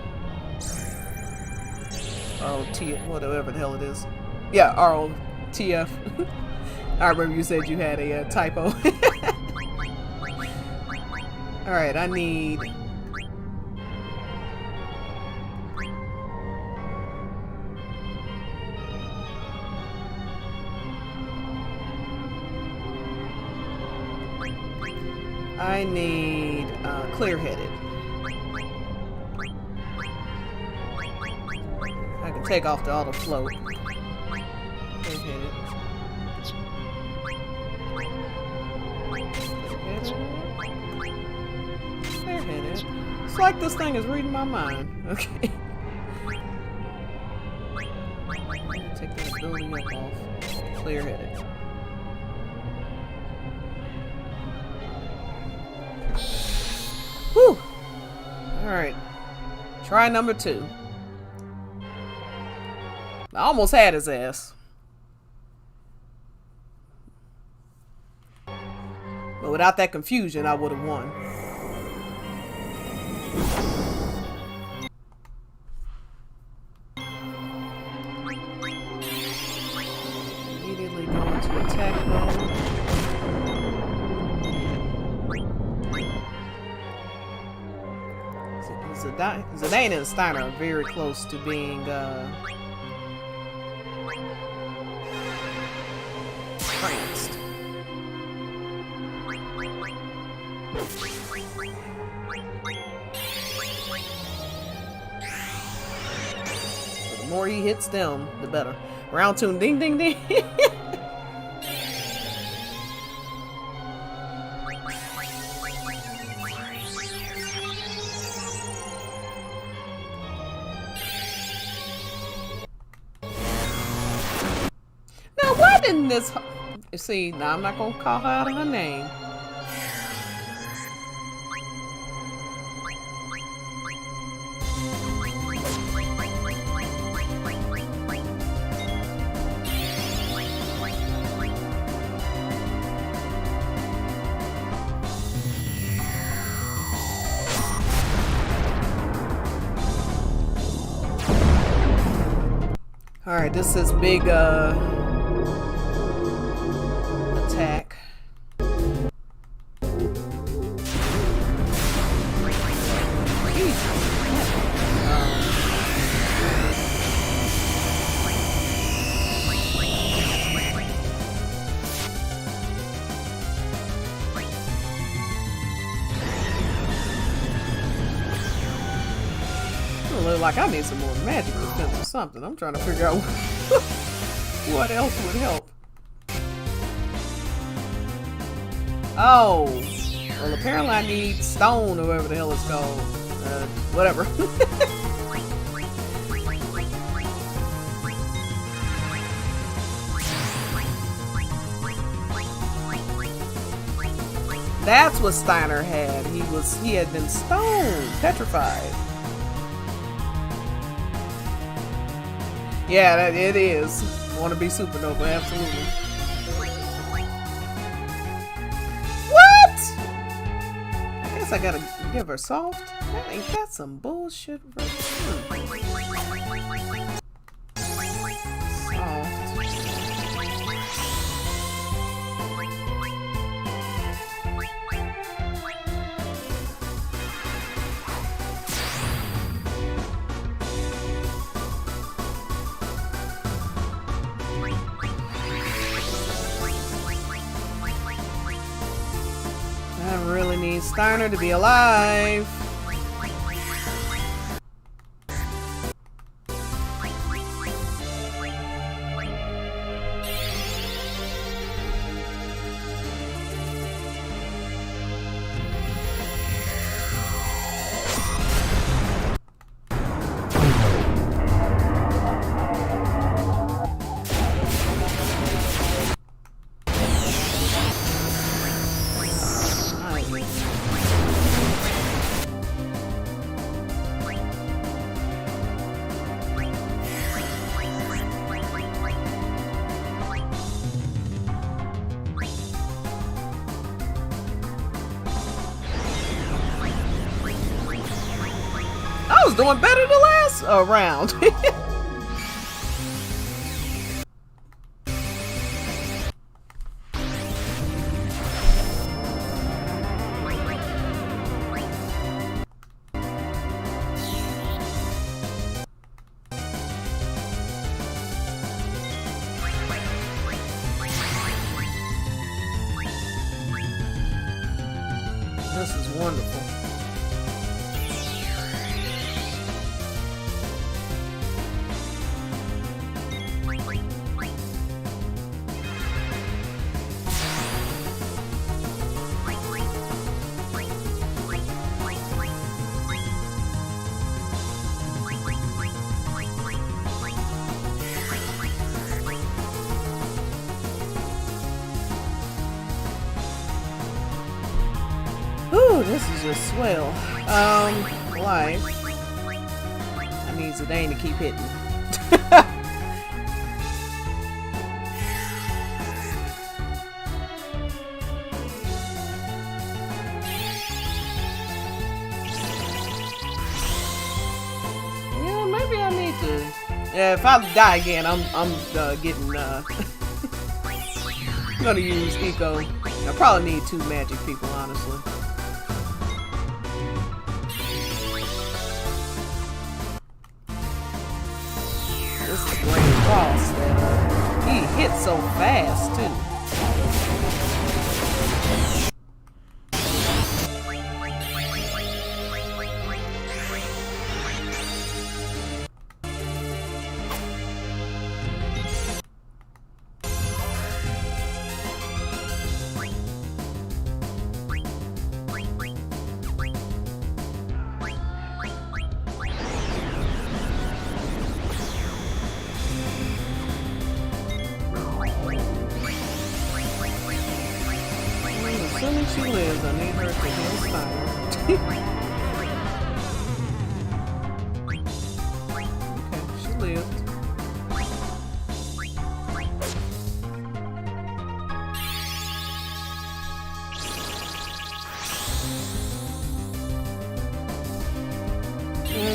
ROT, whatever the hell it is. Yeah, ROTF. I remember you said you had a typo. Alright, I need... clear-headed. I can take off the auto float. Clear-headed. Clear-headed. It's like this thing is reading my mind. Okay. Take that ability up off. Clear-headed. Whew. Alright. Try number 2. I almost had his ass. But without that confusion, I would have won. Immediately go into attack mode. Zidane and Steiner are very close to being tranced. So the more he hits them, the better. Round 2, ding ding ding. In this, see, now I'm not gonna call her out of her name. All right, this is big attack. A really like, I need some more magic defense or something. I'm trying to figure out what else would help. Oh, well, apparently I need stone or whatever the hell it's called. Whatever. That's what Steiner had. He had been stoned, petrified. Yeah, it is. Want to be supernova, absolutely. What? I guess I gotta give her soft. Ain't that some bullshit? I really need Steiner to be alive. I was doing better the last round. This is wonderful. Ooh, this is just swell. Life. I need Zidane to keep hitting. Yeah, maybe I need to. Yeah, if I die again, I'm getting I'm gonna use Eco. I probably need 2 magic people, honestly. This is Blaine Cross. He hits so fast too. Assuming she lives, I need her to heal Steiner. Okay, she lived.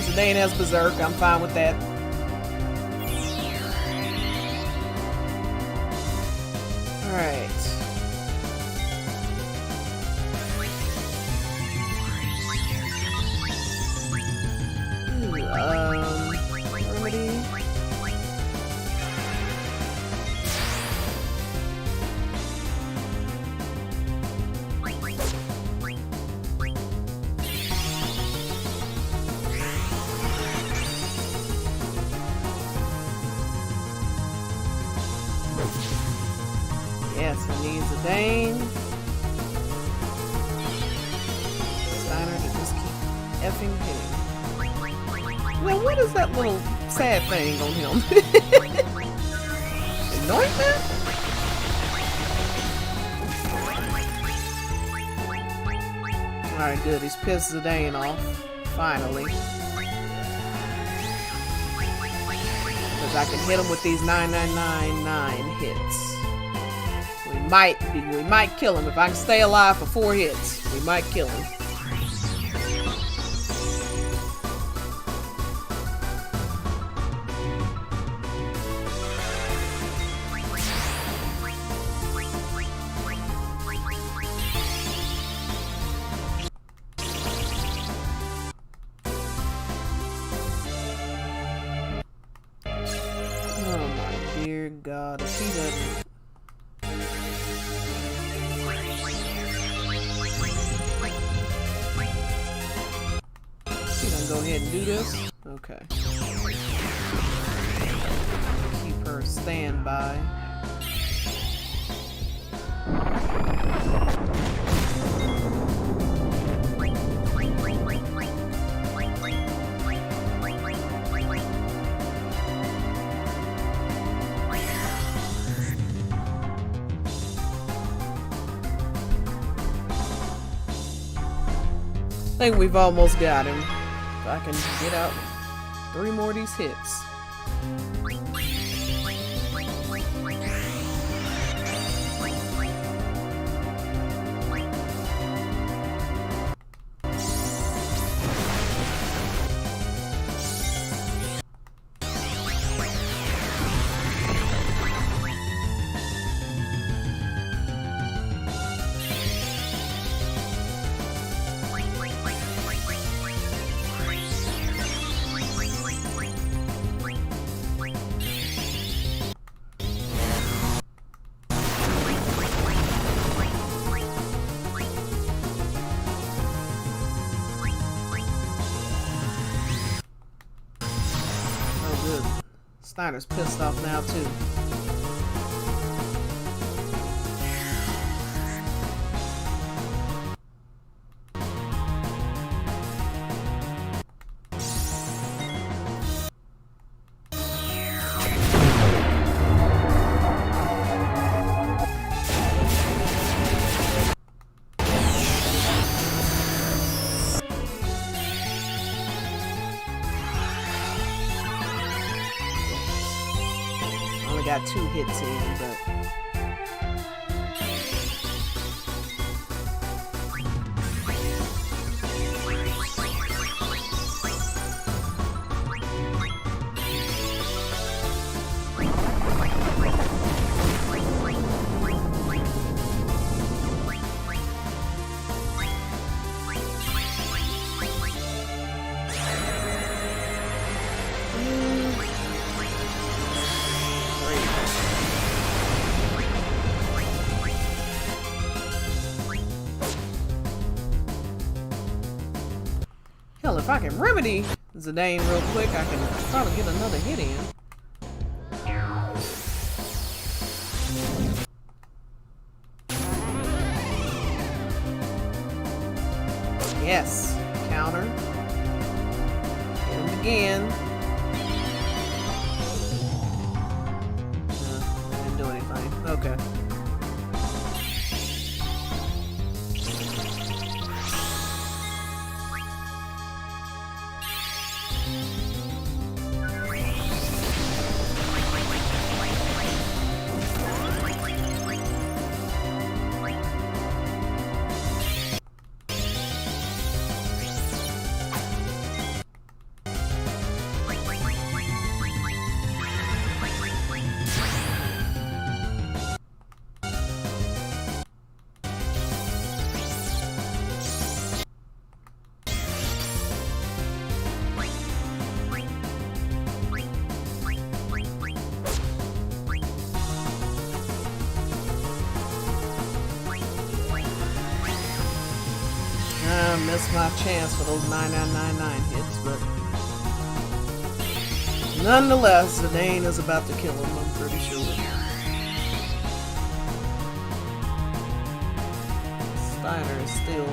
Zidane has Berserk, I'm fine with that. Alright. Remedy. So it needs a Dane. Steiner to just keep effing hitting. Well, what is that little sad thing on him? Anointment? Alright, good. He's pissed Zidane off. Finally. Because I can hit him with these 9999 hits. We might kill him. If I can stay alive for 4 hits, we might kill him. God, if he doesn't... He gonna go ahead and do this? Okay. Keep her standby. I think we've almost got him. If I can get out 3 more of these hits. Steiner's pissed off now too. Got 2 hits in, but hell, if I can remedy Zidane real quick, I can probably get another hit in. Yes. Counter. Hit him again. Didn't do anything. Okay. Missed my chance for those 9999 hits, but nonetheless, Zidane is about to kill him, I'm pretty sure. Steiner is still...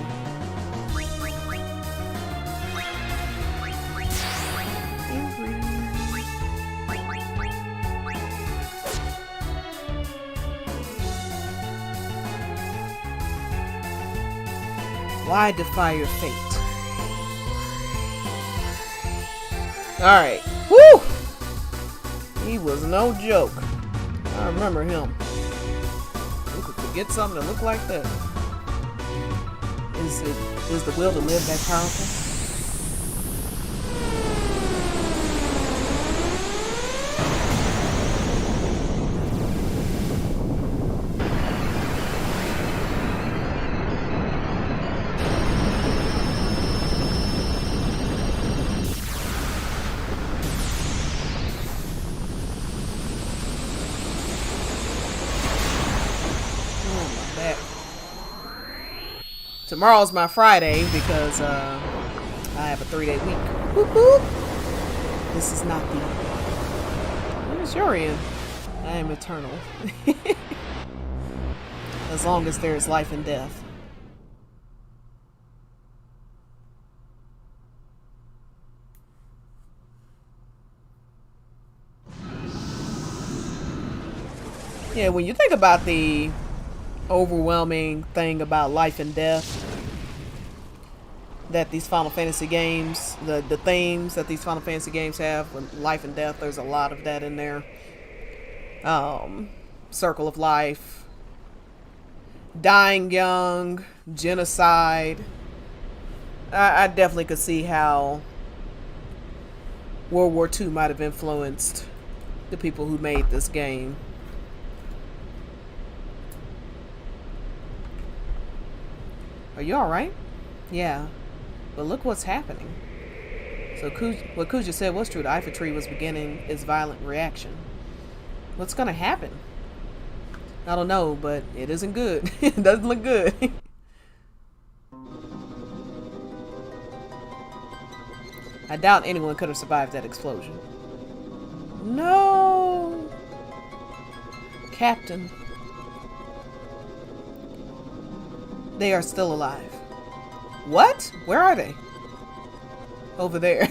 Why defy your fate? Alright. Woo! He was no joke. I remember him. Who could forget something that looked like that? Is the will to live that powerful? Tomorrow's my Friday because I have a 3-day week. Whoop, whoop. This is not the... Where's Yorian? I am eternal. As long as there is life and death. Yeah, when you think about the overwhelming thing about life and death that these Final Fantasy games, the themes that these Final Fantasy games have with life and death, there's a lot of that in there. Circle of life, dying young, genocide. I definitely could see how World War II might have influenced the people who made this game. Are you alright? Yeah. But look what's happening. So what Kuja said was true. The Eiffel tree was beginning its violent reaction. What's gonna happen? I don't know, but it isn't good. It doesn't look good. I doubt anyone could have survived that explosion. No! Captain. They are still alive. What? Where are they? Over there.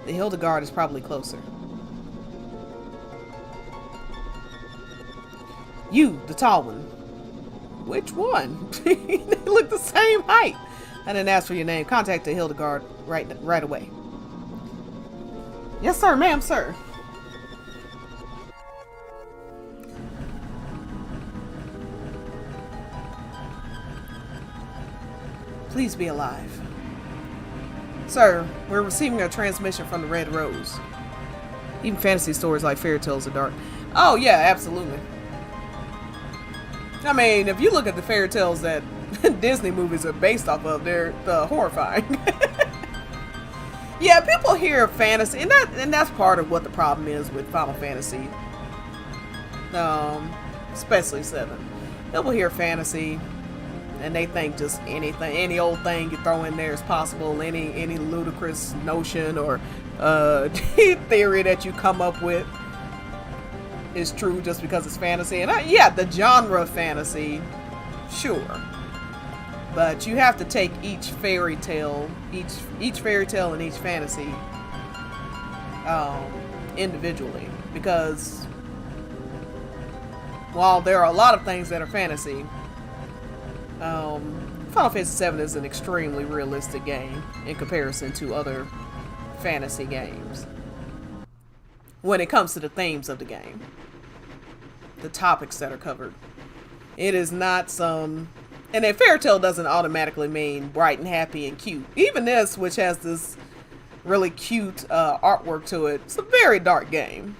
The Hildegard is probably closer. You, the tall one. Which one? They look the same height. I didn't ask for your name. Contact the Hildegard right away. Yes, sir, ma'am, sir. Please be alive. Sir, we're receiving a transmission from the Red Rose. Even fantasy stories like fairy tales are dark. Oh yeah, absolutely. I mean, if you look at the fairy tales that Disney movies are based off of, they're horrifying. Yeah, people hear fantasy, and that's part of what the problem is with Final Fantasy. Especially 7. People hear fantasy, and they think just anything, any old thing you throw in there is possible. Any ludicrous notion or theory that you come up with is true just because it's fantasy. And yeah, the genre of fantasy, sure, but you have to take each fairy tale, each fairy tale and each fantasy individually, because while there are a lot of things that are fantasy, Final Fantasy VII is an extremely realistic game in comparison to other fantasy games when it comes to the themes of the game, the topics that are covered. It is not some... And a fairy tale doesn't automatically mean bright and happy and cute. Even this, which has this really cute artwork to it, it's a very dark game.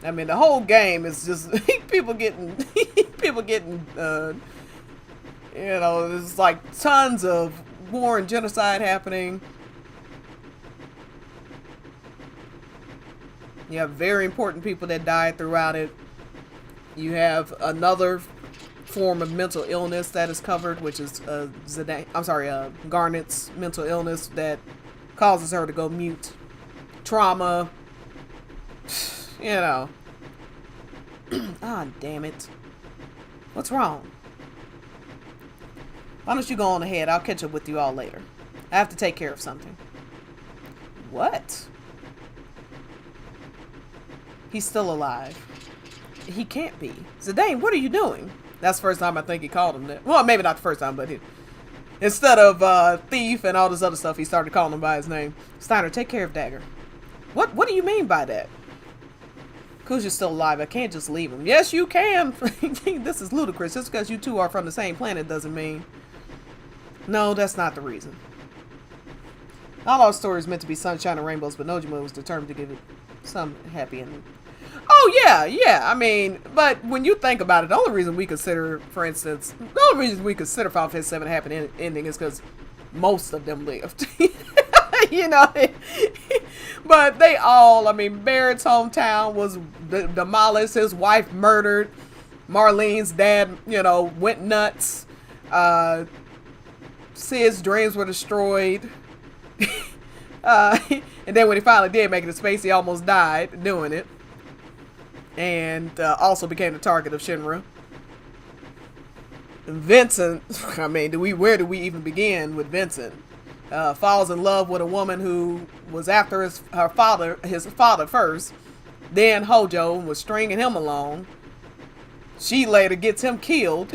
I mean, the whole game is just people getting you know, there's like tons of war and genocide happening. You have very important people that died throughout it. You have another form of mental illness that is covered, which is Garnet's mental illness that causes her to go mute. Trauma, you know. Ah, damn it. What's wrong? Why don't you go on ahead? I'll catch up with you all later. I have to take care of something. What? He's still alive. He can't be. Zidane, what are you doing? That's the first time I think he called him that. Well, maybe not the first time, but instead of thief and all this other stuff, he started calling him by his name. Steiner, take care of Dagger. What do you mean by that? Kuja's still alive. I can't just leave him. Yes, you can. This is ludicrous. Just because you two are from the same planet doesn't mean... No, that's not the reason. All our story is meant to be sunshine and rainbows, but Nojima was determined to give it some happy ending. Oh, yeah. I mean, but when you think about it, the only reason we consider, for instance, the only reason we consider Final Fantasy 7 happy ending is because most of them lived. You know, but they all, I mean, Barrett's hometown was demolished, his wife murdered, Marlene's dad, you know, went nuts, Cid's dreams were destroyed, and then when he finally did make it to space, he almost died doing it, and also became the target of Shinra. Vincent, I mean, where do we even begin with Vincent? Falls in love with a woman who was after his father first. Then Hojo was stringing him along. She later gets him killed.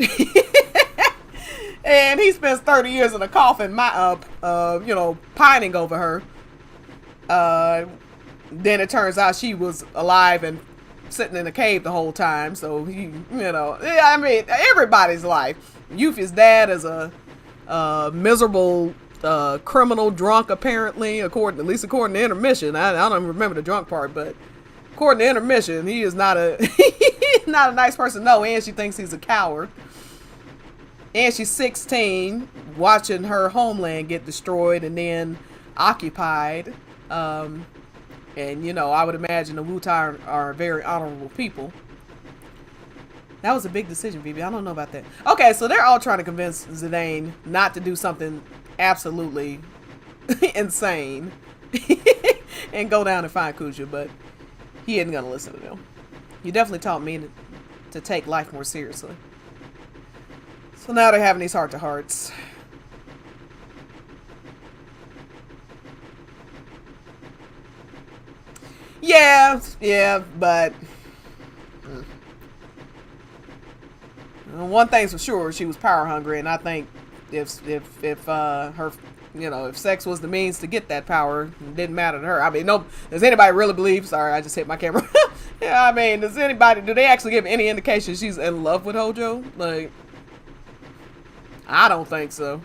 And he spends 30 years in a coffin, you know, pining over her. Then it turns out she was alive and sitting in a cave the whole time. So he, you know, I mean, everybody's life. Yuffie's dad is a miserable criminal drunk, apparently, at least according to Intermission. I don't even remember the drunk part, but according to Intermission, he is not a not a nice person. No, and she thinks he's a coward. And she's 16, watching her homeland get destroyed and then occupied. And you know, I would imagine the Wutai are very honorable people. That was a big decision, Vivi. I don't know about that. Okay, so they're all trying to convince Zidane not to do something absolutely insane and go down and find Kuja, but he isn't gonna listen to them. You definitely taught me to take life more seriously. So now they're having these heart-to-hearts. Yeah, but one thing's for sure, she was power hungry, and I think if her, you know, if sex was the means to get that power, it didn't matter to her. I mean, no, does anybody really believe? Sorry, I just hit my camera. Yeah, I mean, do they actually give any indication she's in love with Hojo? Like, I don't think so.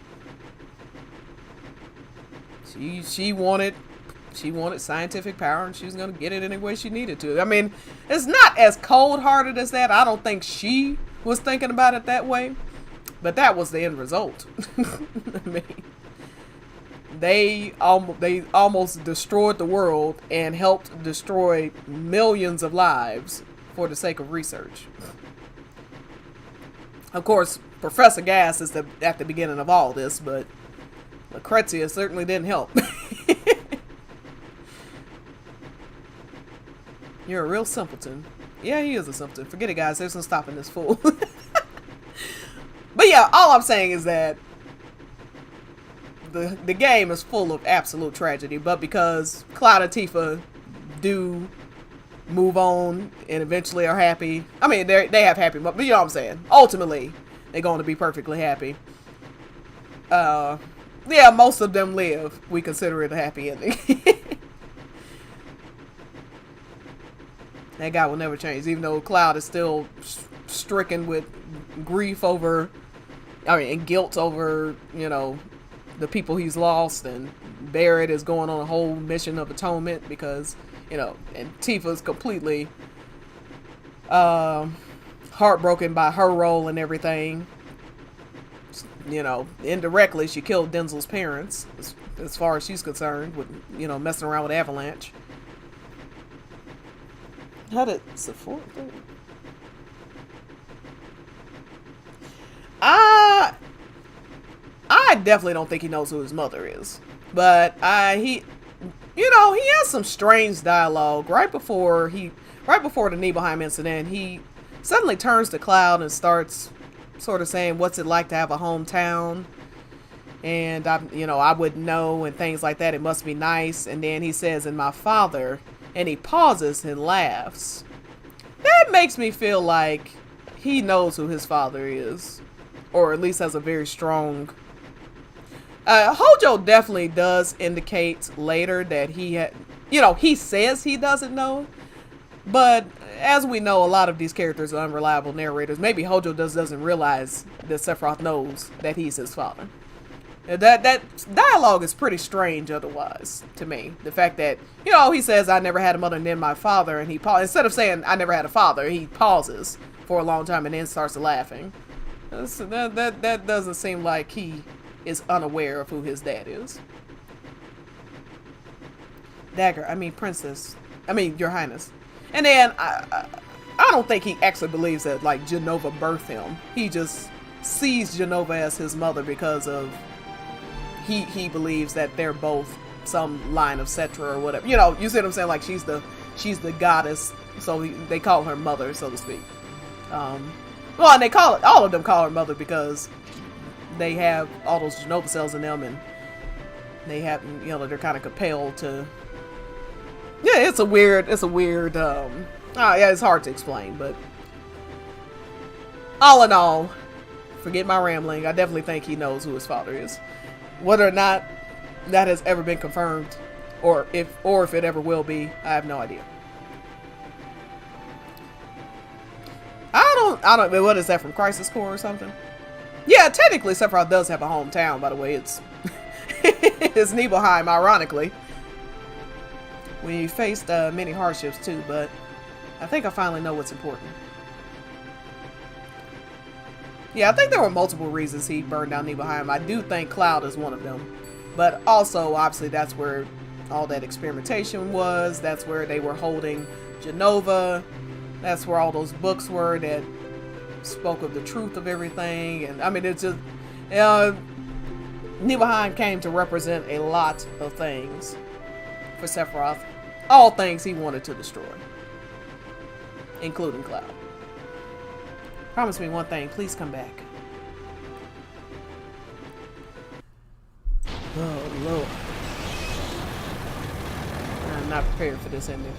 She wanted scientific power, and she was gonna get it any way she needed to. I mean, it's not as cold-hearted as that. I don't think she was thinking about it that way, but that was the end result. I mean, they almost destroyed the world and helped destroy millions of lives for the sake of research. Of course, Professor Gas is at the beginning of all this, but Lucrezia certainly didn't help. You're a real simpleton. Yeah, he is a simpleton. Forget it, guys. There's no stopping this fool. But yeah, all I'm saying is that the game is full of absolute tragedy, but because Cloud and Tifa do move on and eventually are happy. I mean, they have happy, but you know what I'm saying. Ultimately, they're going to be perfectly happy. Yeah, most of them live. We consider it a happy ending. That guy will never change, even though Cloud is still stricken with grief over, and guilt over, you know, the people he's lost, and Barrett is going on a whole mission of atonement because, you know, and Tifa's completely heartbroken by her role and everything. You know, indirectly, she killed Denzel's parents, as far as she's concerned, with, you know, messing around with Avalanche. How did Sephora do it? I definitely don't think he knows who his mother is. But he has some strange dialogue right before the Nibelheim incident. He suddenly turns to Cloud and starts sort of saying, what's it like to have a hometown? And I wouldn't know, and things like that. It must be nice. And then he says, and my father, and he pauses and laughs. That makes me feel like he knows who his father is, or at least has a very strong. Hojo definitely does indicate later that he says he doesn't know, but as we know, a lot of these characters are unreliable narrators. Maybe Hojo doesn't realize that Sephiroth knows that he's his father. That dialogue is pretty strange otherwise to me. The fact that, he says, I never had a mother and then my father, and he instead of saying, I never had a father, he pauses for a long time and then starts laughing. That doesn't seem like he is unaware of who his dad is. Dagger, Princess, Your Highness. And then, I don't think he actually believes that, like, Jenova birthed him. He just sees Jenova as his mother because of, he believes that they're both some line of Cetra or whatever. You see what I'm saying? Like, she's the goddess, so they call her mother, so to speak. Well, and all of them call her mother because they have all those Jenova cells in them, and they have, they're kind of compelled to. Yeah, it's a weird. It's hard to explain, but all in all, forget my rambling. I definitely think he knows who his father is. Whether or not that has ever been confirmed, or if it ever will be, I have no idea. I don't. What is that, from Crisis Core or something? Yeah, technically, Sephiroth does have a hometown. By the way, it's it's Nibelheim, ironically. We faced many hardships too, but I think I finally know what's important. Yeah, I think there were multiple reasons he burned down Nibelheim. I do think Cloud is one of them. But also, obviously, that's where all that experimentation was. That's where they were holding Jenova. That's where all those books were that spoke of the truth of everything. And, it's just. Nibelheim came to represent a lot of things for Sephiroth. All things he wanted to destroy. Including Cloud. Promise me one thing, please come back. Oh, Lord. I'm not prepared for this ending.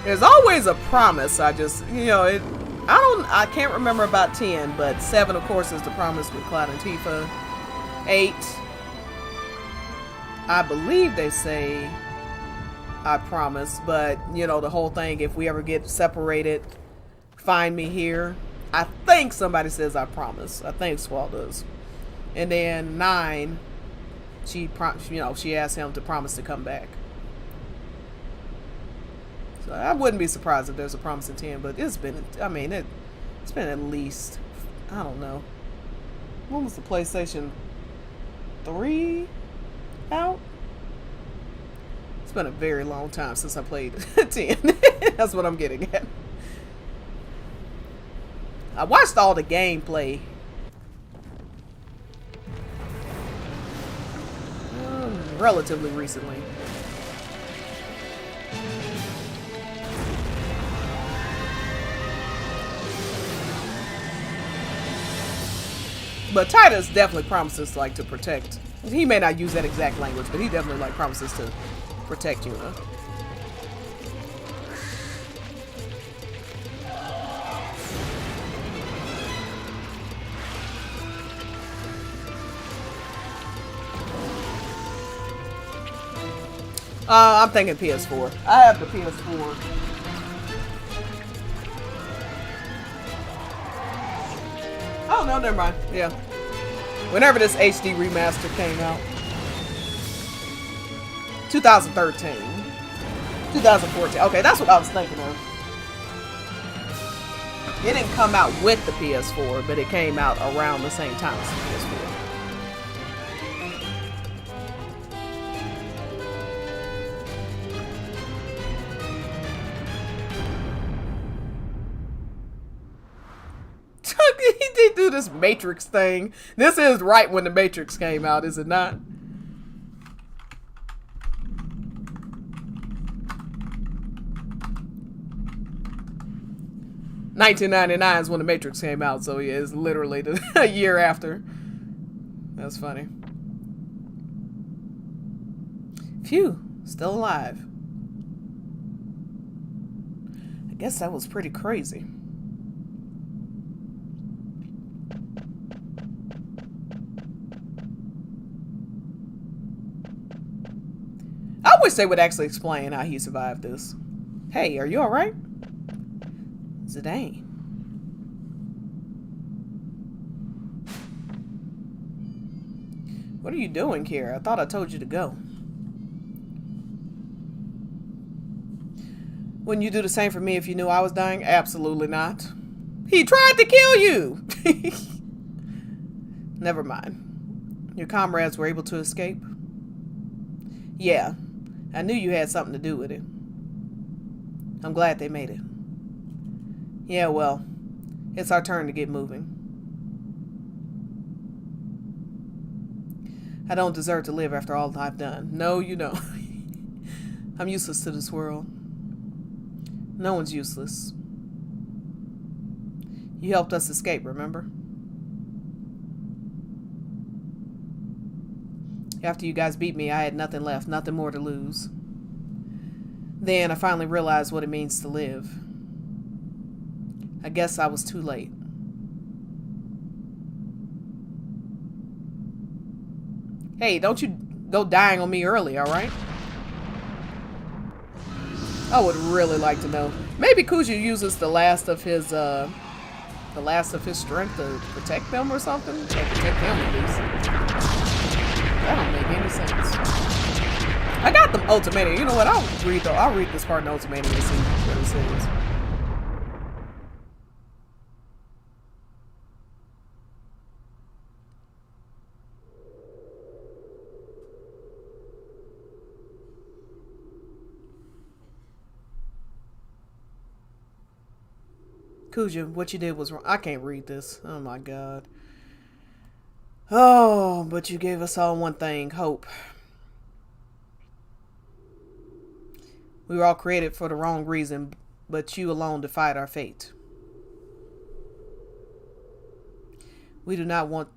There's always a promise. I just, I can't remember about 10, but 7, of course, is the promise with Cloud and Tifa. 8, I believe they say I promise, but, the whole thing, if we ever get separated, find me here. I think somebody says I promise. I think Squall does. And then 9, she asked him to promise to come back. So I wouldn't be surprised if there's a promise in 10, but it's been, it's been at least, I don't know. When was the PlayStation 3 out? It's been a very long time since I played 10. That's what I'm getting at. I watched all the gameplay. Relatively recently. But Tidus definitely promises to protect. He may not use that exact language, but he definitely promises to protect Yuna. I'm thinking PS4. I have the PS4. Oh, no, never mind. Yeah. Whenever this HD remaster came out. 2013. 2014. Okay, that's what I was thinking of. It didn't come out with the PS4, but it came out around the same time as the PS4. They do this Matrix thing. This is right when the Matrix came out, is it not? $1999 is when the Matrix came out, so yeah, it's literally a year after. That's funny. Phew, still alive. I guess that was pretty crazy. I wish they would actually explain how he survived this. Hey, are you alright? Zidane. What are you doing here? I thought I told you to go. Wouldn't you do the same for me if you knew I was dying? Absolutely not. He tried to kill you! Never mind. Your comrades were able to escape? Yeah. I knew you had something to do with it. I'm glad they made it. Yeah, well, it's our turn to get moving. I don't deserve to live after all I've done. No, you don't. I'm useless to this world. No one's useless. You helped us escape, remember? After you guys beat me, I had nothing left, nothing more to lose. Then I finally realized what it means to live. I guess I was too late. Hey, don't you go dying on me early, alright? I would really like to know. Maybe Kuja uses the last of his strength to protect them or something? Or protect him at least. That don't make any sense. I got the Ultimania. You know what? I'll read this part in Ultimania and see what it says. Kuja, what you did was wrong. I can't read this. Oh my god. Oh, but you gave us all one thing, hope. We were all created for the wrong reason, but you alone defied our fate. We do not want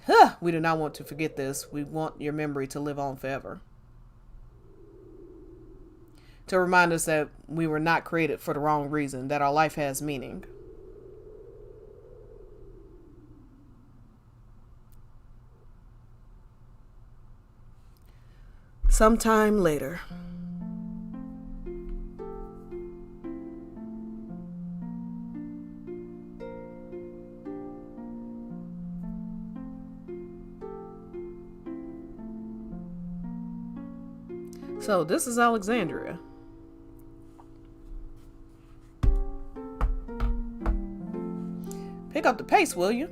to forget this. We want your memory to live on forever. To remind us that we were not created for the wrong reason, that our life has meaning. Sometime later. So this is Alexandria. Pick up the pace, will you?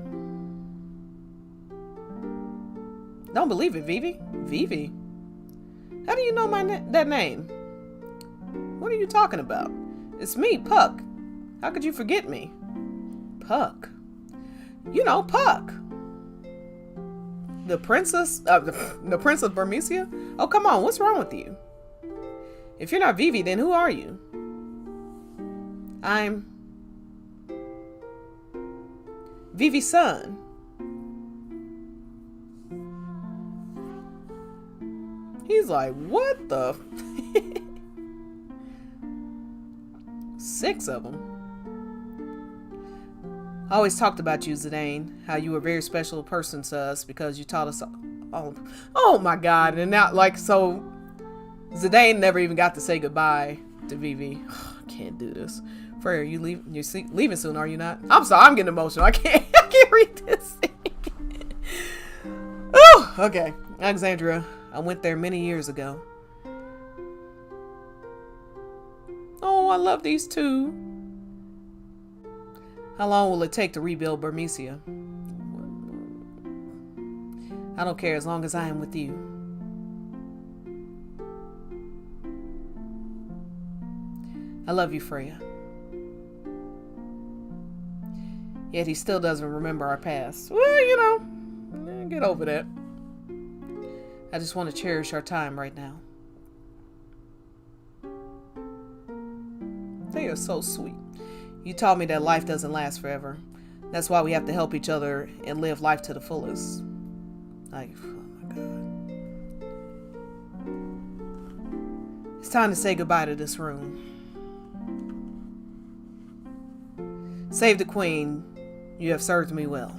Don't believe it, Vivi. Vivi? How do you know that name? What are you talking about? It's me, Puck. How could you forget me? Puck. You know, Puck. The princess of Burmecia? Oh, come on, what's wrong with you? If you're not Vivi, then who are you? I'm Vivi's son. He's like, what the? 6 of them. I always talked about you, Zidane, how you were a very special person to us because you taught us all. Oh my god, and now, like, so Zidane never even got to say goodbye to Vivi. Can't do this. Freya, you're leaving soon, are you not? I'm sorry, I'm getting emotional. I can't read this. Oh, okay. Alexandria, I went there many years ago. Oh, I love these two. How long will it take to rebuild Burmecia? I don't care as long as I am with you. I love you, Freya. Yet he still doesn't remember our past. Well, you know, get over that. I just want to cherish our time right now. They are so sweet. You taught me that life doesn't last forever. That's why we have to help each other and live life to the fullest. Like, oh my God. It's time to say goodbye to this room. Save the Queen. You have served me well.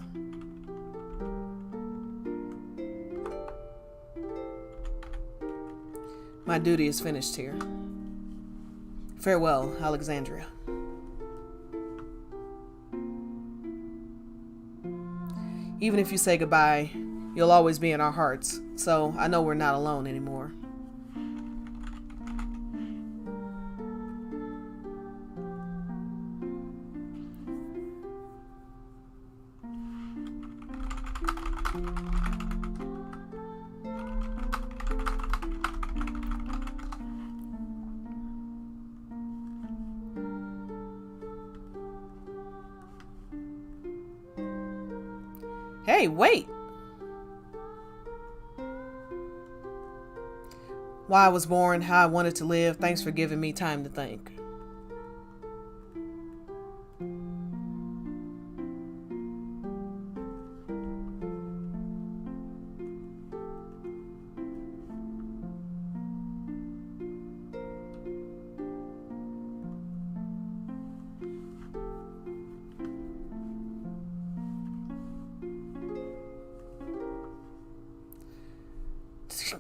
My duty is finished here. Farewell, Alexandria. Even if you say goodbye, you'll always be in our hearts, so I know we're not alone anymore. Hey, wait! Why I was born, how I wanted to live, thanks for giving me time to think.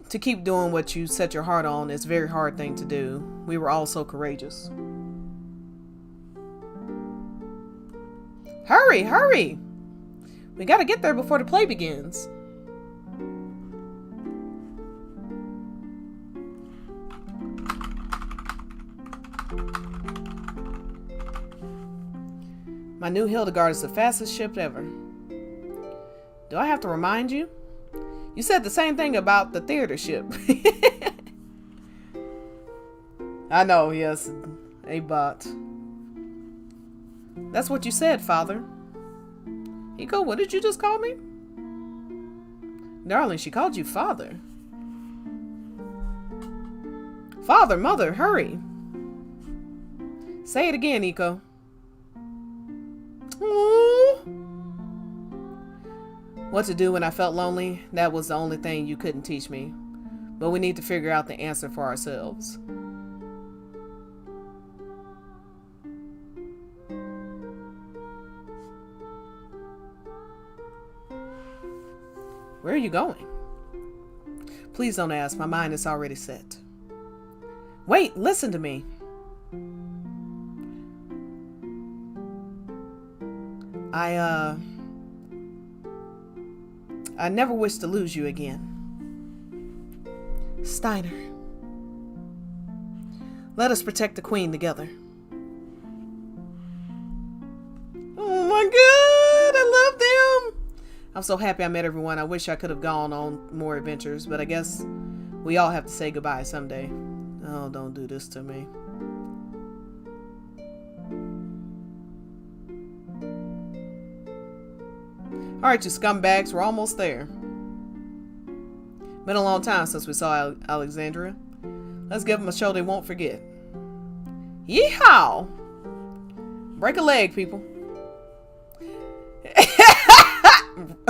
To keep doing what you set your heart on is a very hard thing to do. We were all so courageous. Hurry, hurry! We gotta get there before the play begins. My new Hildegard is the fastest ship ever. Do I have to remind you? You said the same thing about the theater ship. I know, yes, a bot. That's what you said, Father. Hiko, what did you just call me? Darling, she called you Father. Father, Mother, hurry. Say it again, Hiko. What to do when I felt lonely, that was the only thing you couldn't teach me. But we need to figure out the answer for ourselves. Where are you going? Please don't ask, my mind is already set. Wait, listen to me. I never wish to lose you again. Steiner. Let us protect the Queen together. Oh my God, I love them. I'm so happy I met everyone. I wish I could have gone on more adventures, but I guess we all have to say goodbye someday. Oh, don't do this to me. Alright, you scumbags, we're almost there. Been a long time since we saw Alexandria. Let's give them a show they won't forget. Yeehaw! Break a leg, people.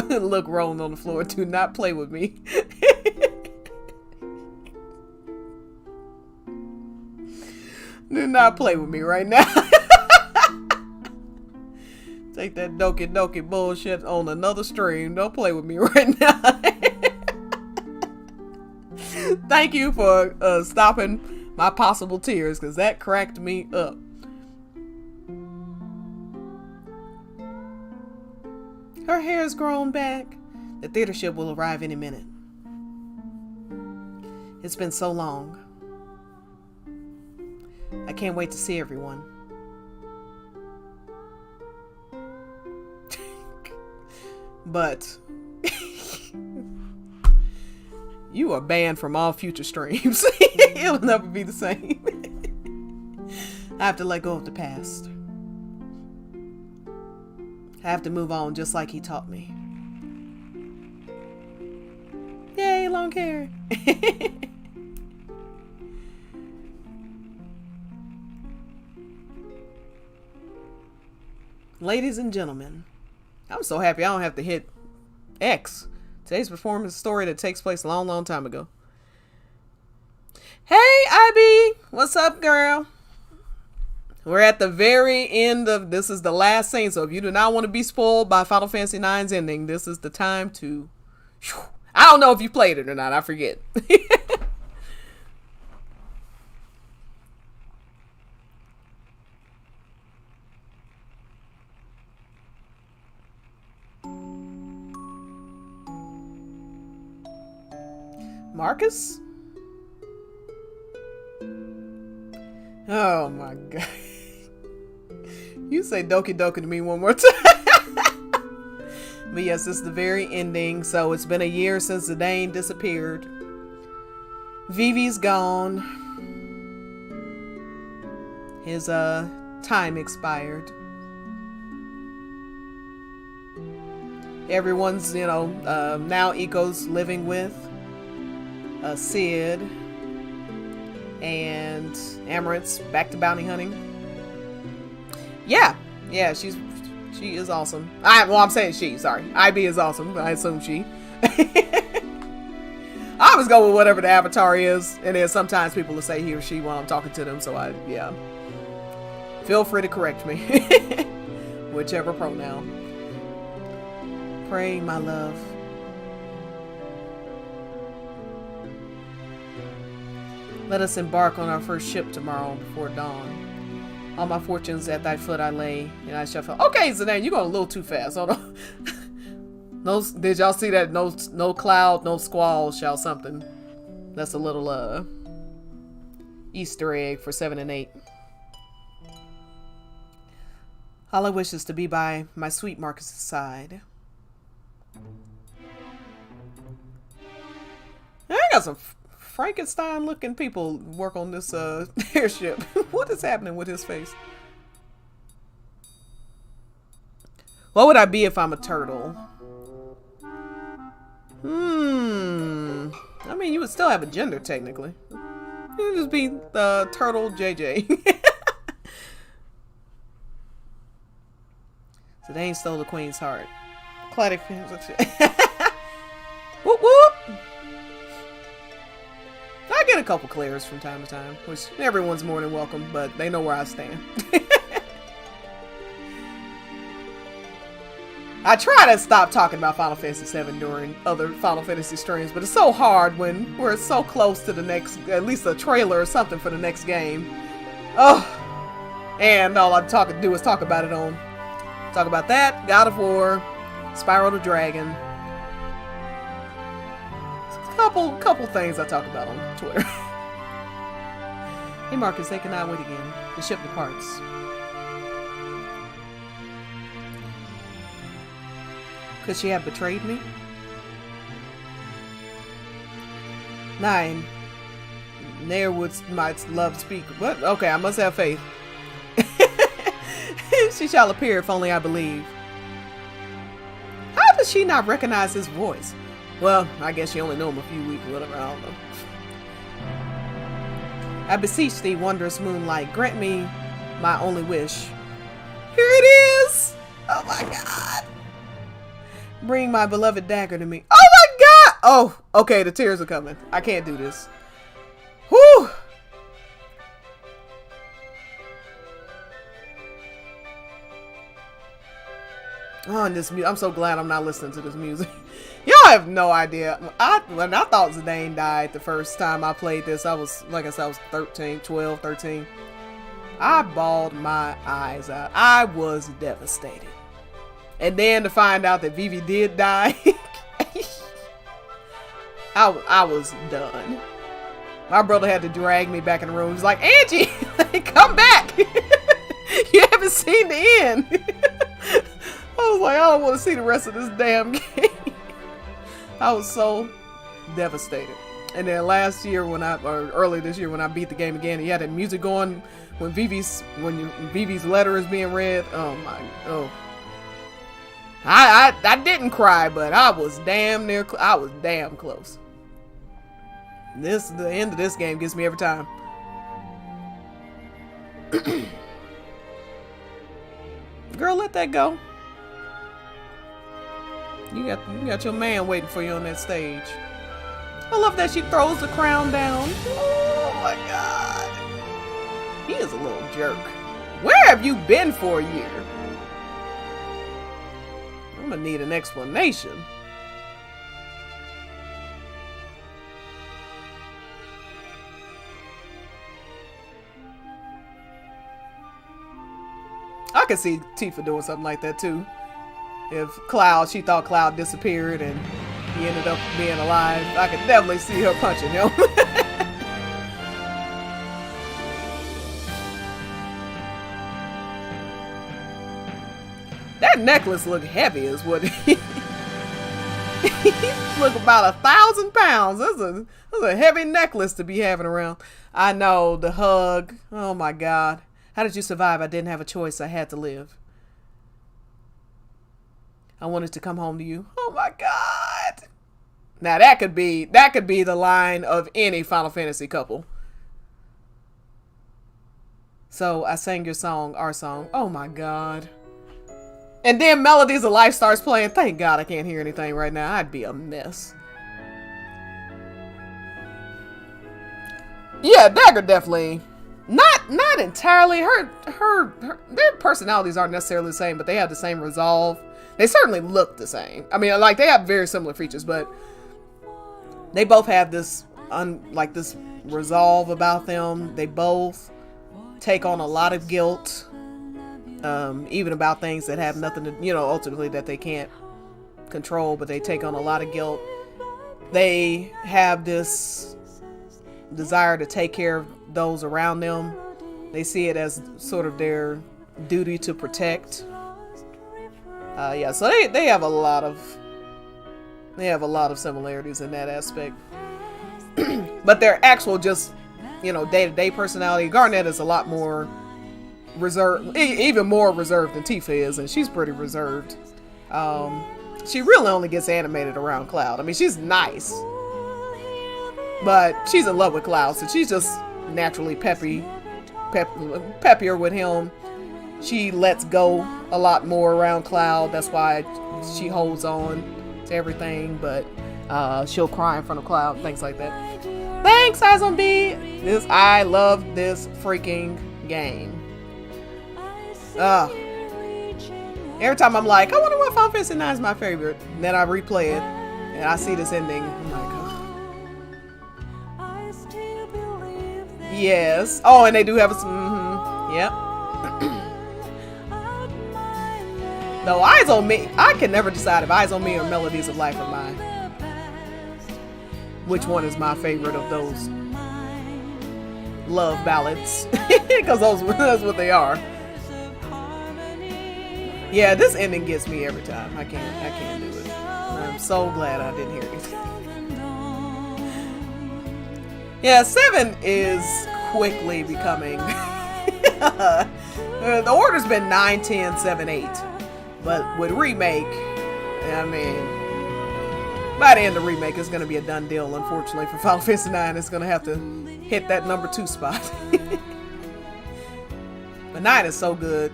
Look, rolling on the floor. Do not play with me. Do not play with me right now. Take that Doki Doki bullshit on another stream. Don't play with me right now. Thank you for stopping my possible tears, because that cracked me up. Her hair's grown back. The theater ship will arrive any minute. It's been so long. I can't wait to see everyone. But you are banned from all future streams. It'll never be the same. I have to let go of the past. I have to move on just like he taught me. Yay, long hair. Ladies and gentlemen, I'm so happy I don't have to hit X. Today's performance story that takes place a long, long time ago. Hey, Ivy! What's up, girl? We're at the very end of, this is the last scene, so if you do not want to be spoiled by Final Fantasy IX's ending, this is the time to... I don't know if you played it or not, I forget. Marcus? Oh my god. You say Doki Doki to me one more time. But yes, this is the very ending. So it's been a year since Zidane disappeared. Vivi's gone. His time expired. Everyone's, now Eco's living with Cid, and Amaranth's back to bounty hunting. Yeah, she is awesome. I'm saying she, sorry. IB is awesome, I assume she. I always go with whatever the avatar is, and then sometimes people will say he or she while I'm talking to them, so yeah. Feel free to correct me. Whichever pronoun. Praying, my love. Let us embark on our first ship tomorrow before dawn. All my fortunes at thy foot I lay, and I shall fall. Okay, Zidane, you're going a little too fast. Hold on. No, did y'all see that? No cloud, no squall, shall something. That's a little Easter egg for 7 and 8. All I wish is to be by my sweet Marcus's side. I got some Frankenstein-looking people work on this airship. What is happening with his face? What would I be if I'm a turtle? I mean, you would still have a gender, technically. You would just be Turtle JJ. Zidane stole the queen's heart. Claudic. Whoop whoop! I get a couple clears from time to time, which everyone's more than welcome, but they know where I stand. I try to stop talking about Final Fantasy VII during other Final Fantasy streams, but it's so hard when we're so close to the next, at least a trailer or something for the next game. Oh, and all I do is talk about it on, talk about that, God of War, Spyro the Dragon. Couple things I talk about on Twitter. Hey Marcus, they cannot wait again. The ship departs. Could she have betrayed me? 9. Nair would might love speak. What? Okay, I must have faith. She shall appear if only I believe. How does she not recognize his voice? Well, I guess you only know him a few weeks, whatever, I don't know. I beseech thee, wondrous moonlight, grant me my only wish. Here it is! Oh my god! Bring my beloved dagger to me. Oh my god! Oh, okay, the tears are coming. I can't do this. Whew! Oh, and this I'm so glad I'm not listening to this music. Y'all have no idea. When I thought Zidane died the first time I played this, I was, like I said, I was 12, 13. I bawled my eyes out. I was devastated. And then to find out that Vivi did die, I was done. My brother had to drag me back in the room. He's like, Angie, come back. You haven't seen the end. I was like, I don't want to see the rest of this damn game. I was so devastated. And then last year or early this year when I beat the game again, he had that music going when Vivi's letter is being read. Oh. I didn't cry, but I was damn near. I was damn close. The end of this game gets me every time. Girl, let that go. You got your man waiting for you on that stage. I love that she throws the crown down. Oh my god. He is a little jerk. Where have you been for a year? I'm gonna need an explanation. I could see Tifa doing something like that too. If she thought Cloud disappeared and he ended up being alive, I could definitely see her punching him. That necklace looked heavy is what he look about 1,000 pounds. That's a heavy necklace to be having around. I know, the hug. Oh my god. How did you survive? I didn't have a choice. I had to live. I wanted to come home to you. Oh my god. Now that could be the line of any Final Fantasy couple. So I sang your song, our song. Oh my god. And then Melodies of Life starts playing. Thank God I can't hear anything right now. I'd be a mess. Yeah, Dagger definitely not entirely. Their personalities aren't necessarily the same, but they have the same resolve. They certainly look the same. I mean, like, they have very similar features, but they both have this this resolve about them. They both take on a lot of guilt. Even about things that have nothing to, ultimately that they can't control, but they take on a lot of guilt. They have this desire to take care of those around them. They see it as sort of their duty to protect. Yeah, so they have a lot of similarities in that aspect. But their actual just, day-to-day personality, Garnet is a lot more reserved, even more reserved than Tifa is, and she's pretty reserved. She really only gets animated around Cloud. I mean, she's nice, but she's in love with Cloud, so she's just naturally peppier with him. She lets go a lot more around Cloud. That's why she holds on to everything, but she'll cry in front of Cloud, things like that. Thanks, Eyes on B. I love this freaking game. Every time I'm like, I wonder what Final Fantasy 9 is my favorite. And then I replay it and I see this ending. I'm like, oh. Yes. Oh, and they do have some. Yep. No, Eyes on Me. I can never decide if Eyes on Me or Melodies of Life are mine. Which one is my favorite of those love ballads? Because that's what they are. Yeah, this ending gets me every time. I can't do it. I'm so glad I didn't hear it. Yeah, 7 is quickly becoming... The order's been 9, 10, 7, 8. But with Remake, I mean... By the end of Remake, it's going to be a done deal, unfortunately, for Final Fantasy 9. It's going to have to hit that number 2 spot. But 9 is so good.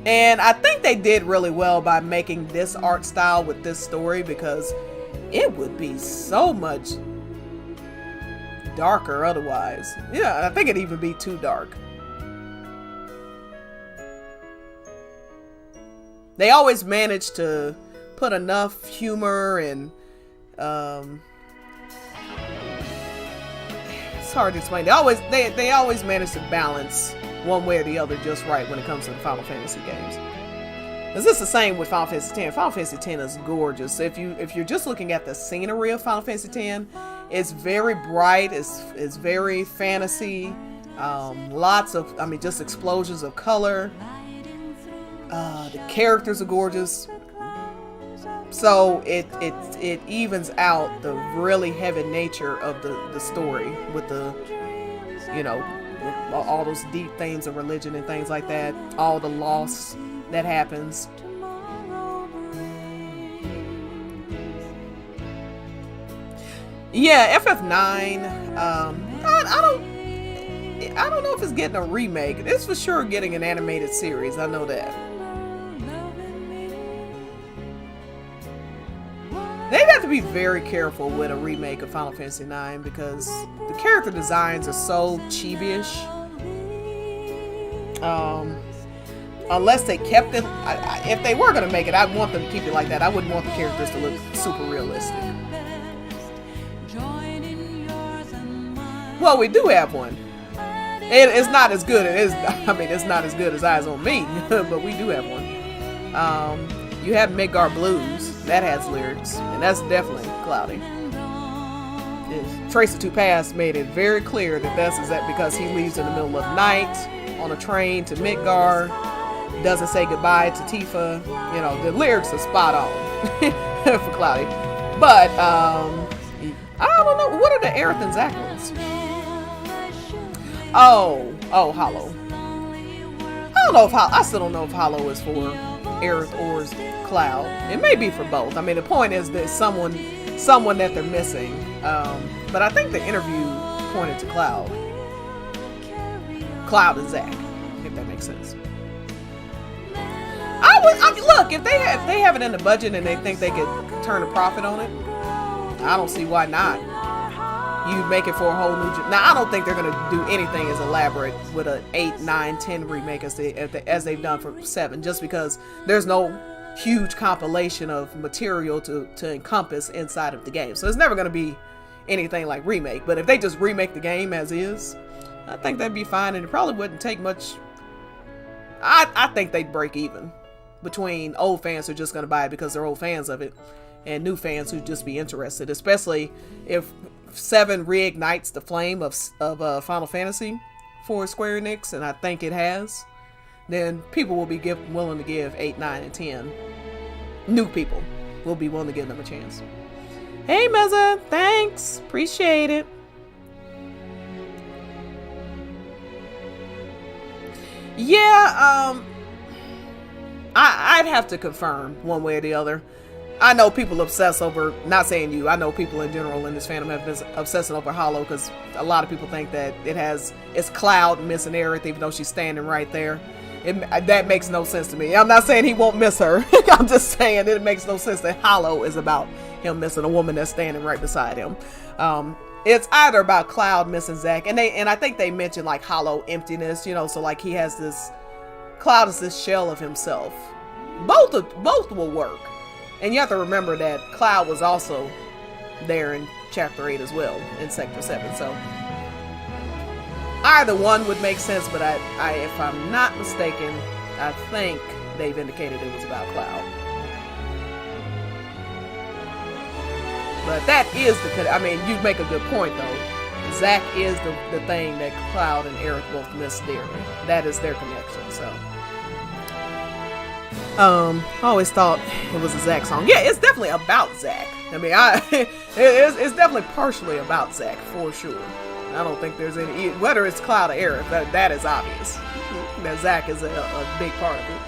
And I think they did really well by making this art style with this story, because it would be so much darker otherwise. Yeah, I think it'd even be too dark. They always manage to put enough humor and it's hard to explain. They always manage to balance one way or the other just right when it comes to the Final Fantasy games. Is this the same with Final Fantasy X? Final Fantasy X is gorgeous. If you're just looking at the scenery of Final Fantasy X, it's very bright. It's very fantasy. Lots of, just explosions of color. The characters are gorgeous. So it evens out the really heavy nature of the story with the, all those deep themes of religion and things like that. All the loss that happens. Yeah, FF9. I don't know if it's getting a remake. It's for sure getting an animated series. I know that. They'd have to be very careful with a remake of Final Fantasy IX because the character designs are so chibi-ish. Unless they kept it, if they were going to make it, I'd want them to keep it like that. I wouldn't want the characters to look super realistic. Well, we do have one. It's not as good. It's not as good as Eyes on Me, but we do have one. You have Midgar Blues. That has lyrics, and that's definitely Cloudy. Tracer 2 Pass made it very clear that that's because he leaves in the middle of night on a train to Midgar, doesn't say goodbye to Tifa. You know, the lyrics are spot on for Cloudy. But I don't know. What are the Aerith and Zack ones? Oh, Hollow. I still don't know if Hollow is for Aerith or Cloud. It may be for both. I mean, the point is that someone that they're missing. But I think the interview pointed to Cloud and Zack, if that makes sense. Look, if they have it in the budget and they think they could turn a profit on it, I don't see why not. You make it for a whole new. Now, I don't think they're going to do anything as elaborate with an 8, 9, 10 remake as they've done for 7, just because there's no huge compilation of material to encompass inside of the game. So it's never going to be anything like remake. But if they just remake the game as is, I think that'd be fine, and it probably wouldn't take much. I think they'd break even between old fans who are just going to buy it because they're old fans of it, and new fans who'd just be interested, especially if 7 reignites the flame of Final Fantasy for Square Enix, and I think it has. Then people will be willing to give 8, 9, and 10. New people will be willing to give them a chance. Hey, Meza, thanks, appreciate it. Yeah, I'd have to confirm one way or the other. I know people obsess over, not saying you, I know people in general in this fandom have been obsessing over Hollow because a lot of people think that it's Cloud missing Aerith even though she's standing right there. That makes no sense to me. I'm not saying he won't miss her. I'm just saying it makes no sense that Hollow is about him missing a woman that's standing right beside him. It's either about Cloud missing Zack, and I think they mentioned like Hollow emptiness, you know, so like he has this, Cloud is this shell of himself. Both will work. And you have to remember that Cloud was also there in Chapter 8 as well, in Sector 7. So either one would make sense, but if I'm not mistaken, I think they've indicated it was about Cloud. But that is you make a good point though. Zack is the thing that Cloud and Aerith both miss dearly. That is their connection, so. I always thought it was a Zack song. Yeah, it's definitely about Zack. I mean, it's definitely partially about Zack, for sure. I don't think there's any, whether it's Cloud or Aerith, that is obvious. That Zack is a big part of it.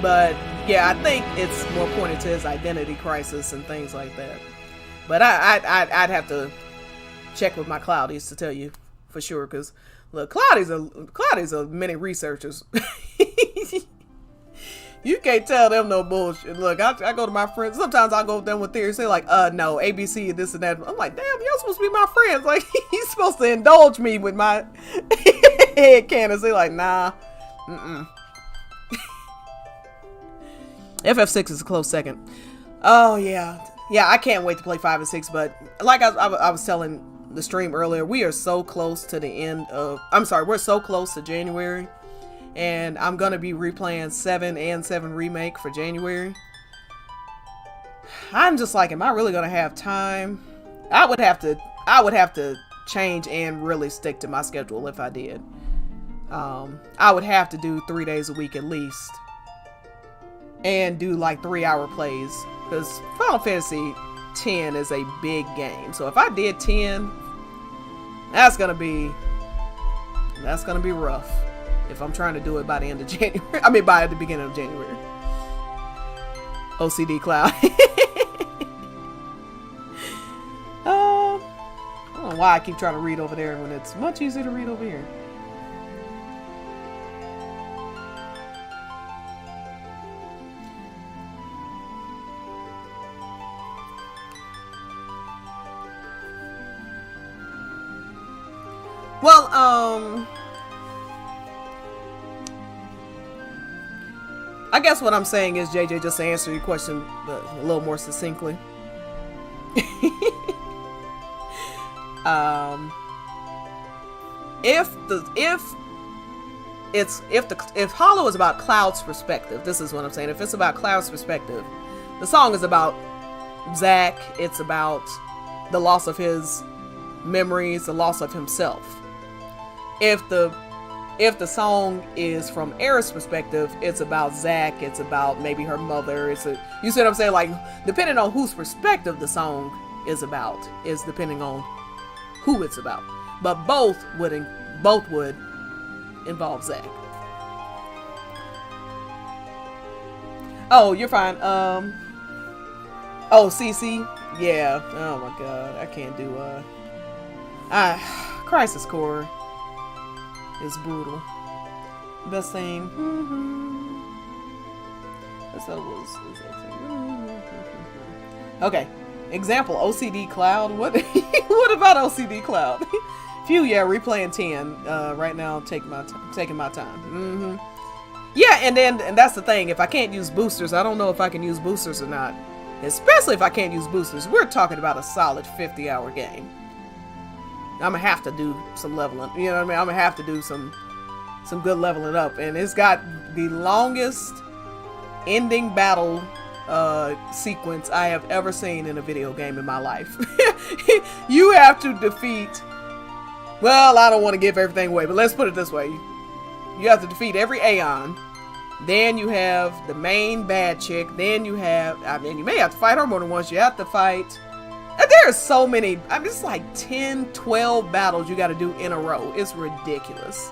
But, yeah, I think it's more pointed to his identity crisis and things like that. But I'd have to check with my Cloudies to tell you for sure, because look, Cloudies are many researchers. You can't tell them no bullshit. Look, I go to my friends. Sometimes I'll go with them with theories. They're like, no, ABC, this and that. I'm like, damn, you're supposed to be my friends. Like, he's supposed to indulge me with my headcanons. They're like, nah. FF6 is a close second. Oh, yeah. Yeah, I can't wait to play 5 and 6. But like I was telling the stream earlier, we are so close to the end of... we're so close to January. And I'm going to be replaying 7 and 7 Remake for January. I'm just like, am I really going to have time? I would have to change and really stick to my schedule if I did. I would have to do 3 days a week at least. And do like 3-hour plays. Because Final Fantasy 10 is a big game. So if I did 10, that's going to be rough. If I'm trying to do it by the end of January. I mean, by the beginning of January. OCD Cloud. I don't know why I keep trying to read over there when it's much easier to read over here. Well, I guess what I'm saying is, JJ, just to answer your question a little more succinctly. If Hollow is about Cloud's perspective, this is what I'm saying. If it's about Cloud's perspective, the song is about Zack. It's about the loss of his memories, the loss of himself. If the song is from Aerith's perspective, it's about Zack, it's about maybe her mother, you see what I'm saying? Like, depending on whose perspective the song is about, is depending on who it's about. But both would involve Zack. Oh, you're fine. Oh, CC? Yeah. Oh my god, I can't do, Crisis Core is brutal. Best thing. That's what it was. Okay. Example, OCD Cloud. What about OCD Cloud? Phew, yeah, replaying 10. Right now, taking my time. Yeah, and that's the thing. If I can't use boosters, I don't know if I can use boosters or not. Especially if I can't use boosters. We're talking about a solid 50-hour game. I'm gonna have to do some leveling. You know what I mean? I'm gonna have to do some good leveling up. And it's got the longest ending battle sequence I have ever seen in a video game in my life. You have to defeat, well, I don't want to give everything away, but let's put it this way. You have to defeat every Aeon. Then you have the main bad chick. Then you have, I mean, you may have to fight her more than once. You have to fight, and there's so many, I mean, it's like 10, 12 battles you got to do in a row. It's ridiculous.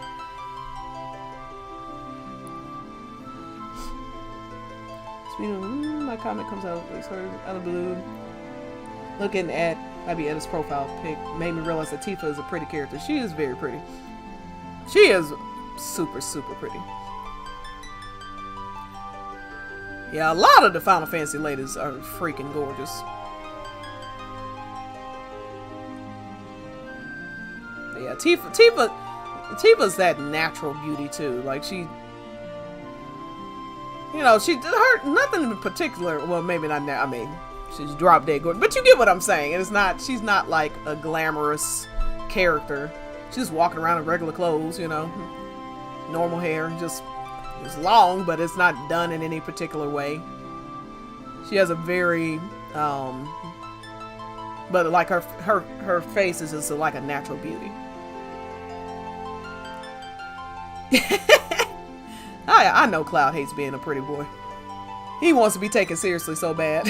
My comment comes out of the blue. Looking at Edda's profile pic made me realize that Tifa is a pretty character. She is very pretty. She is super, super pretty. Yeah, a lot of the Final Fantasy ladies are freaking gorgeous. But yeah, Tifa's that natural beauty too. Like she, you know, she did her nothing in particular. Well, maybe not now. I mean, she's drop dead gorgeous, but you get what I'm saying. It's not. She's not like a glamorous character. She's just walking around in regular clothes, you know, normal hair. Just it's long, but it's not done in any particular way. She has a very, but like her face is just like a natural beauty. I know Cloud hates being a pretty boy. He wants to be taken seriously so bad.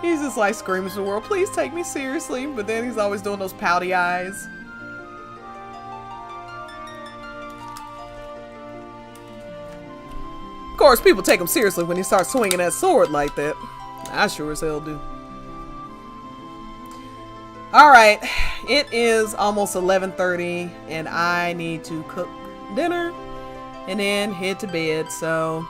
He's just like screaming to the world, please take me seriously. But then he's always doing those pouty eyes. Of course, people take him seriously when he starts swinging that sword like that. I sure as hell do. Alright, it is almost 11:30 and I need to cook dinner and then head to bed. So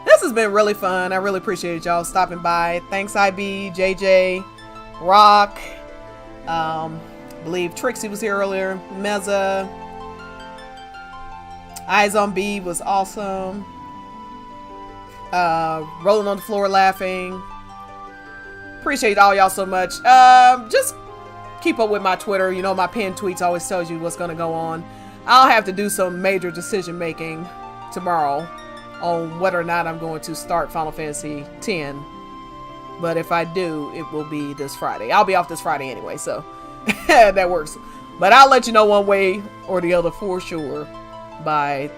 this has been really fun. I really appreciate y'all stopping by. Thanks IB, JJ, Rock, believe Trixie was here earlier, Meza, Eyes on B was awesome, rolling on the floor laughing. Appreciate all y'all so much. Just keep up with my Twitter. You know, my pinned tweets always tells you what's going to go on. I'll have to do some major decision making tomorrow on whether or not I'm going to start Final Fantasy X. But if I do, it will be this Friday. I'll be off this Friday anyway, so that works. But I'll let you know one way or the other for sure by